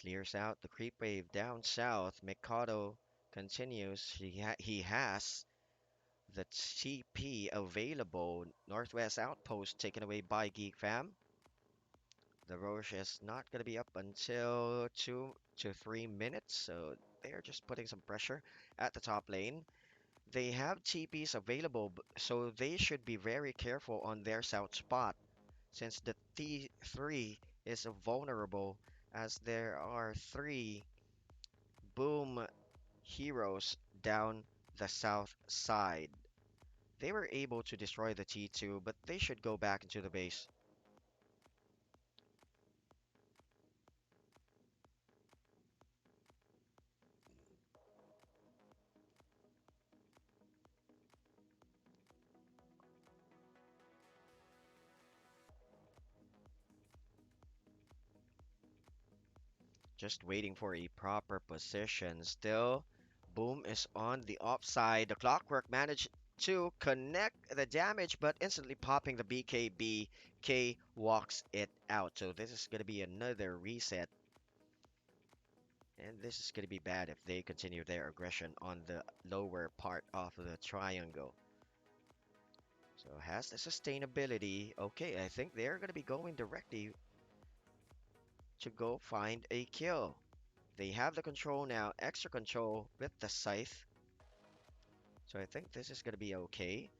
Clears out the creep wave down south. Mikado continues. He has the TP available. Northwest outpost taken away by Geek Fam. The Roche is not going to be up until 2 to 3 minutes, so they're just putting some pressure at the top lane. They have TPs available, so they should be very careful on their south spot since the T3 is vulnerable as there are 3 Boom heroes down the south side. They were able to destroy the T2, but they should go back into the base. Just waiting for a proper position. Still, Boom is on the offside. The Clockwork managed to connect the damage, but instantly popping the BKB. K walks it out. So this is going to be another reset. And this is going to be bad if they continue their aggression on the lower part of the triangle. So has the sustainability. Okay, I think they're going to be going directly to go find a kill. They have the control now, extra control with the scythe. So I think this is going to be okay.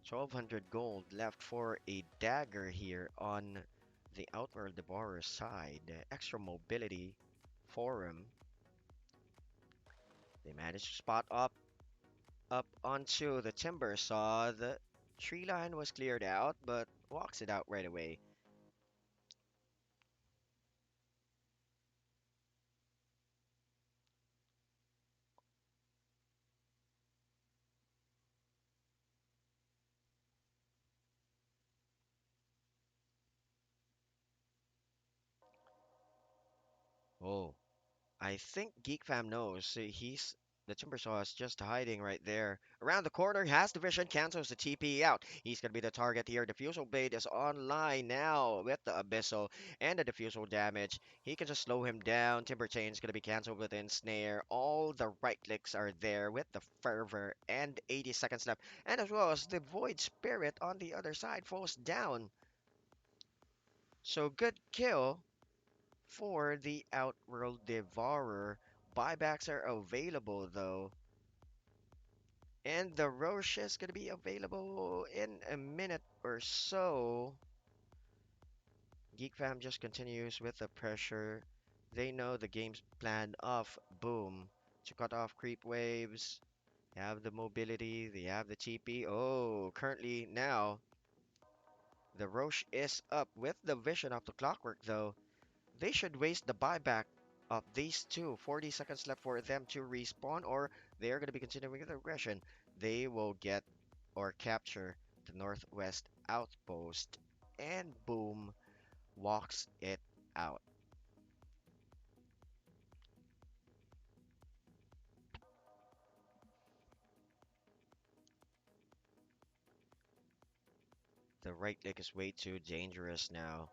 1200 gold left for a dagger here on the Outworld Devourer side. Extra mobility for him. They managed to spot up onto the timber saw. The tree line was cleared out, but walks it out right away. Oh, I think Geek Fam knows. He's the Timbersaw is just hiding right there. Around the corner, has the vision, cancels the TP out. He's gonna be the target here. Diffusal Blade is online now with the Abyssal and the diffusal damage. He can just slow him down. Timber Chain is gonna be cancelled with Ensnare. All the right clicks are there with the Fervor and 80 seconds left. And as well as the Void Spirit on the other side falls down. So good kill for the Outworld Devourer. Buybacks are available though. And the Roche is going to be available in a minute or so. Geek Fam just continues with the pressure. They know the game's planned off Boom to cut off creep waves. They have the mobility, they have the TP. Oh, currently now the Roche is up with the vision of the Clockwork though. They should waste the buyback of these two. 40 seconds left for them to respawn, or they are going to be continuing their aggression. They will get or capture the northwest outpost, and Boom walks it out. The right click is way too dangerous now.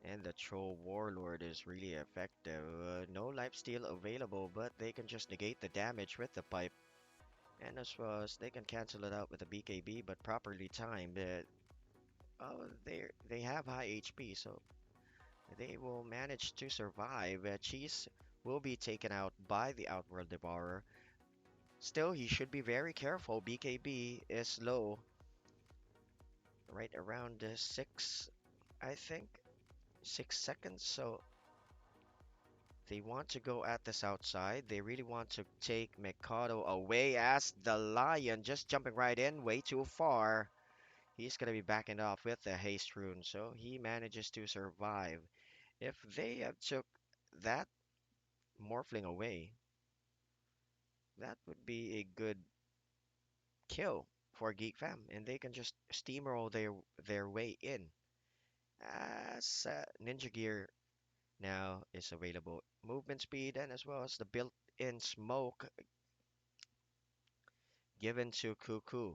And the Troll Warlord is really effective. No lifesteal available, but they can just negate the damage with the pipe. And as well as they can cancel it out with a BKB, but properly timed. Oh, they have high HP, so they will manage to survive. Cheese will be taken out by the Outworld Devourer. Still, he should be very careful. BKB is low, right around 6, I think, 6 seconds. So they want to go at the south side. They really want to take Mikado away as the Lion just jumping right in way too far. He's going to be backing off with the haste rune, so he manages to survive. If they have took that Morphling away, that would be a good kill for Geek Fam, and they can just steamroll their way in. As Ninja Gear now is available, movement speed and as well as the built-in smoke given to Cuckoo.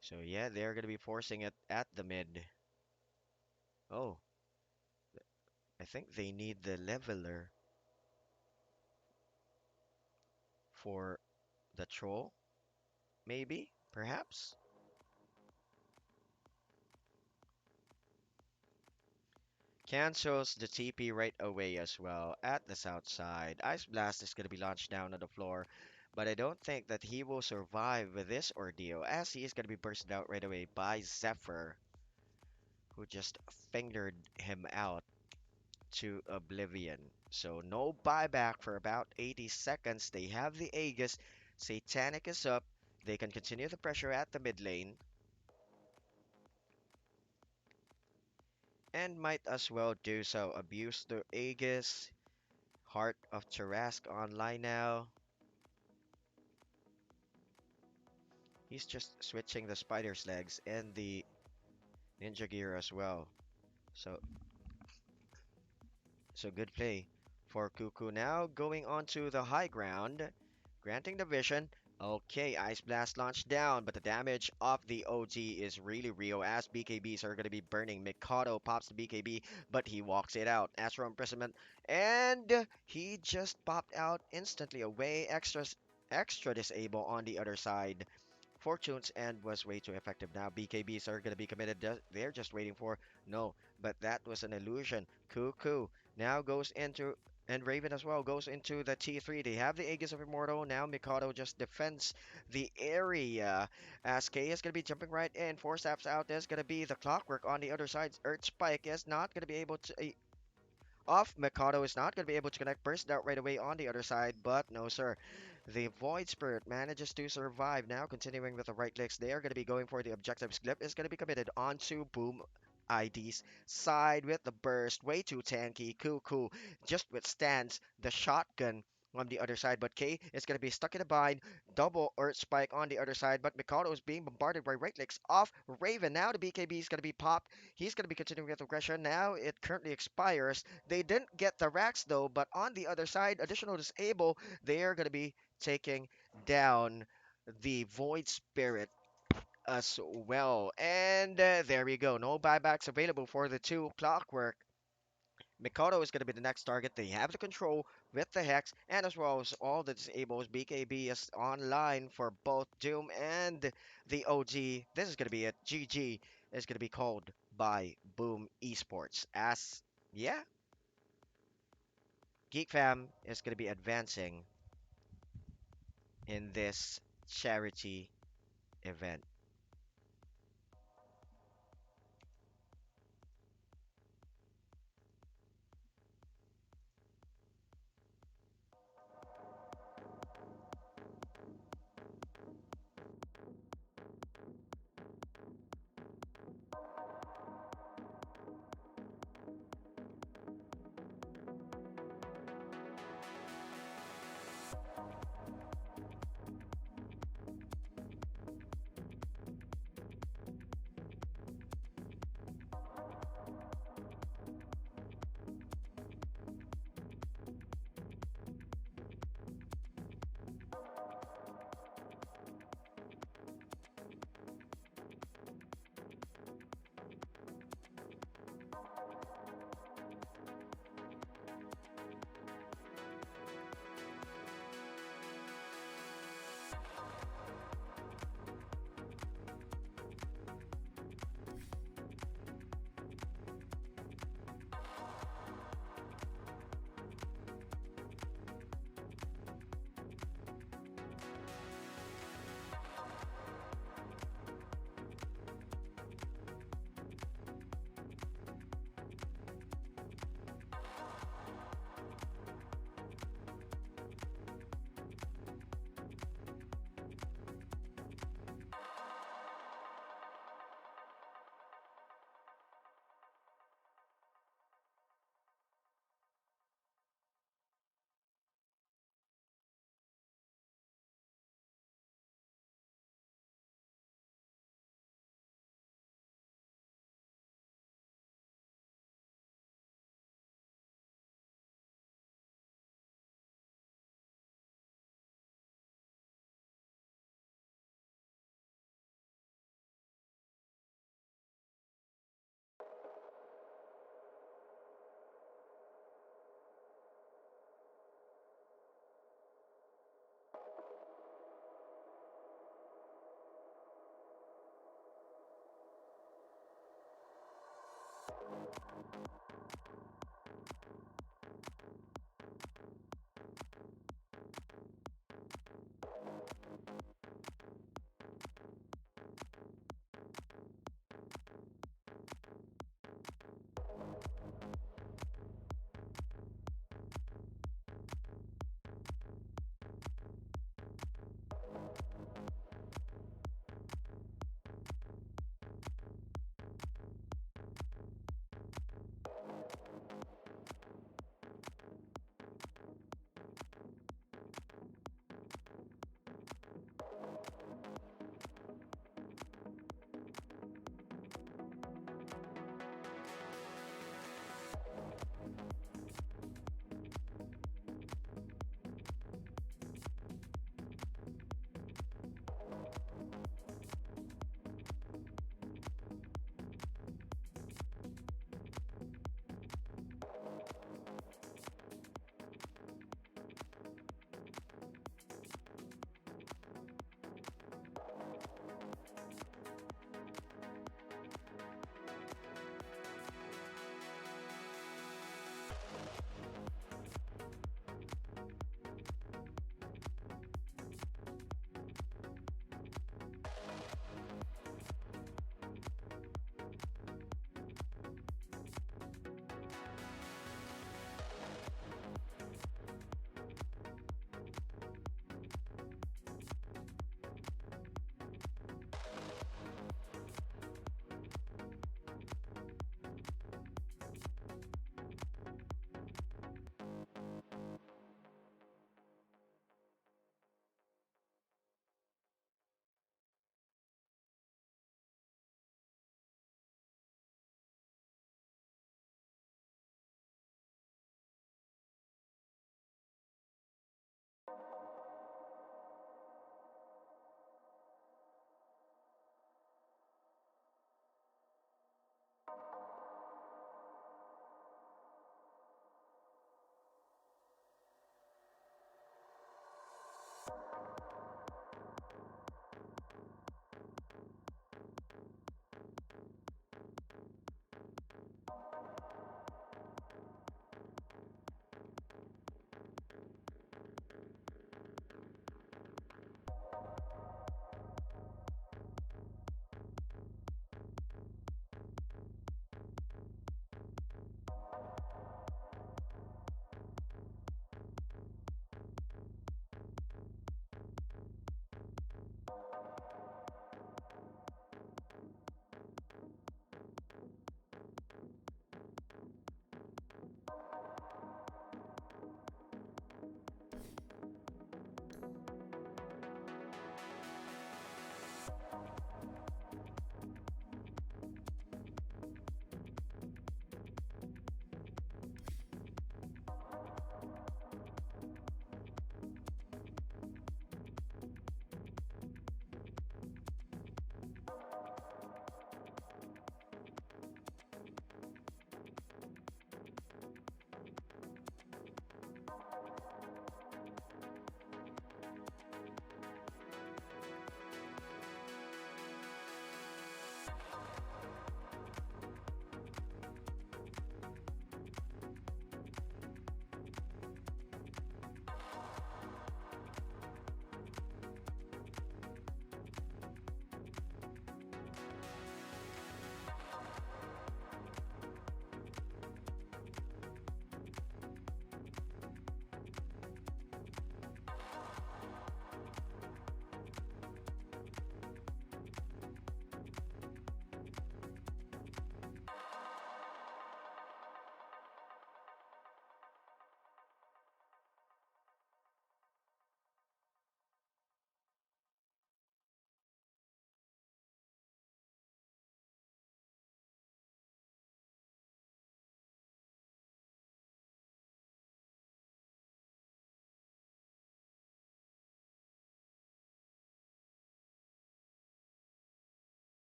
So yeah, they're gonna be forcing it at the mid. Oh, I think they need the leveler for the troll, maybe, perhaps. Cancels the TP right away as well at the south side. Ice Blast is going to be launched down on the floor, but I don't think that he will survive this ordeal as he is going to be bursted out right away by Zephyr, who just fingered him out to oblivion. So no buyback for about 80 seconds. They have the Aegis. Satanic is up. They can continue the pressure at the mid lane and might as well do so. Abuse the Aegis. Heart of Tarask online now. He's just switching the spider's legs and the ninja gear as well. So good play for Cuckoo now. Going on to the high ground. Granting the vision. Okay, Ice Blast launched down, but the damage of the OG is really real as BKBs are going to be burning. Mikado pops the BKB, but he walks it out. Astral Imprisonment, and he just popped out instantly away. Extra disable on the other side. Fortune's End was way too effective now. BKBs are going to be committed. They're just waiting for no, but that was an illusion. Cuckoo now goes into, and Raven as well goes into the T3. They have the Aegis of Immortal. Now Mikado just defends the area. As K is going to be jumping right in. Four steps out. There's going to be the Clockwork on the other side. Earth Spike is not going to be able to. Off Mikado is not going to be able to connect. Burst out right away on the other side, but no, sir. The Void Spirit manages to survive. Now, continuing with the right clicks, they are going to be going for the objectives. Glip is going to be committed onto Boom ID's side with the burst. Way too tanky. Cuckoo just withstands the shotgun on the other side, but K is going to be stuck in a bind. Double Earth Spike on the other side, but Mikado is being bombarded by right clicks off Raven. Now the BKB is going to be popped. He's going to be continuing with aggression. Now it currently expires. They didn't get the racks though, but on the other side, additional disable, they are going to be taking down the Void Spirit as well. And there we go. No buybacks available for the two Clockwork. Mikado is going to be the next target. They have the control with the Hex, and as well as all the disables. BKB is online for both Doom and the OG. This is going to be it. GG is going to be called by Boom Esports. As, yeah, Geek Fam is going to be advancing in this charity event.